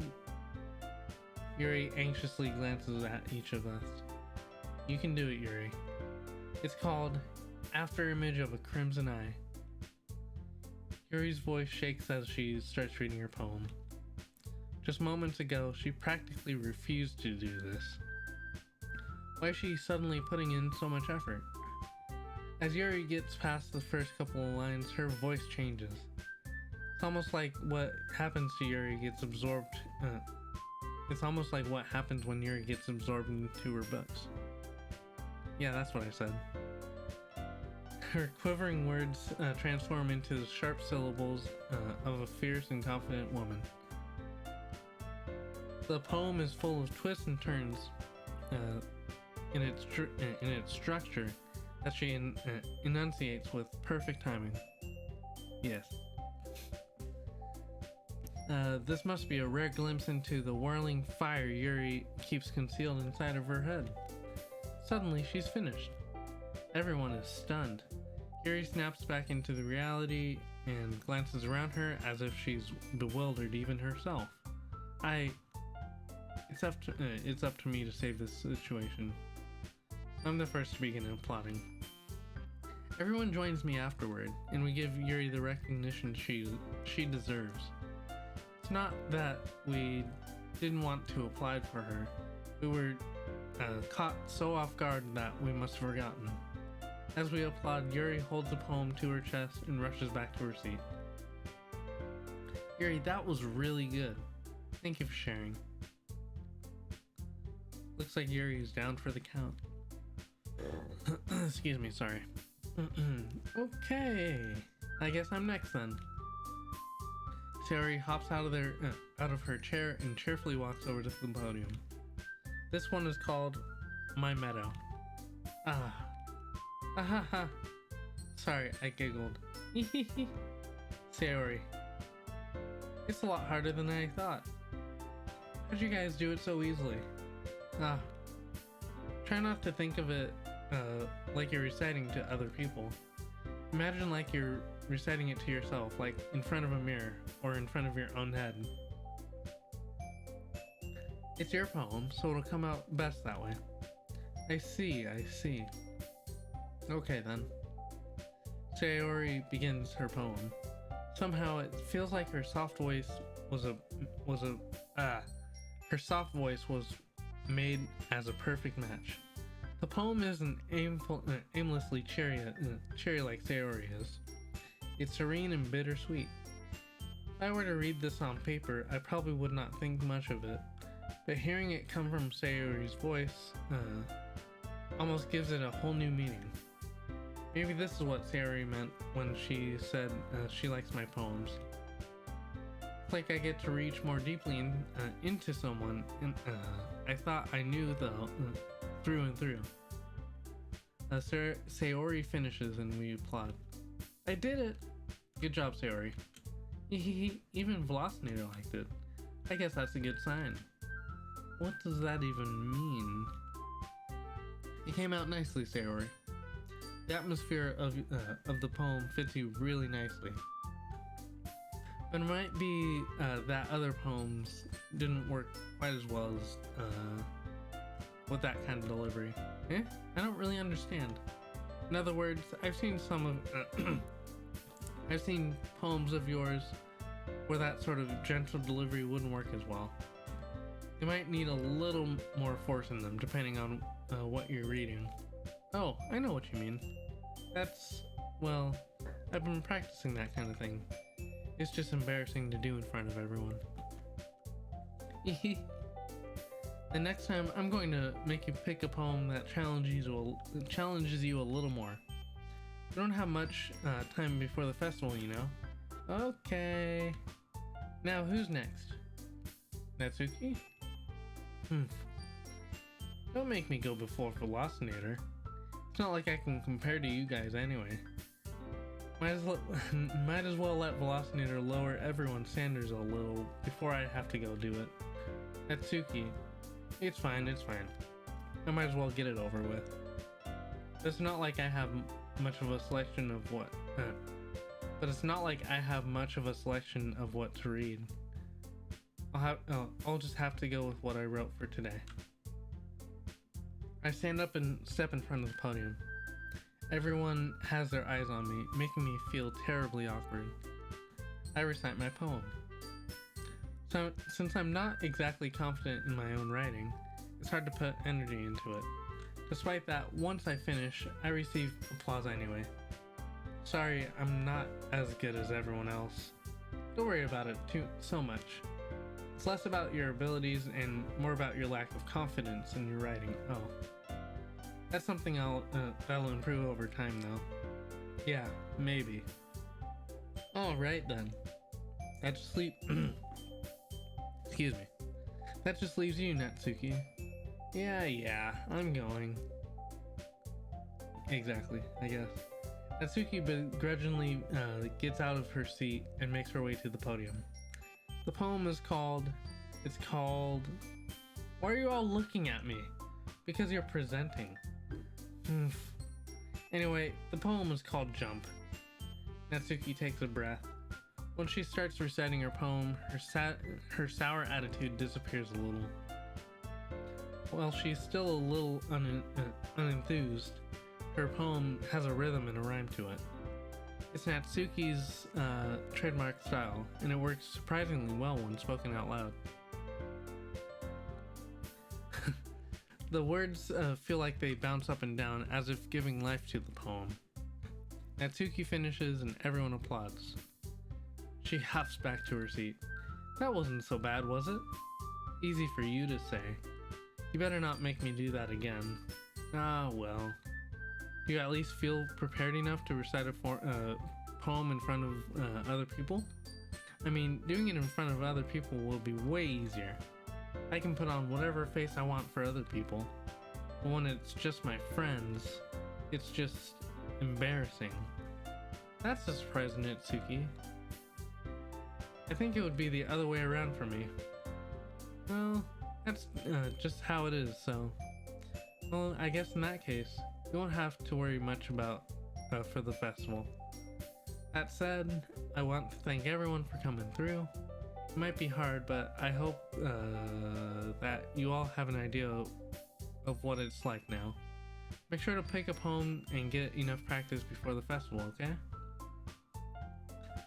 Yuri anxiously glances at each of us. You can do it, Yuri. It's called After Image of a Crimson Eye. Yuri's voice shakes as she starts reading her poem. Just moments ago, she practically refused to do this. Why is she suddenly putting in so much effort? As Yuri gets past the first couple of lines, her voice changes. It's almost like what happens to Yuri gets absorbed. It's almost like what happens when Yuri gets absorbed into her books. Yeah, that's what I said. Her quivering words transform into the sharp syllables of a fierce and confident woman. The poem is full of twists and turns in its structure that she enunciates with perfect timing. Yes. This must be a rare glimpse into the whirling fire Yuri keeps concealed inside of her head. Suddenly, she's finished. Everyone is stunned. Yuri snaps back into the reality and glances around her as if she's bewildered even herself. It's up to me to save this situation. I'm the first to begin applauding. Everyone joins me afterward, and we give Yuri the recognition she deserves. It's not that we didn't want to applaud for her. We were caught so off guard that we must have forgotten. As we applaud, Yuri holds the poem to her chest and rushes back to her seat. Yuri, that was really good. Thank you for sharing. Looks like Yuri is down for the count. Excuse me, sorry. Okay, I guess I'm next then. Sayori hops out of her chair and cheerfully walks over to the podium. This one is called My Meadow. Ha. Sorry, I giggled. Sayori. It's a lot harder than I thought. How'd you guys do it so easily? Try not to think of it like you're reciting to other people. Imagine like you're reciting it to yourself, like in front of a mirror or in front of your own head. It's your poem, so it'll come out best that way. I see. Okay then. Sayori begins her poem. Somehow it feels like her soft voice was made as a perfect match. The poem isn't aimlessly cheery like Sayori is. It's serene and bittersweet. If I were to read this on paper, I probably would not think much of it, but hearing it come from Sayori's voice almost gives it a whole new meaning. Maybe this is what Sayori meant when she said she likes my poems. It's like I get to reach more deeply into someone, and I thought I knew though, through and through. Sayori finishes and we applaud. I did it! Good job, Sayori. Even Velocinator liked it. I guess that's a good sign. What does that even mean? It came out nicely, Sayori. The atmosphere of the poem fits you really nicely. But it might be that other poems didn't work quite as well as with that kind of delivery. I don't really understand. In other words, I've seen I've seen poems of yours where that sort of gentle delivery wouldn't work as well. You might need a little more force in them depending on what you're reading. Oh, I know what you mean. Well, I've been practicing that kind of thing. It's just embarrassing to do in front of everyone. The next time, I'm going to make you pick a poem that challenges you a little more. We don't have much time before the festival, you know. Okay. Now, who's next? Natsuki? Don't make me go before Velocinator. It's not like I can compare to you guys anyway. Might as well let Velocinator lower everyone's standards a little before I have to go do it. Natsuki, it's fine. I might as well get it over with. It's not like I have much of a selection of what to read. I'll just have to go with what I wrote for today. I stand up and step in front of the podium. Everyone has their eyes on me, making me feel terribly awkward. I recite my poem. So, since I'm not exactly confident in my own writing, it's hard to put energy into it. Despite that, once I finish, I receive applause anyway. Sorry, I'm not as good as everyone else. Don't worry about it so much. It's less about your abilities and more about your lack of confidence in your writing. Oh. That's something that'll improve over time though. Yeah, maybe. Alright then. That just Excuse me. That just leaves you, Natsuki. Yeah, I'm going. Exactly, I guess. Natsuki begrudgingly gets out of her seat and makes her way to the podium. The poem is called... Why are you all looking at me? Because you're presenting. Anyway, the poem is called Jump. Natsuki takes a breath. When she starts reciting her poem, her sour attitude disappears a little. While she's still a little unenthused, her poem has a rhythm and a rhyme to it. It's Natsuki's trademark style, and it works surprisingly well when spoken out loud. The words feel like they bounce up and down as if giving life to the poem. Natsuki finishes and everyone applauds. She huffs back to her seat. That wasn't so bad, was it? Easy for you to say. You better not make me do that again. Ah, well. Do you at least feel prepared enough to recite a poem in front of other people? I mean, doing it in front of other people will be way easier. I can put on whatever face I want for other people. But when it's just my friends, it's just embarrassing. That's a surprise, Natsuki. I think it would be the other way around for me. Well, that's just how it is, so... Well, I guess in that case, you won't have to worry much about for the festival. That said, I want to thank everyone for coming through. It might be hard, but I hope that you all have an idea of what it's like now. Make sure to pick a poem and get enough practice before the festival, okay?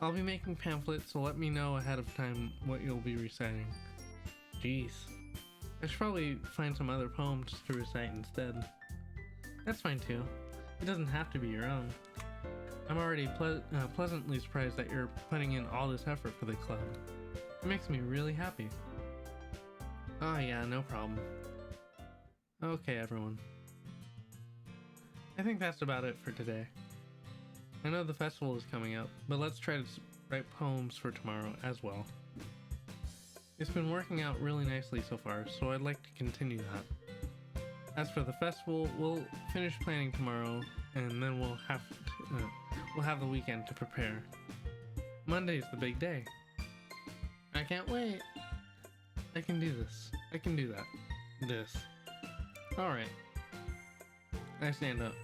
I'll be making pamphlets, so let me know ahead of time what you'll be reciting. Jeez. I should probably find some other poems to recite instead. That's fine too. It doesn't have to be your own. I'm already pleasantly surprised that you're putting in all this effort for the club. It makes me really happy. Oh yeah, no problem. Okay, everyone. I think that's about it for today. I know the festival is coming up, but let's try to write poems for tomorrow as well. It's been working out really nicely so far, so I'd like to continue that. As for the festival, we'll finish planning tomorrow, and then we'll have the weekend to prepare. Monday's the big day. I can't wait. I can do this. I can do that. This. Alright. I stand up.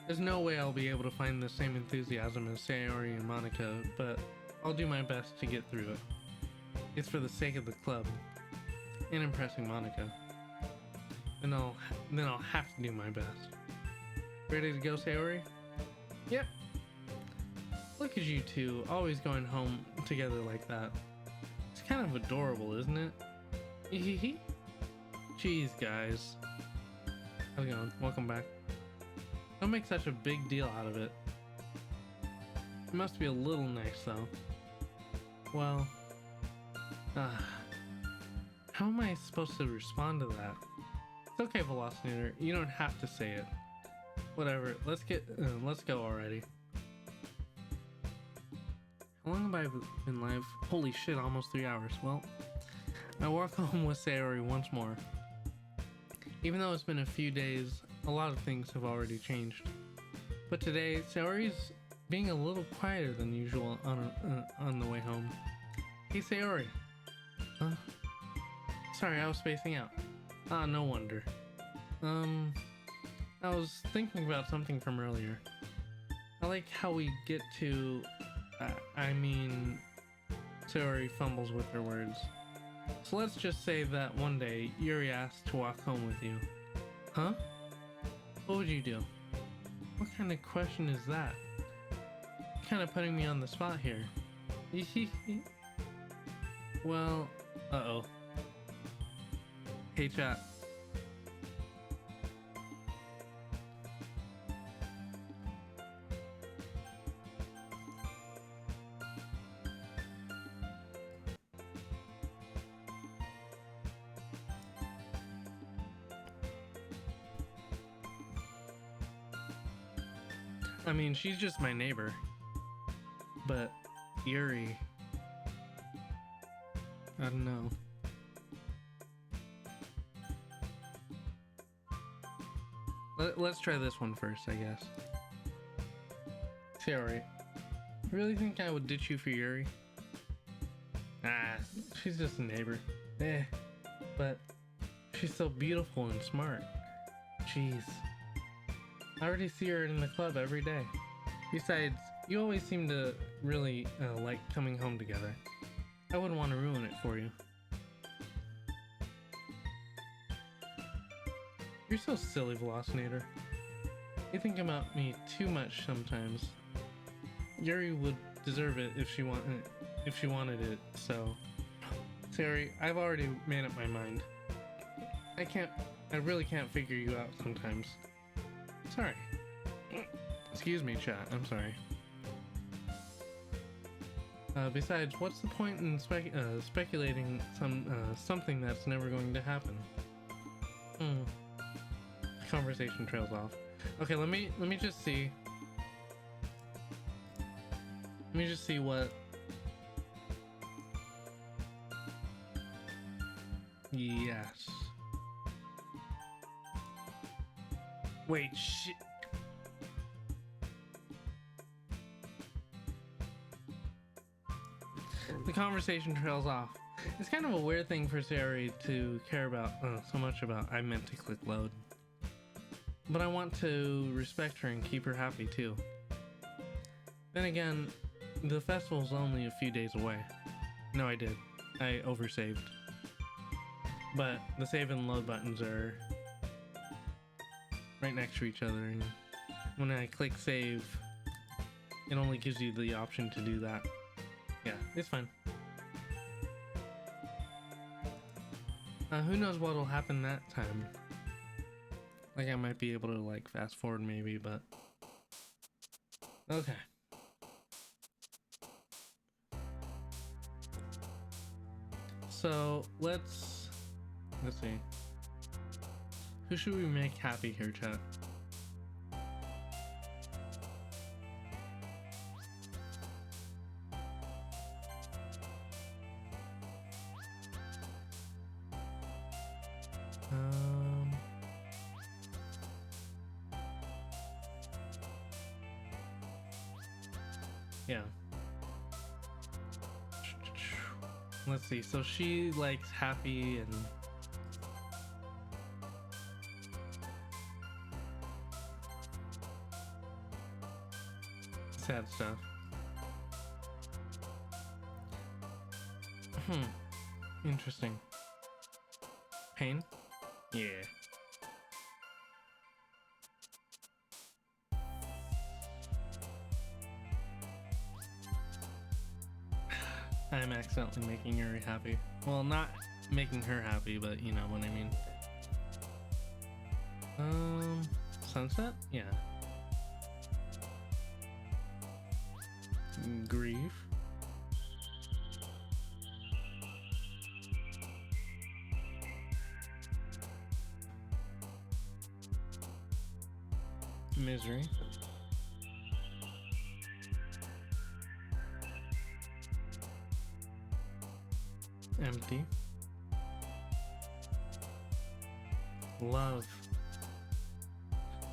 There's no way I'll be able to find the same enthusiasm as Sayori and Monica, but I'll do my best to get through it. It's for the sake of the club, and impressing Monica. Then I'll have to do my best. Ready to go, Sayori? Yep. Look at you two, always going home together like that. It's kind of adorable, isn't it? Hehehe. Jeez, guys. How's it going? Welcome back. Don't make such a big deal out of it. It must be a little nice, though. Well... how am I supposed to respond to that? It's okay, Velocinator. You don't have to say it. Whatever. Let's go already. How long have I been live? Holy shit, almost 3 hours. Well, I walk home with Sayori once more. Even though it's been a few days, a lot of things have already changed. But today, Sayori's being a little quieter than usual on the way home. Hey, Sayori. Sorry, I was spacing out. Ah, no wonder. I was thinking about something from earlier. I like how we get to, Sayori fumbles with her words. So let's just say that one day Yuri asked to walk home with you. Huh? What would you do? What kind of question is that? Kind of putting me on the spot here. Well, uh-oh. Hey chat. I mean, she's just my neighbor. But Yuri, I don't know. Let's try this one first, I guess. Sayori, you really think I would ditch you for Yuri? Ah, she's just a neighbor. But she's so beautiful and smart. Jeez. I already see her in the club every day. Besides, you always seem to really like coming home together. I wouldn't want to ruin it for you. You're so silly, Velocinator. You think about me too much sometimes. Yuri would deserve it if she wanted it, so... Sayori, I've already made up my mind. I really can't figure you out sometimes. Sorry. Excuse me, chat. I'm sorry. Besides, what's the point in speculating something that's never going to happen? The conversation trails off. Okay, let me just see. Let me just see what. Yes. Wait, shit. The conversation trails off. It's kind of a weird thing for Sayori to care about so much about. I meant to click load. But I want to respect her and keep her happy too. Then again, the festival's only a few days away. No, I did. I oversaved. But the save and load buttons are right next to each other, and when I click save, it only gives you the option to do that. Yeah, it's fine. Who knows what'll happen that time? Like, I might be able to like fast forward maybe, but okay. So let's see. Who should we make happy here, chat? Yeah. Let's see. So she likes happy and sad stuff. Interesting. Pain? Yeah. I'm accidentally making her happy. Well, not making her happy, but you know what I mean. Sunset? Yeah. Grief. Misery. Empty. Love.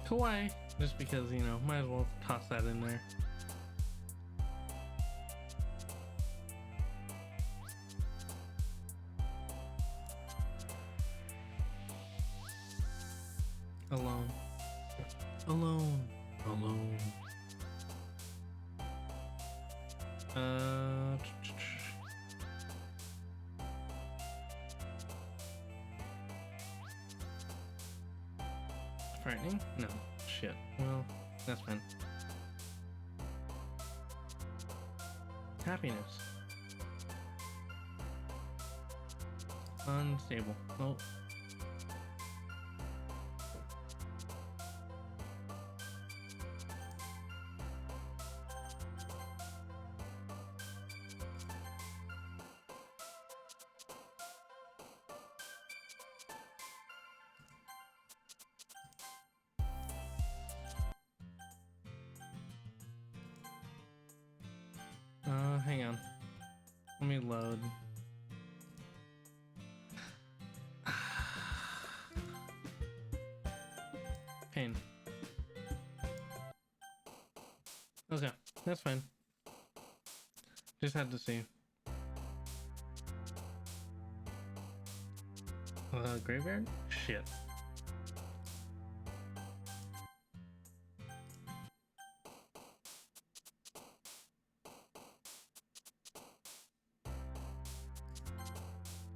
Kawaii. Just because, you know, might as well toss that in there. Alone. Alone. Alone. frightening? No. Shit. Well, that's fine. Happiness. Unstable. Oh. Hang on. Let me load. Pain. Okay, that's fine. Just had to see. Graveyard? Shit.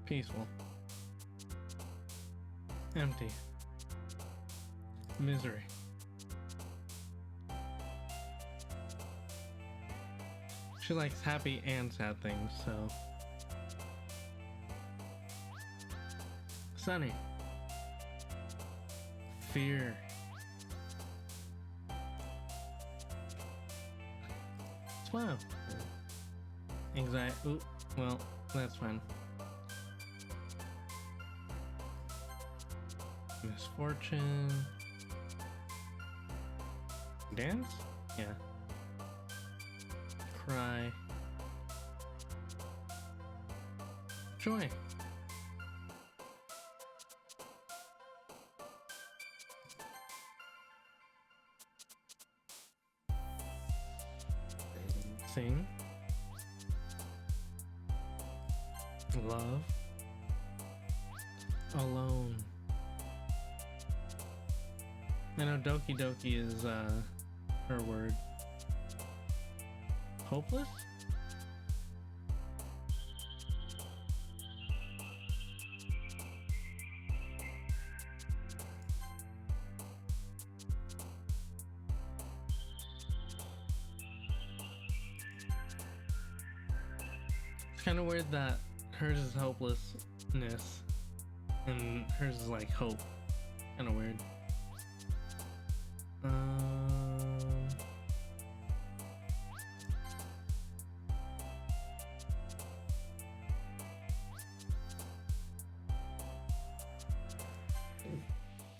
Peaceful. Empty. Misery. She likes happy and sad things, so. Sunny. Fear. Smile. Anxiety. Ooh, well, that's fine. Misfortune. Dance? Yeah. Cry. Joy. Sing. Love. Alone. I know Doki Doki is her word. Hopeless? It's kind of weird that hers is hopelessness and hers is like hope. Kind of weird.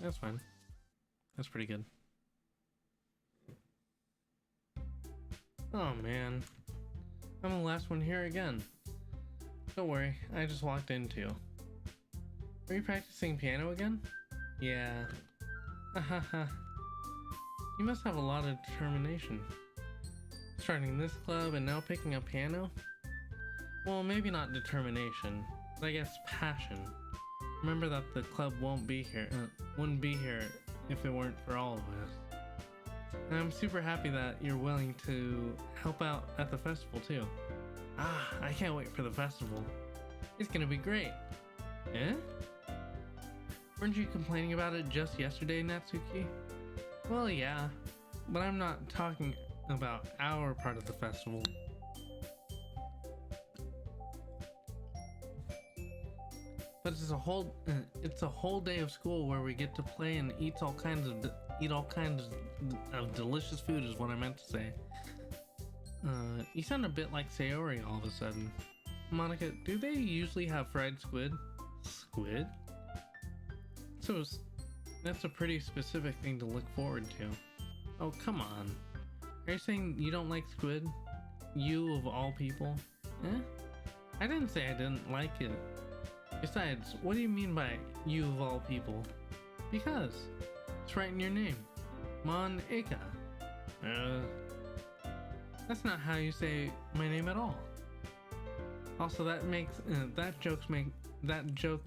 That's fine. That's pretty good. Oh man. I'm the last one here again. Don't worry, I just walked in too. Are you practicing piano again? Yeah. Hahaha. You must have a lot of determination. Starting this club and now picking up piano? Well, maybe not determination, but I guess passion. Remember that the club wouldn't be here if it weren't for all of us. And I'm super happy that you're willing to help out at the festival too. Ah, I can't wait for the festival. It's gonna be great. Eh? Weren't you complaining about it just yesterday, Natsuki? Well, yeah, but I'm not talking about our part of the festival. But it's a whole day of school where we get to play and eat all kinds of delicious food is what I meant to say. You sound a bit like Sayori all of a sudden. Monica, do they usually have fried squid? Squid? So that's a pretty specific thing to look forward to. Oh, come on. Are you saying you don't like squid? You of all people? Eh? I didn't say I didn't like it. Besides, what do you mean by you of all people? Because it's right in your name. Mon Eka. That's not how you say my name at all. Also, that joke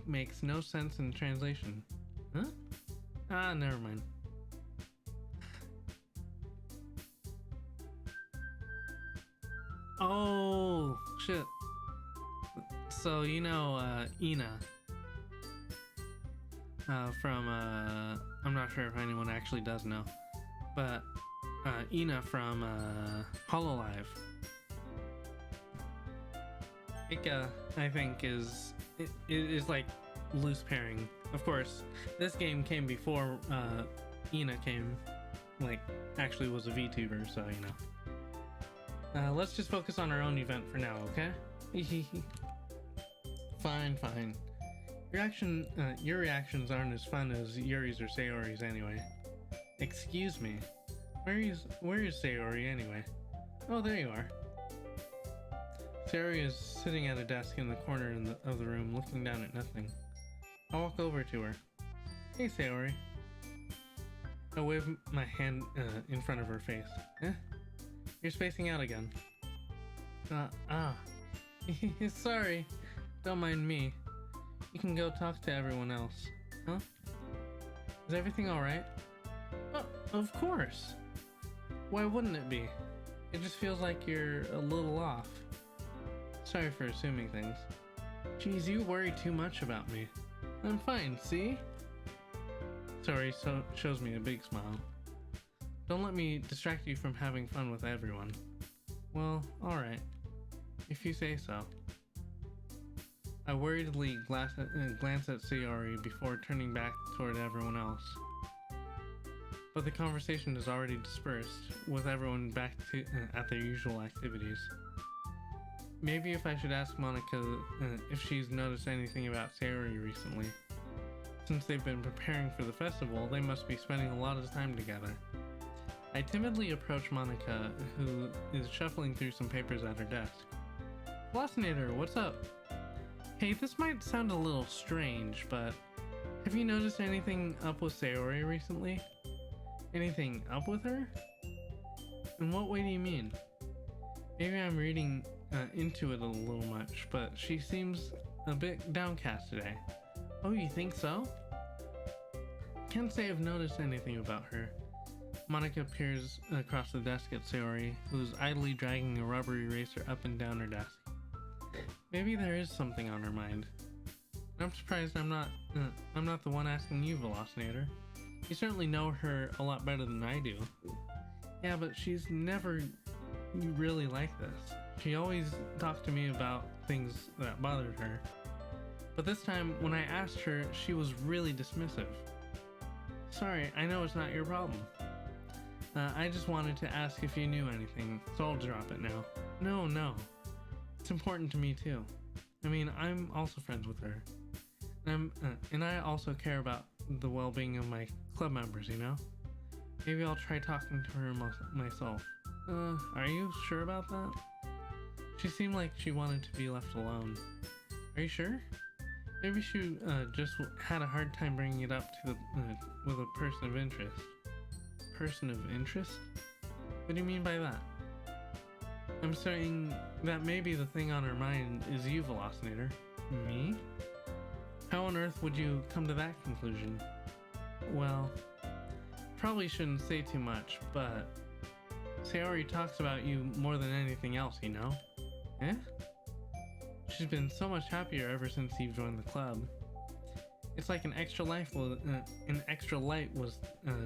makes no sense in translation. Huh? Ah, never mind. Oh, shit. So, you know, Ina. from, I'm not sure if anyone actually does know, but Ina from Hololive. Ika, I think, is like loose pairing. Of course, this game came before Ina came, like, actually was a VTuber, so you know. Let's just focus on our own event for now, okay? Fine. Your reactions aren't as fun as Yuri's or Sayori's anyway. Excuse me. Where is Sayori anyway? Oh, there you are. Sayori is sitting at a desk in the corner of the room, looking down at nothing. I walk over to her. Hey, Sayori. I wave my hand in front of her face. Eh? You're spacing out again. Sorry. Don't mind me. You can go talk to everyone else. Huh? Is everything alright? Oh, of course. Why wouldn't it be? It just feels like you're a little off. Sorry for assuming things. Geez, you worry too much about me. I'm fine, see? Sorry, shows me a big smile. Don't let me distract you from having fun with everyone. Well, alright. If you say so. I worriedly glance at Sayori before turning back toward everyone else. But the conversation is already dispersed, with everyone back to at their usual activities. Maybe if I should ask Monica if she's noticed anything about Sayori recently. Since they've been preparing for the festival, they must be spending a lot of time together. I timidly approach Monica, who is shuffling through some papers at her desk. Velocinator, what's up? Hey, this might sound a little strange, but have you noticed anything up with Sayori recently? Anything up with her? In what way do you mean? Maybe I'm reading into it a little much, but she seems a bit downcast today. Oh, you think so? Can't say I've noticed anything about her. Monica peers across the desk at Sayori, who's idly dragging a rubber eraser up and down her desk. Maybe there is something on her mind. I'm surprised I'm not the one asking you, Velocinator. You certainly know her a lot better than I do. Yeah, but she's never really like this. She always talked to me about things that bothered her. But this time, when I asked her, she was really dismissive. Sorry, I know it's not your problem. I just wanted to ask if you knew anything, so I'll drop it now. No. It's important to me too. I mean, I'm also friends with her. And I also care about the well-being of my club members, you know? Maybe I'll try talking to her myself. Are you sure about that? She seemed like she wanted to be left alone. Are you sure? Maybe she just had a hard time bringing it up to with a person of interest. Person of interest? What do you mean by that? I'm saying that maybe the thing on her mind is you, Velocinator. Me? How on earth would you come to that conclusion? Well, probably shouldn't say too much, but Sayori talks about you more than anything else, you know? Eh? She's been so much happier ever since you've joined the club. It's like an extra light was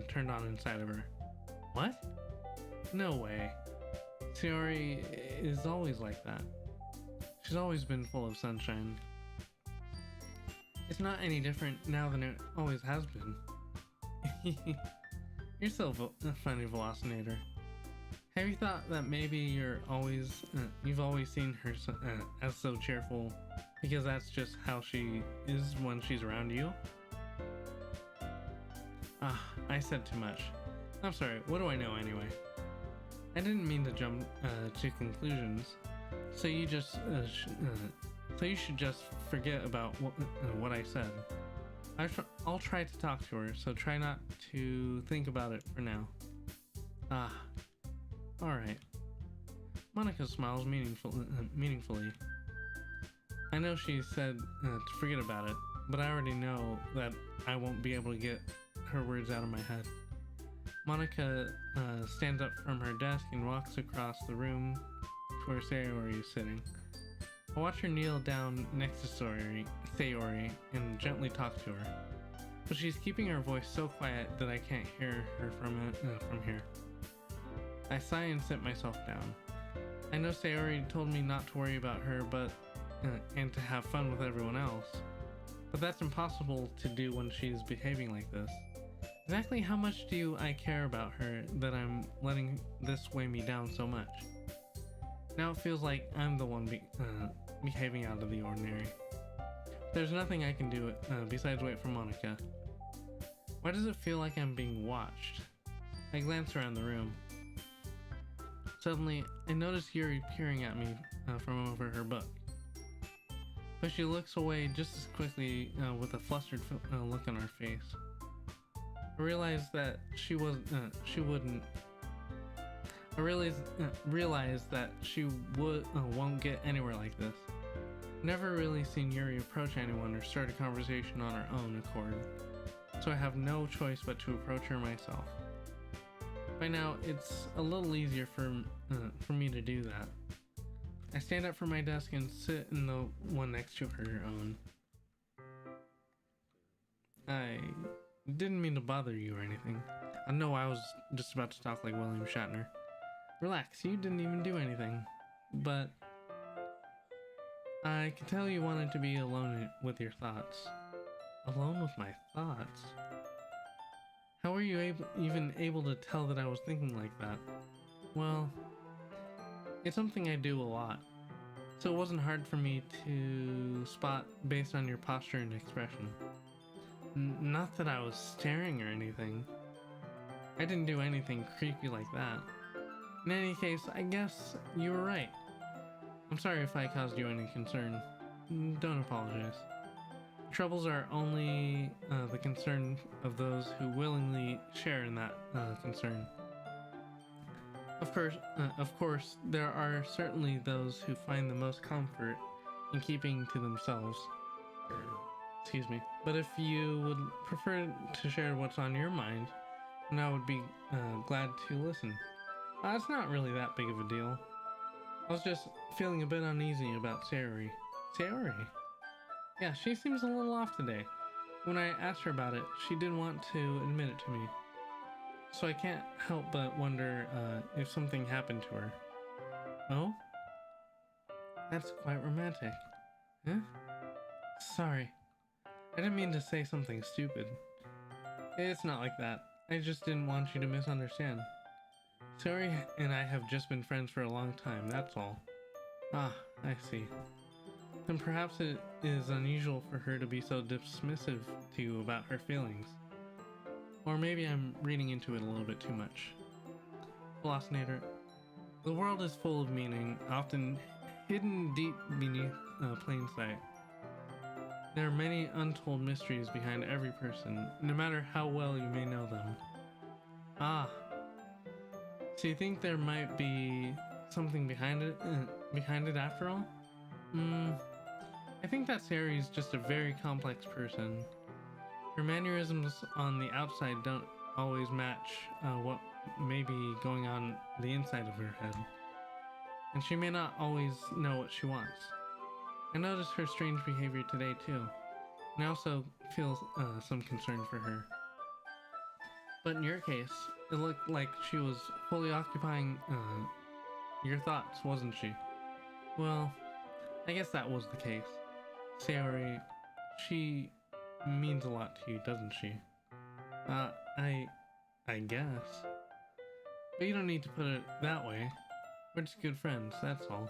turned on inside of her. What? No way. Sayori is always like that. She's always been full of sunshine. It's not any different now than it always has been. You're so funny, Velocinator. Have you thought that maybe you've always seen her as so cheerful because that's just how she is when she's around you? I said too much. I'm sorry, what do I know anyway? I didn't mean to jump to conclusions, so you should just forget about what I said. I'll try to talk to her, so try not to think about it for now. Alright. Monica smiles meaningfully. I know she said to forget about it, but I already know that I won't be able to get her words out of my head. Monica stands up from her desk and walks across the room to where Sayori is sitting. I watch her kneel down next to Sayori and gently talk to her. but she's keeping her voice so quiet that I can't hear her from here. I sigh and sit myself down. I know Sayori told me not to worry about her, and to have fun with everyone else. But that's impossible to do when she's behaving like this. Exactly how much do I care about her that I'm letting this weigh me down so much? Now it feels like I'm the one behaving out of the ordinary. There's nothing I can do besides wait for Monica. Why does it feel like I'm being watched? I glance around the room. Suddenly, I notice Yuri peering at me from over her book. But she looks away just as quickly with a flustered look on her face. I realized that she wouldn't. I realized that she won't get anywhere like this. Never really seen Yuri approach anyone or start a conversation on her own accord, so I have no choice but to approach her myself. By now, it's a little easier for me to do that. I stand up from my desk and sit in the one next to her own. I didn't mean to bother you or anything. I know I was just about to talk like William Shatner. Relax, you didn't even do anything. But I can tell you wanted to be alone with your thoughts. Alone with my thoughts? How were you even able to tell that I was thinking like that? Well, it's something I do a lot, so it wasn't hard for me to spot based on your posture and expression. Not that I was staring or anything. I didn't do anything creepy like that. In any case, I guess you were right. I'm sorry if I caused you any concern. Don't apologize. Troubles are only the concern of those who willingly share in that concern. Of course, there are certainly those who find the most comfort in keeping to themselves. Excuse me. But if you would prefer to share what's on your mind, then I would be glad to listen. It's not really that big of a deal. I was just feeling a bit uneasy about Sayori. Sayori? Yeah, she seems a little off today. When I asked her about it, she didn't want to admit it to me. So I can't help but wonder if something happened to her. Oh? That's quite romantic. Huh? Sorry. I didn't mean to say something stupid. It's not like that. I just didn't want you to misunderstand. Sayori and I have just been friends for a long time, that's all. Ah, I see. Then perhaps it is unusual for her to be so dismissive to you about her feelings. Or maybe I'm reading into it a little bit too much. Velocinator, the world is full of meaning, often hidden deep beneath plain sight. There are many untold mysteries behind every person, no matter how well you may know them. Ah, so you think there might be something behind it after all? I think that Sayori is just a very complex person. Her mannerisms on the outside don't always match what may be going on the inside of her head. And she may not always know what she wants. I noticed her strange behavior today too, and I also feel some concern for her. But in your case, it looked like she was fully occupying your thoughts, wasn't she? Well, I guess that was the case. Sayori, she means a lot to you, doesn't she? I guess. But you don't need to put it that way. We're just good friends, that's all.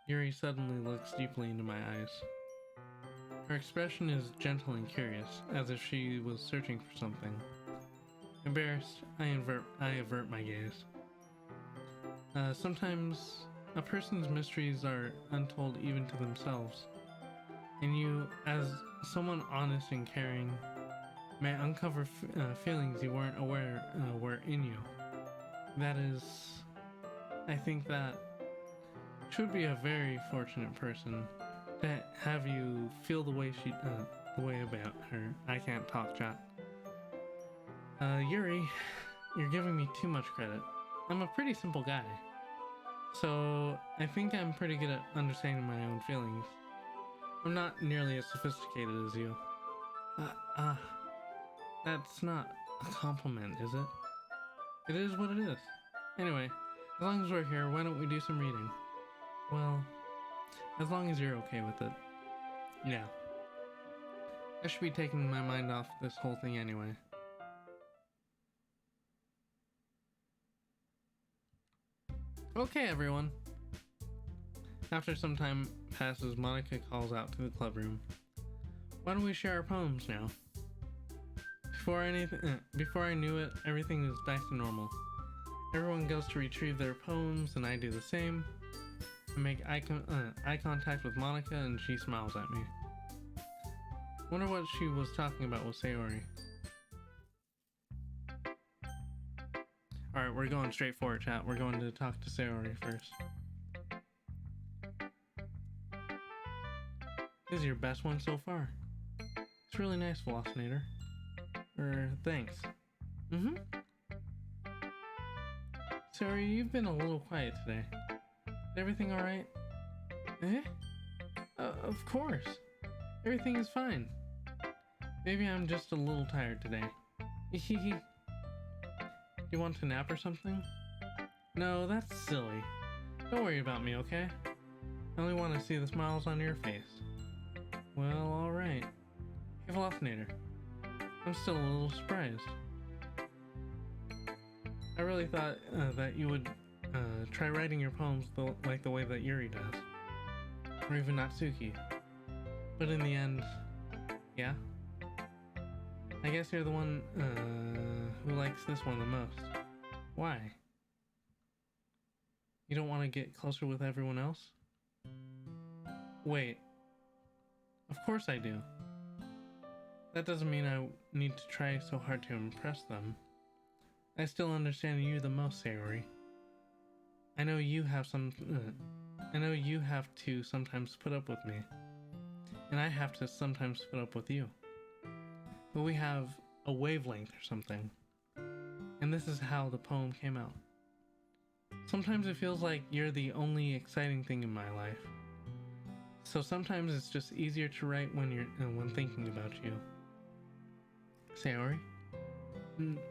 Yuri suddenly looks deeply into my eyes. Her expression is gentle and curious, as if she was searching for something. Embarrassed, I avert my gaze. Sometimes a person's mysteries are untold even to themselves, and you, as someone honest and caring, may uncover feelings you weren't aware were in you. That is, I think that should be a very fortunate person to have you feel the way about her. I can't talk, chat. Yuri, you're giving me too much credit. I'm a pretty simple guy, so I think I'm pretty good at understanding my own feelings. I'm not nearly as sophisticated as you. Uh, that's not a compliment, is it? It is what it is. Anyway, as long as we're here, why don't we do some reading? Well, as long as you're okay with it. Yeah. I should be taking my mind off this whole thing anyway. Okay, everyone. After some time passes, Monica calls out to the club room. Why don't we share our poems now? Before I knew it, everything was back to normal. Everyone goes to retrieve their poems, and I do the same. I make eye contact with Monica, and she smiles at me. Wonder what she was talking about with Sayori. Alright, we're going straight for it, chat. We're going to talk to Sayori first. This is your best one so far. It's really nice, Velocinator. Thanks. Mm-hmm. Sayori, you've been a little quiet today. Is everything alright? Eh? Of course. Everything is fine. Maybe I'm just a little tired today. Hehe. You want to nap or something? No, that's silly. Don't worry about me, okay? I only want to see the smiles on your face. Well, alright. Hey, Velocinator. I'm still a little surprised. I really thought that you would try writing your poems like the way that Yuri does. Or even Natsuki. But in the end, yeah? I guess you're the one who likes this one the most. Why? You don't want to get closer with everyone else? Wait. Of course I do. That doesn't mean I need to try so hard to impress them. I still understand you the most, Sayori. I know you have to sometimes put up with me. And I have to sometimes put up with you. But we have a wavelength or something. And this is how the poem came out. Sometimes it feels like you're the only exciting thing in my life. So sometimes it's just easier to write when thinking about you. Sayori?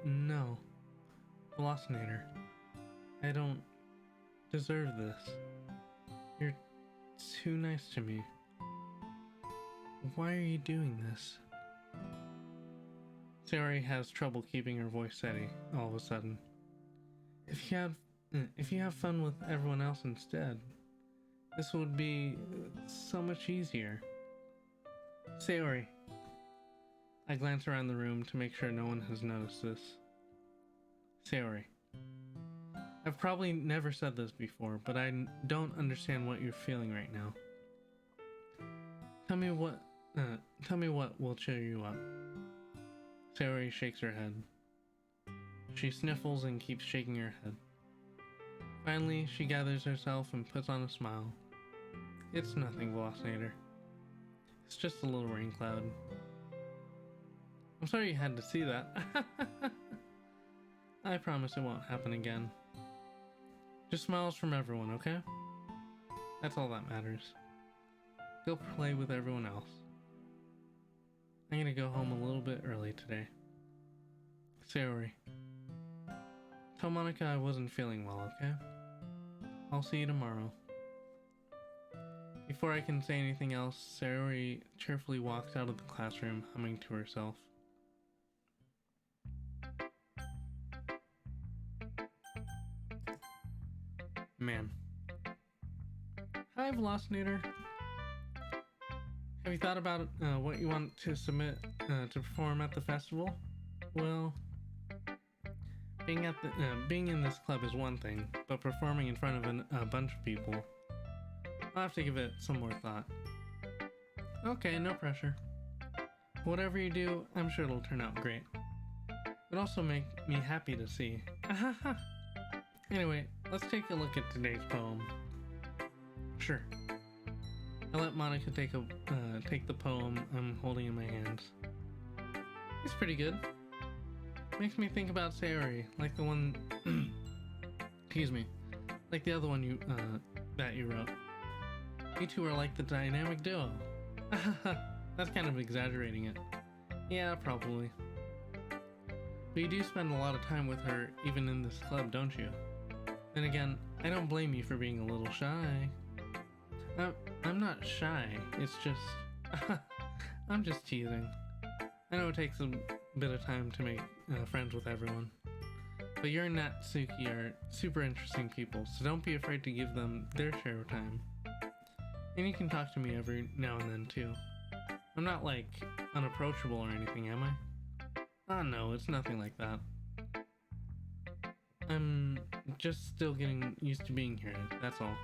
No. Velocinator. I don't deserve this. You're too nice to me. Why are you doing this? Sayori has trouble keeping her voice steady all of a sudden. If you have fun with everyone else instead, this would be so much easier. Sayori. I glance around the room to make sure no one has noticed this. Sayori. I've probably never said this before, but I don't understand what you're feeling right now. Tell me what will cheer you up. Sayori shakes her head. She sniffles and keeps shaking her head. Finally, she gathers herself and puts on a smile. It's nothing, Velocinator. It's just a little rain cloud. I'm sorry you had to see that. I promise it won't happen again. Just smiles from everyone, okay? That's all that matters. Go play with everyone else. I'm gonna go home a little bit early today. Sayori. Tell Monica I wasn't feeling well, okay? I'll see you tomorrow. Before I can say anything else, Sayori cheerfully walks out of the classroom, humming to herself. Man. Hi, Velocinator. Have you thought about what you want to submit to perform at the festival? Well, being in this club is one thing, but performing in front of a bunch of people, I'll have to give it some more thought. Okay, no pressure. Whatever you do, I'm sure it'll turn out great. It'll also make me happy to see. Anyway, let's take a look at today's poem. Sure. I let Monica take the poem I'm holding in my hands. It's pretty good. Makes me think about Sayori, like the one, excuse me, like the other one that you wrote. You two are like the dynamic duo. That's kind of exaggerating it. Yeah, probably. But you do spend a lot of time with her even in this club, don't you? Then again, I don't blame you for being a little shy. I'm not shy, it's just... I'm just teasing. I know it takes a bit of time to make friends with everyone. But you and Natsuki are super interesting people, so don't be afraid to give them their share of time. And you can talk to me every now and then too. I'm not like unapproachable or anything, am I? Ah, no, it's nothing like that. I'm just still getting used to being here, that's all.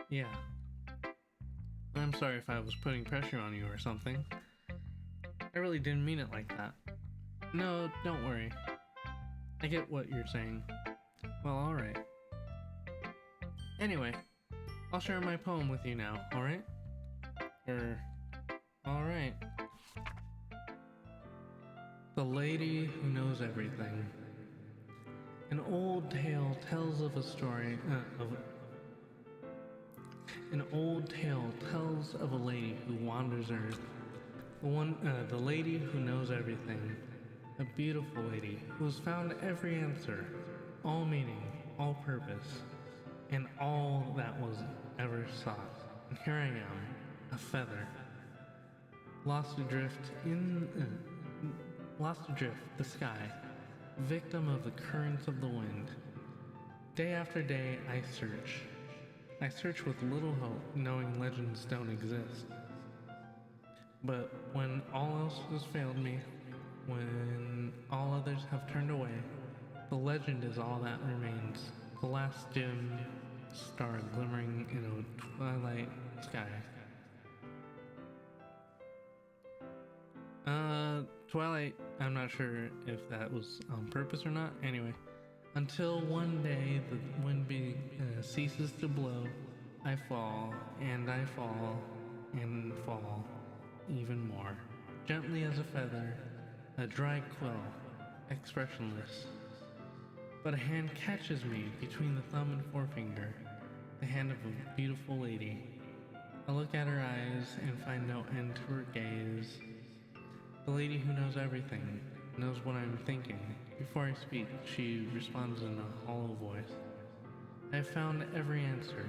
Yeah. I'm sorry if I was putting pressure on you or something. I really didn't mean it like that. No, don't worry. I get what you're saying. Well, alright. Anyway, I'll share my poem with you now, alright? Alright. The Lady Who Knows Everything. An old tale tells of a story An old tale tells of a lady who wanders Earth. The lady who knows everything. A beautiful lady who has found every answer, all meaning, all purpose, and all that was ever sought. And here I am, a feather, lost adrift the sky, victim of the currents of the wind. Day after day I search. I search with little hope, knowing legends don't exist. But when all else has failed me, when all others have turned away, the legend is all that remains. The last dim star glimmering in a twilight sky. Twilight, I'm not sure if that was on purpose or not. Anyway, until one day the wind ceases to blow, I fall, and I fall, and fall even more. Gently as a feather, a dry quill, expressionless. But a hand catches me between the thumb and forefinger, the hand of a beautiful lady. I look at her eyes and find no end to her gaze. The lady who knows everything, knows what I'm thinking. Before I speak, she responds in a hollow voice. I have found every answer,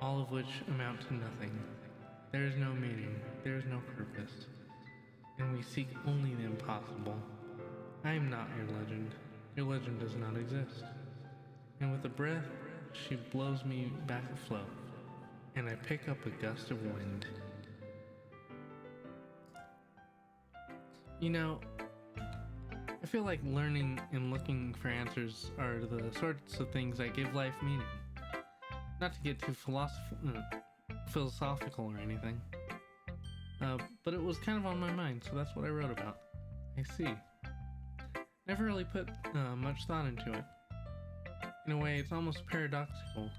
all of which amount to nothing. There is no meaning, there is no purpose, and we seek only the impossible. I am not your legend. Your legend does not exist. And with a breath, she blows me back afloat, and I pick up a gust of wind. You know, I feel like learning and looking for answers are the sorts of things that give life meaning. Not to get too philosophical or anything. But it was kind of on my mind, so that's what I wrote about. I see. Never really put much thought into it. In a way, it's almost paradoxical,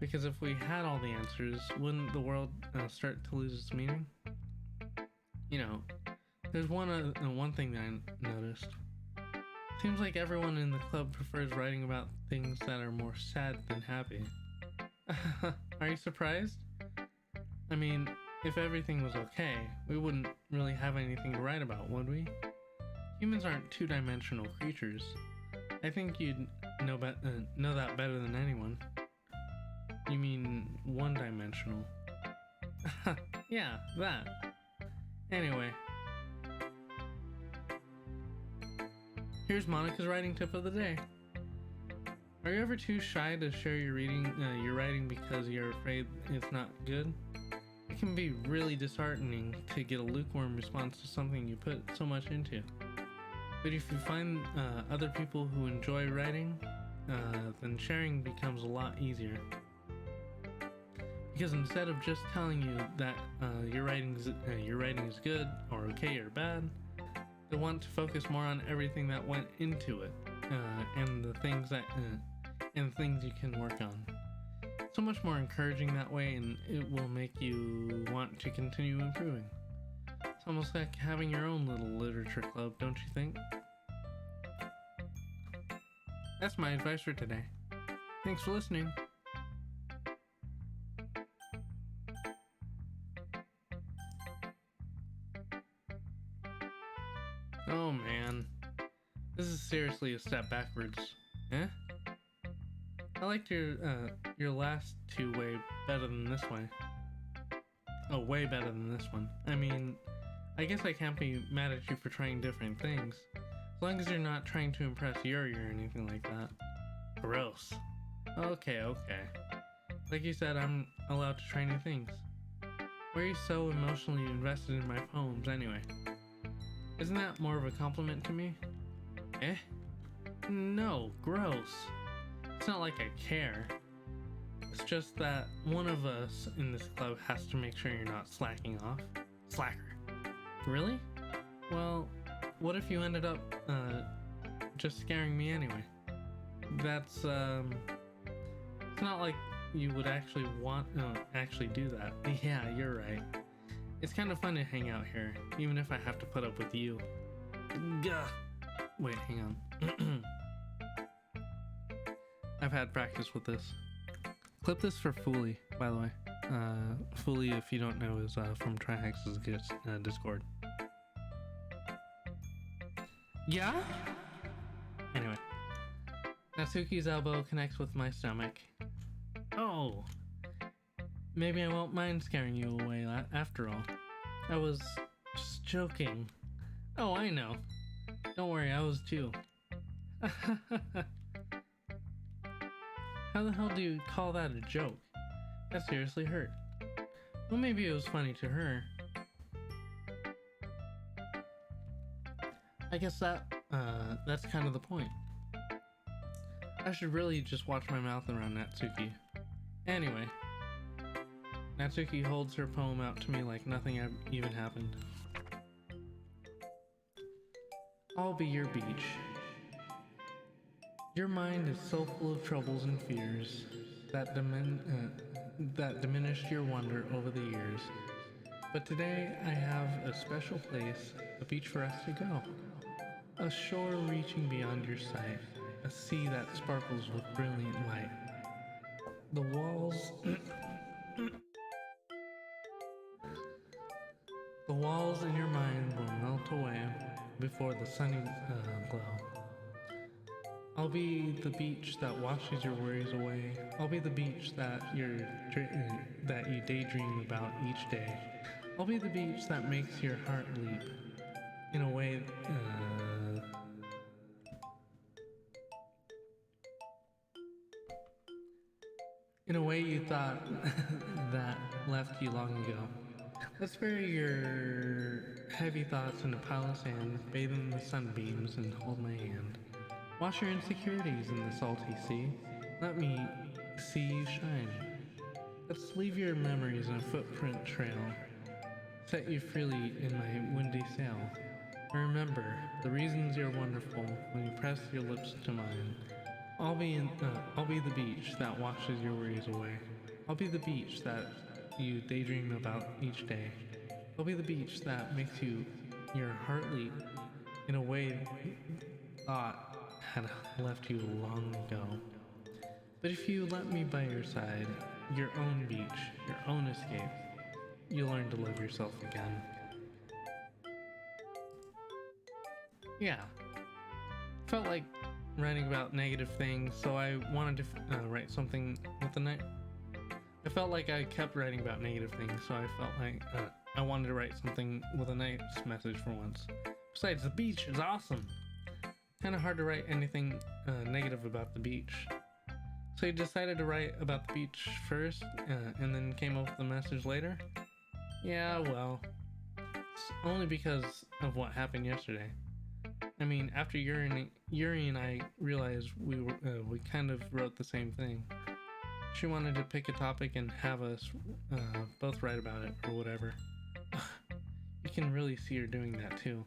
because if we had all the answers, wouldn't the world start to lose its meaning? You know, there's one thing that I noticed. Seems like everyone in the club prefers writing about things that are more sad than happy. Are you surprised? I mean, if everything was okay, we wouldn't really have anything to write about, would we? Humans aren't two-dimensional creatures. I think you'd know that better than anyone. You mean one-dimensional? Yeah, that. Anyway. Here's Monica's writing tip of the day. Are you ever too shy to share your writing because you're afraid it's not good? It can be really disheartening to get a lukewarm response to something you put so much into. But if you find other people who enjoy writing, then sharing becomes a lot easier. Because instead of just telling you that your writing is good or okay or bad, they want to focus more on everything that went into it and the things you can work on. So much more encouraging that way, and it will make you want to continue improving. It's almost like having your own little literature club, don't you think? That's my advice for today. Thanks for listening. seriously a step backwards. Eh? I liked your last two way better than this way. Oh, way better than this one. I mean, I guess I can't be mad at you for trying different things. As long as you're not trying to impress Yuri or anything like that. Gross. Okay. Like you said, I'm allowed to try new things. Why are you so emotionally invested in my poems anyway? Isn't that more of a compliment to me? Eh? No, gross. It's not like I care. It's just that one of us in this club has to make sure you're not slacking off. Slacker. Really? Well, what if you ended up, just scaring me anyway? That's, it's not like you would actually actually do that. Yeah, you're right. It's kind of fun to hang out here, even if I have to put up with you. Gah. Wait, hang on. I've had practice with this. Clip this for Fooly, by the way. Fooly, if you don't know, is from Trihex's Discord. Yeah? Anyway. Natsuki's elbow connects with my stomach. Oh. Maybe I won't mind scaring you away after all. I was just joking. Oh, I know. Don't worry, I was too. How the hell do you call that a joke? That seriously hurt. Well, maybe it was funny to her. I guess that's kind of the point. I should really just watch my mouth around Natsuki. Anyway, Natsuki holds her poem out to me like nothing even happened. I'll be your beach. Your mind is so full of troubles and fears that diminished your wonder over the years. But today I have a special place, a beach for us to go. A shore reaching beyond your sight, a sea that sparkles with brilliant light. The walls in your mind will melt away before the sunny glow. I'll be the beach that washes your worries away. I'll be the beach that you daydream about each day. I'll be the beach that makes your heart leap in a way you thought that left you long ago. Let's bury your heavy thoughts in a pile of sand, bathe in the sunbeams, and hold my hand. Wash your insecurities in the salty sea. Let me see you shine. Let's leave your memories in a footprint trail. Set you freely in my windy sail. Remember the reasons you're wonderful when you press your lips to mine. I'll be the beach that washes your worries away. I'll be the beach that you daydream about each day. I'll be the beach that makes your heart leap in a way thought had left you long ago. But if you let me by your side, your own beach, your own escape, you'll learn to love yourself again. Yeah. Felt like writing about negative things, so I wanted to write something with the night. I felt like I kept writing about negative things, so I felt like I wanted to write something with a nice message for once. Besides, the beach is awesome. Kind of hard to write anything negative about the beach. So I decided to write about the beach first, and then came up with the message later. Yeah, well, it's only because of what happened yesterday. I mean, after Yuri and I realized we kind of wrote the same thing. She wanted to pick a topic and have us both write about it or whatever. You can really see her doing that too.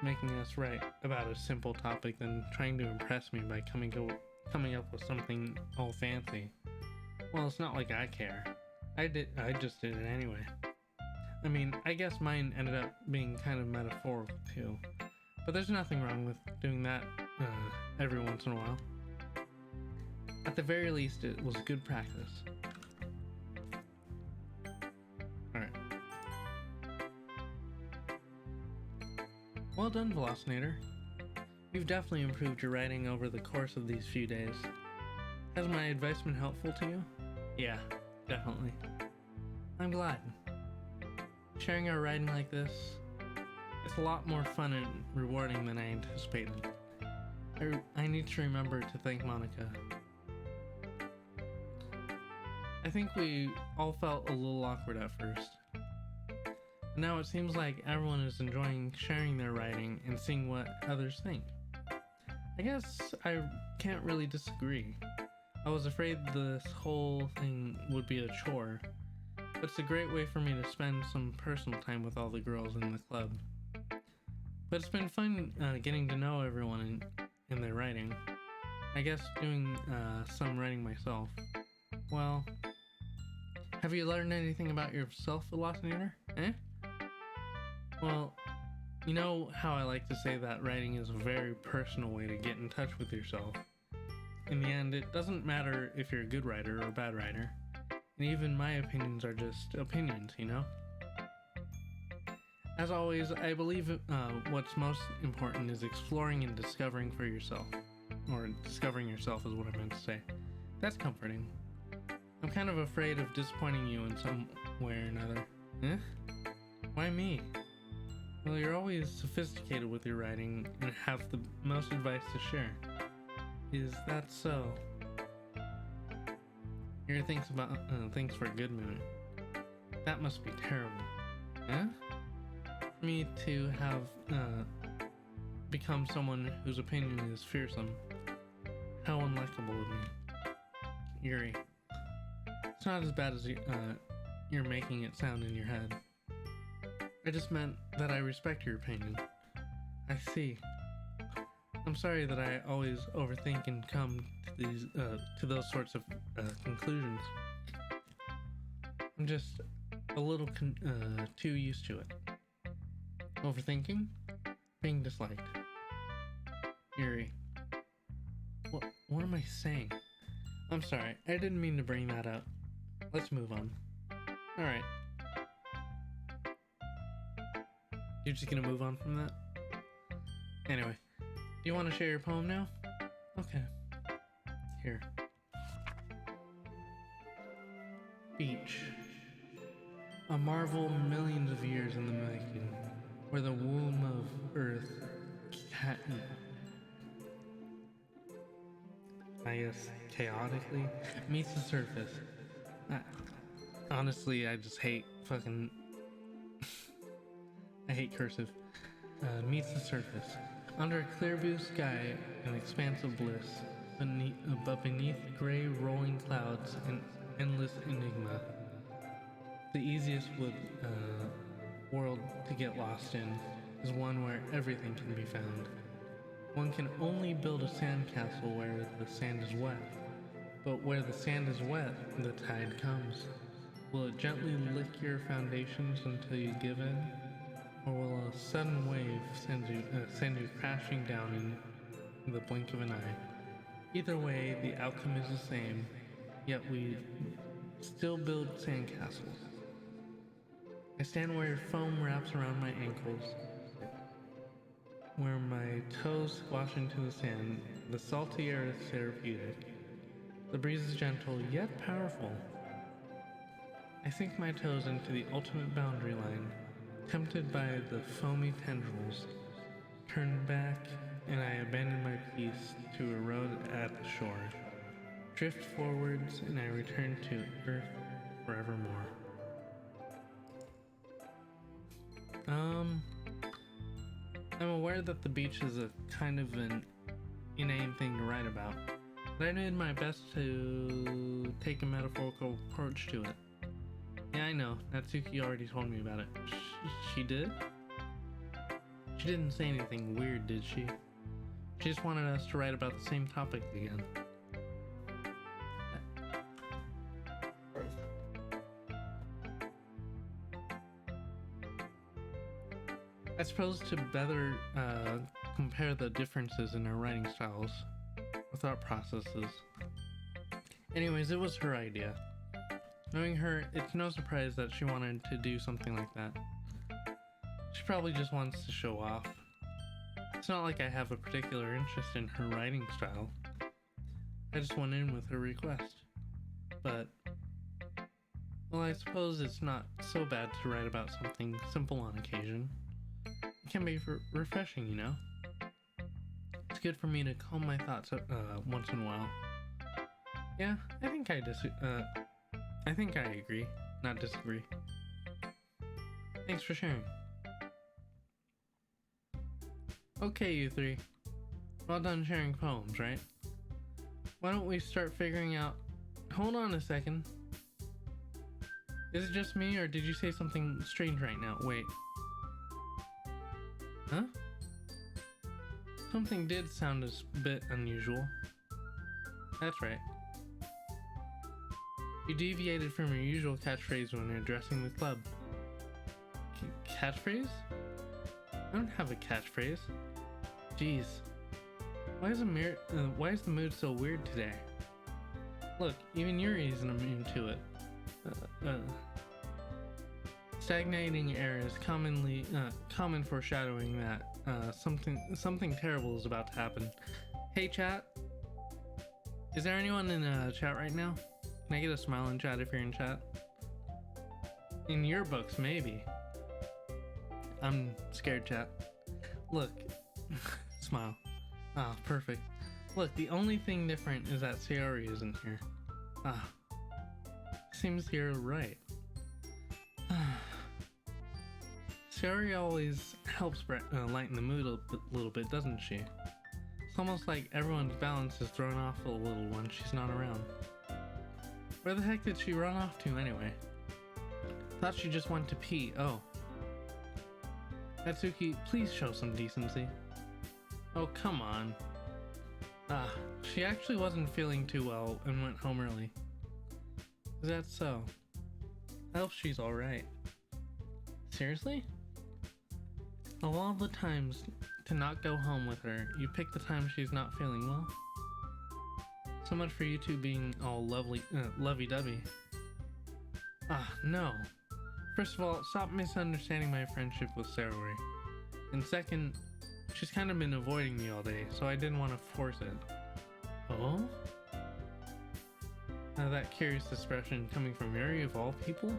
Making us write about a simple topic, then trying to impress me by coming up with something all fancy. Well, it's not like I care. I just did it anyway. I mean, I guess mine ended up being kind of metaphorical too. But there's nothing wrong with doing that every once in a while. At the very least, it was good practice. Alright. Well done, Velocinator. You've definitely improved your writing over the course of these few days. Has my advice been helpful to you? Yeah, definitely. I'm glad. Sharing our writing like this, it's a lot more fun and rewarding than I anticipated. I need to remember to thank Monica. I think we all felt a little awkward at first. Now it seems like everyone is enjoying sharing their writing and seeing what others think. I guess I can't really disagree. I was afraid this whole thing would be a chore, but it's a great way for me to spend some personal time with all the girls in the club. But it's been fun getting to know everyone in their writing. I guess doing some writing myself. Well, have you learned anything about yourself, Velocinator? Eh? Well, you know how I like to say that writing is a very personal way to get in touch with yourself. In the end, it doesn't matter if you're a good writer or a bad writer. And even my opinions are just opinions, you know? As always, I believe what's most important is exploring and discovering for yourself. Or discovering yourself is what I meant to say. That's comforting. I'm kind of afraid of disappointing you in some way or another. Eh? Why me? Well, you're always sophisticated with your writing and have the most advice to share. Is that so? Here thinks for a good minute. That must be terrible. Huh? For me to have become someone whose opinion is fearsome. How unlikable of me. Yuri. It's not as bad as you're making it sound in your head. I just meant that I respect your opinion. I see. I'm sorry that I always overthink and come to those sorts of conclusions. I'm just a little too used to it. Overthinking? Being disliked. Yuri. What am I saying? I'm sorry, I didn't mean to bring that up. Let's move on. Alright. You're just gonna move on from that? Anyway, do you want to share your poem now? Okay. Here. Beach. A marvel millions of years in the making, where the womb of earth chaotically meets the surface. Honestly, I just hate fucking... I hate cursive. Meets the surface. Under a clear blue sky, an expanse of bliss. But beneath gray rolling clouds, an endless enigma. The easiest world to get lost in is one where everything can be found. One can only build a sandcastle where the sand is wet. But where the sand is wet, the tide comes. Will it gently lick your foundations until you give in? Or will a sudden wave send you crashing down in the blink of an eye? Either way, the outcome is the same, yet we still build sandcastles. I stand where foam wraps around my ankles, where my toes squash into the sand. The salty air is therapeutic. The breeze is gentle, yet powerful. I sink my toes into the ultimate boundary line, tempted by the foamy tendrils. Turn back, and I abandon my peace to erode at the shore. Drift forwards, and I return to earth forevermore. I'm aware that the beach is a kind of an inane thing to write about, but I did my best to take a metaphorical approach to it. Yeah, I know, Natsuki already told me about it. She did? She didn't say anything weird, did she? She just wanted us to write about the same topic again. I suppose to better compare the differences in our writing styles, or thought processes. Anyways, it was her idea. Knowing her, it's no surprise that she wanted to do something like that. She probably just wants to show off. It's not like I have a particular interest in her writing style. I just went in with her request. But, well, I suppose it's not so bad to write about something simple on occasion. It can be refreshing, you know? It's good for me to calm my thoughts once in a while. Yeah, I think I agree, not disagree. Thanks for sharing. Okay, you three. Well done sharing poems, right? Why don't we start figuring out... Hold on a second. Is it just me, or did you say something strange right now? Wait. Huh? Something did sound a bit unusual. That's right. You deviated from your usual catchphrase when addressing the club. Catchphrase? I don't have a catchphrase. Jeez. Why is the mood so weird today? Look, even Yuri isn't immune to it. Stagnating air is common foreshadowing that something terrible is about to happen. Hey chat, is there anyone in chat right now? Can I get a smile in chat if you're in chat? In your books, maybe. I'm scared, chat. Look, smile. Ah, perfect. Look, the only thing different is that Sayori isn't here. Ah, seems you're right. Sayori always helps lighten the mood a little bit, doesn't she? It's almost like everyone's balance is thrown off a little when she's not around. Where the heck did she run off to anyway? Thought she just went to pee. Oh. Natsuki, please show some decency. Oh, come on. Ah, she actually wasn't feeling too well and went home early. Is that so? I hope she's alright. Seriously? Of all the times to not go home with her, you pick the time she's not feeling well? So much for you two being all lovey-dovey. Ah, no. First of all, stop misunderstanding my friendship with Sayori. And second, she's kind of been avoiding me all day, so I didn't want to force it. Oh? That curious expression coming from Yuri of all people?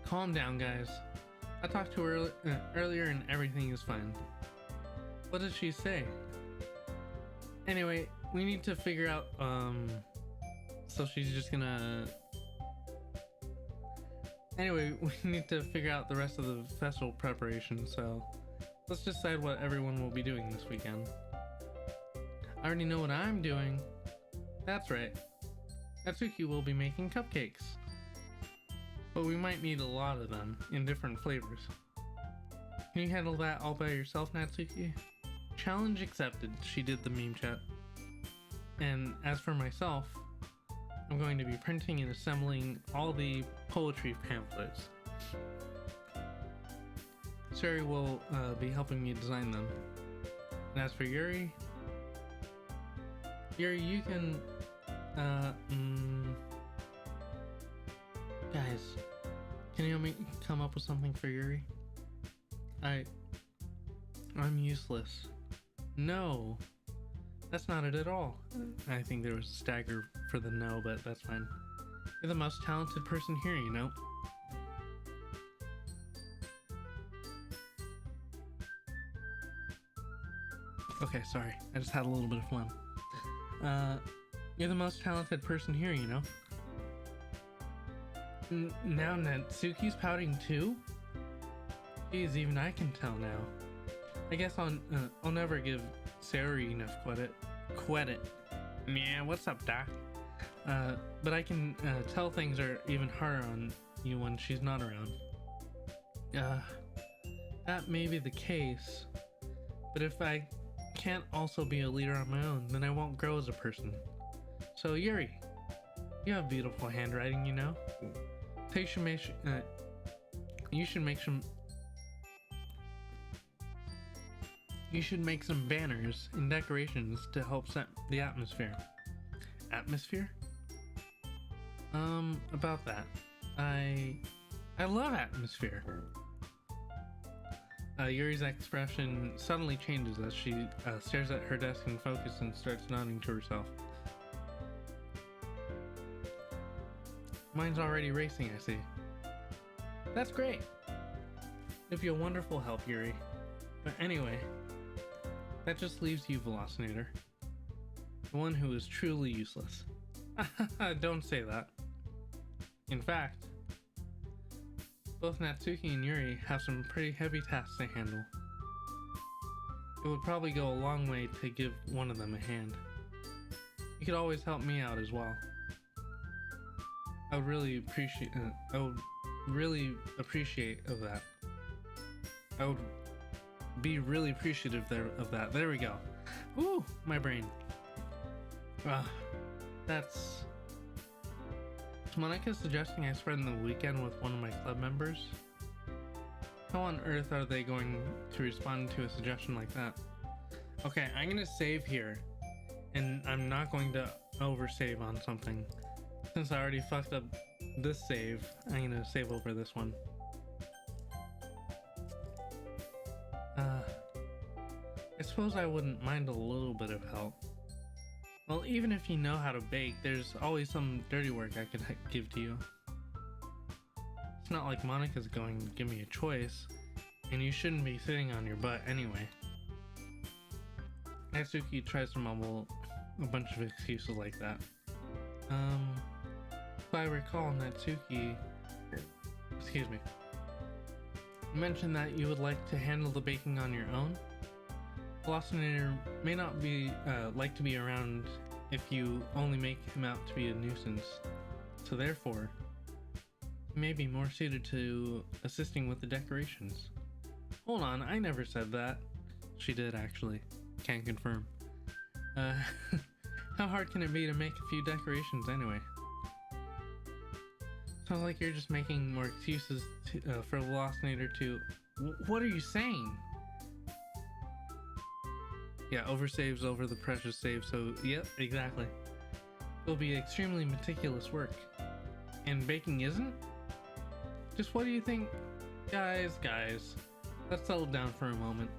Calm down, guys. I talked to her earlier and everything is fine. What did she say? Anyway, we need to figure out, so she's just gonna... Anyway, we need to figure out the rest of the festival preparation, so let's decide what everyone will be doing this weekend. I already know what I'm doing. That's right. Natsuki will be making cupcakes. But we might need a lot of them, in different flavors. Can you handle that all by yourself, Natsuki? Challenge accepted, she did the meme chat. And as for myself, I'm going to be printing and assembling all the poetry pamphlets. Sari will be helping me design them. And as for Yuri, you can, guys, can you help me come up with something for Yuri? I'm useless. No, that's not it at all. I think there was a stagger for the no, but that's fine. You're the most talented person here, you know? Okay, sorry. I just had a little bit of phlegm. You're the most talented person here, you know? Now Natsuki's pouting too? Jeez, even I can tell now. I guess I'll never give Sayori enough credit. Yeah, what's up, Doc? But I can tell things are even harder on you when she's not around. That may be the case, but if I can't also be a leader on my own, then I won't grow as a person. So Yuri, you have beautiful handwriting, you know? So you should make some banners and decorations to help set the atmosphere. Atmosphere? About that. I love atmosphere. Yuri's expression suddenly changes as she stares at her desk in focus and starts nodding to herself. Mine's already racing, I see. That's great. It'd be a wonderful help, Yuri. But anyway, that just leaves you, Velocinator. The one who is truly useless. Don't say that. In fact, both Natsuki and Yuri have some pretty heavy tasks to handle. It would probably go a long way to give one of them a hand. You could always help me out as well. I would really appreciate of that. I would be really appreciative of that. There we go. Ooh, my brain. That's... So Monica's suggesting I spend the weekend with one of my club members? How on earth are they going to respond to a suggestion like that? Okay, I'm gonna save here, and I'm not going to oversave on something. Since I already fucked up this save, I'm gonna save over this one. I suppose I wouldn't mind a little bit of help. Well, even if you know how to bake, there's always some dirty work I could give to you. It's not like Monica's going to give me a choice, and you shouldn't be sitting on your butt anyway. Natsuki tries to mumble a bunch of excuses like that. If I recall, Natsuki... Excuse me. You mentioned that you would like to handle the baking on your own? Velocinator may not be like to be around if you only make him out to be a nuisance, so therefore, he may be more suited to assisting with the decorations. Hold on, I never said that. She did actually. Can't confirm. How hard can it be to make a few decorations anyway? Sounds like you're just making more excuses for Velocinator to... What are you saying? Yeah, oversaves over the precious save, so yep, exactly. It'll be extremely meticulous work. And baking isn't? Just what do you think? Guys, let's settle down for a moment.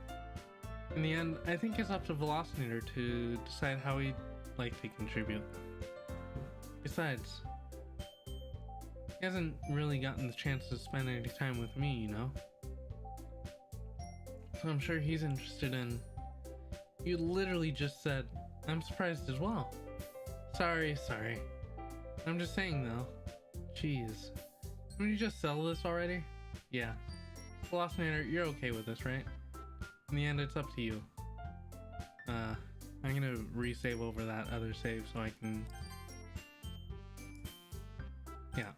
In the end, I think it's up to Velocinator to decide how he'd like to contribute. Besides, he hasn't really gotten the chance to spend any time with me, you know? So I'm sure he's interested in... You literally just said, I'm surprised as well. Sorry. I'm just saying though. Jeez. Can you just sell this already? Yeah. Velocinator, you're okay with this, right? In the end, it's up to you. I'm gonna resave over that other save so I can... Yeah.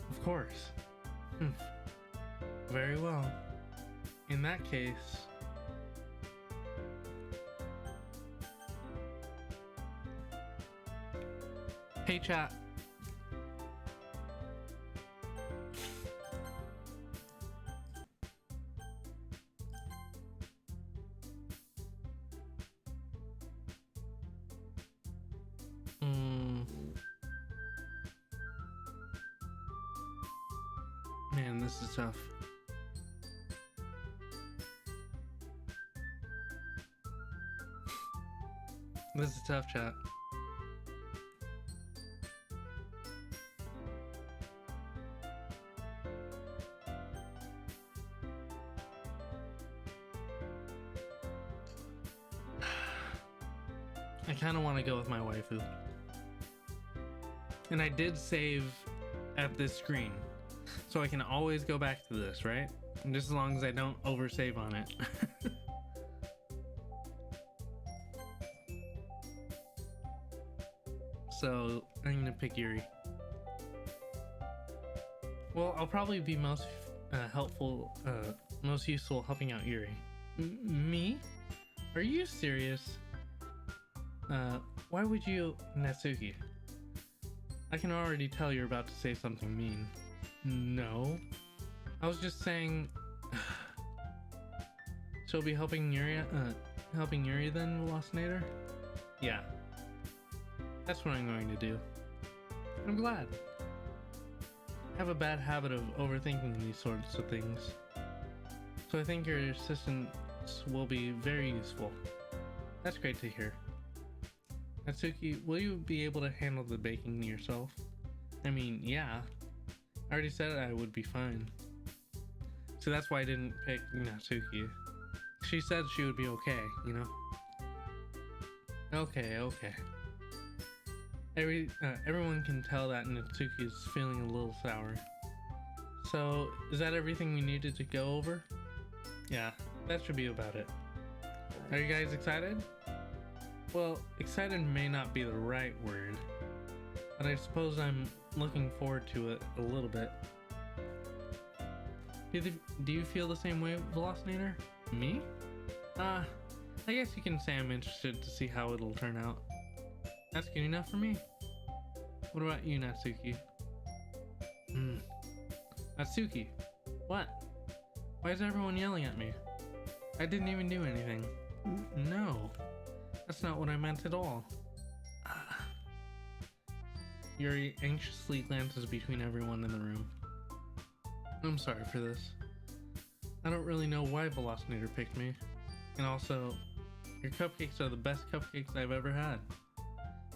Of course. Very well. In that case... Hey chat. Man, this is tough. This is tough, chat. I kind of want to go with my waifu. And I did save at this screen, so I can always go back to this, right? And just as long as I don't oversave on it. So I'm gonna pick Yuri. Well, I'll probably be most most useful helping out Yuri. Me? Are you serious? Why would you, Natsuki? I can already tell you're about to say something mean. No. I was just saying... She'll be helping Yuri then, Velocinator? Yeah. That's what I'm going to do. I'm glad. have a bad habit of overthinking these sorts of things. So I think your assistance will be very useful. That's great to hear. Natsuki, will you be able to handle the baking yourself? I mean, yeah. I already said I would be fine. So that's why I didn't pick Natsuki. She said she would be okay, you know? Okay. Everyone can tell that Natsuki is feeling a little sour. So, is that everything we needed to go over? Yeah, that should be about it. Are you guys excited? Well, excited may not be the right word, but I suppose I'm looking forward to it a little bit. Do you feel the same way, Velocinator? Me? I guess you can say I'm interested to see how it'll turn out. That's good enough for me. What about you, Natsuki? Natsuki, what? Why is everyone yelling at me? I didn't even do anything. No, that's not what I meant at all. Yuri anxiously glances between everyone in the room. I'm sorry for this. I don't really know why Velocinator picked me. And also, your cupcakes are the best cupcakes I've ever had.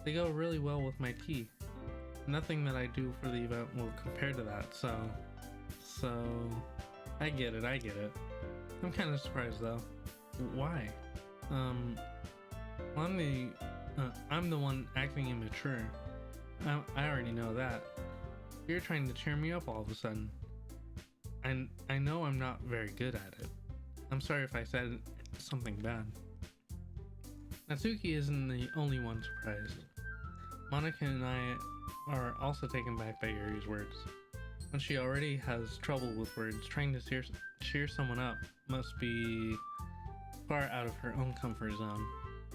They go really well with my tea. Nothing that I do for the event will compare to that, so I get it. I'm kind of surprised though. Why? Well, I'm the one acting immature. I already know that. You're trying to cheer me up all of a sudden. And I know I'm not very good at it. I'm sorry if I said something bad. Natsuki isn't the only one surprised. Monica and I are also taken back by Yuri's words. When she already has trouble with words, trying to cheer someone up must be far out of her own comfort zone.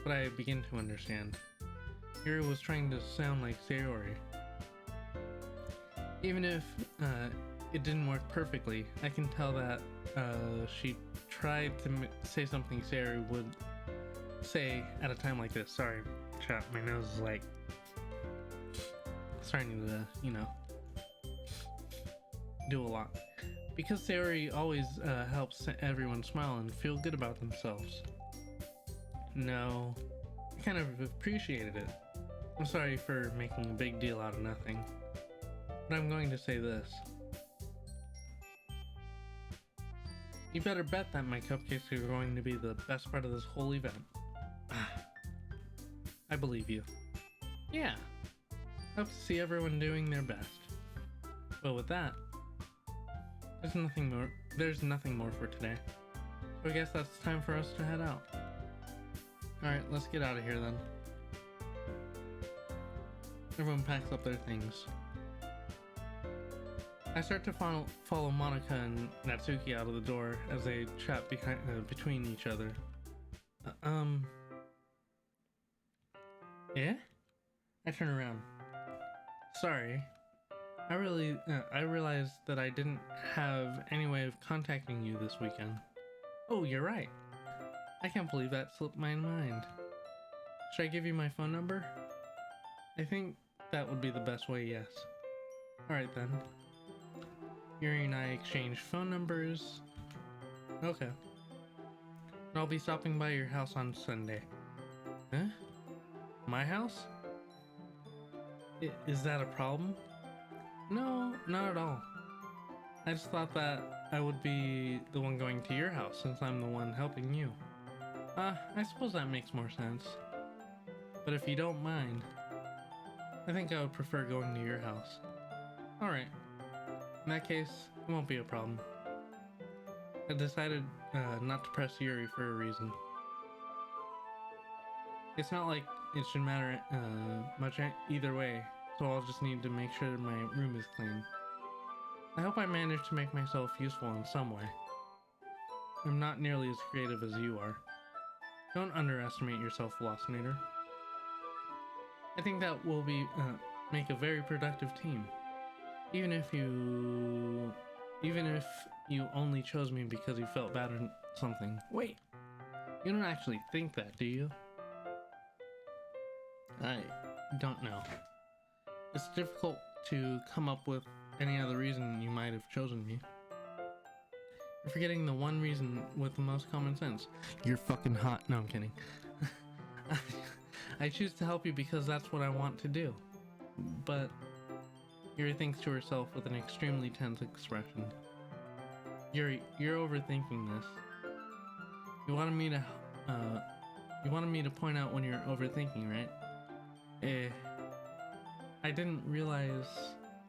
But I begin to understand. Yuri was trying to sound like Sayori. Even if it didn't work perfectly, I can tell that she tried to say something Sayori would say at a time like this. Sorry, chat, my nose is like starting to, do a lot. Because Sayori always helps everyone smile and feel good about themselves. No, I kind of appreciated it. I'm sorry for making a big deal out of nothing. But I'm going to say this. You better bet that my cupcakes are going to be the best part of this whole event. I believe you. Yeah. Hope to see everyone doing their best. Well, with that, there's nothing more for today. So I guess that's time for us to head out. Alright, let's get out of here then. Everyone packs up their things. I start to follow Monica and Natsuki out of the door as they chat between each other. Yeah? I turn around. Sorry. I realized that I didn't have any way of contacting you this weekend. Oh, you're right. I can't believe that slipped my mind. Should I give you my phone number? I think that would be the best way, yes. Alright then. Yuri and I exchange phone numbers. Okay. And I'll be stopping by your house on Sunday. Huh? My house? Is that a problem? No, not at all. I just thought that I would be the one going to your house since I'm the one helping you. I suppose that makes more sense. But if you don't mind, I think I would prefer going to your house. Alright. In that case, it won't be a problem. I decided not to press Yuri for a reason. It's not like it should matter much either way, so I'll just need to make sure my room is clean. I hope I managed to make myself useful in some way. I'm not nearly as creative as you are. Don't underestimate yourself, Velocinator. I think that will make a very productive team. Even if you only chose me because you felt bad or something. Wait, you don't actually think that, do you? I don't know. It's difficult to come up with any other reason you might have chosen me. You're forgetting the one reason with the most common sense. You're fucking hot. No, I'm kidding. I choose to help you because that's what I want to do. But Yuri thinks to herself with an extremely tense expression. Yuri, you're overthinking this. You wanted me to point out when you're overthinking, right? I didn't realize.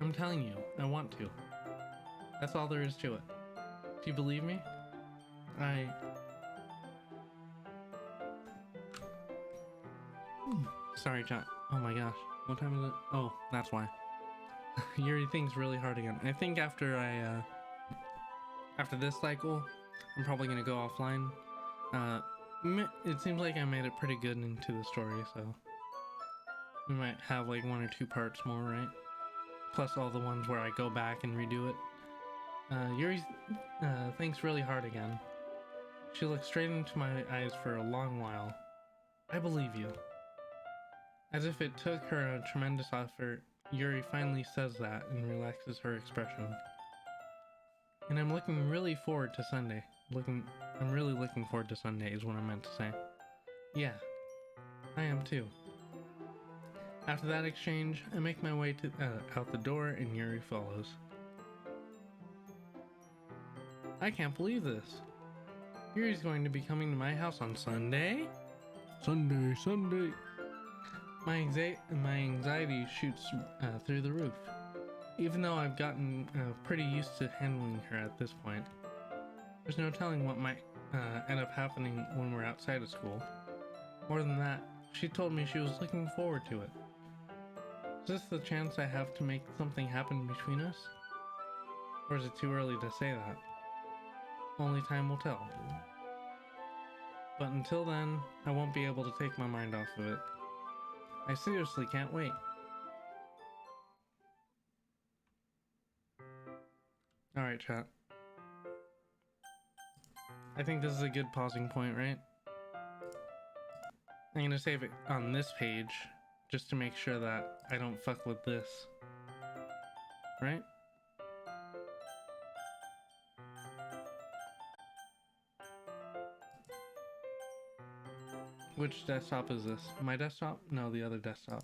I'm telling you, I want to. That's all there is to it. Do you believe me? Sorry, chat. Oh my gosh. What time is it? Oh, that's why. Yuri thinks really hard again. I think after this cycle, I'm probably gonna go offline. It seems like I made it pretty good into the story, so we might have like 1 or 2 parts more, right? Plus all the ones where I go back and redo it. Yuri thinks really hard again. She looks straight into my eyes for a long while. I believe you. As if it took her a tremendous effort, Yuri finally says that and relaxes her expression. And I'm looking really forward to Sunday. I'm really looking forward to Sunday is what I meant to say. Yeah, I am too. After that exchange, I make my way to out the door and Yuri follows. I can't believe this. Yuri's going to be coming to my house on Sunday? Sunday. My anxiety shoots through the roof. Even though I've gotten pretty used to handling her at this point, there's no telling what might end up happening when we're outside of school. More than that, she told me she was looking forward to it. Is this the chance I have to make something happen between us? Or is it too early to say that? Only time will tell. But until then, I won't be able to take my mind off of it. I seriously can't wait. Alright, chat. I think this is a good pausing point, right? I'm gonna save it on this page just to make sure that I don't fuck with this. Right? Which desktop is this? My desktop? No, the other desktop.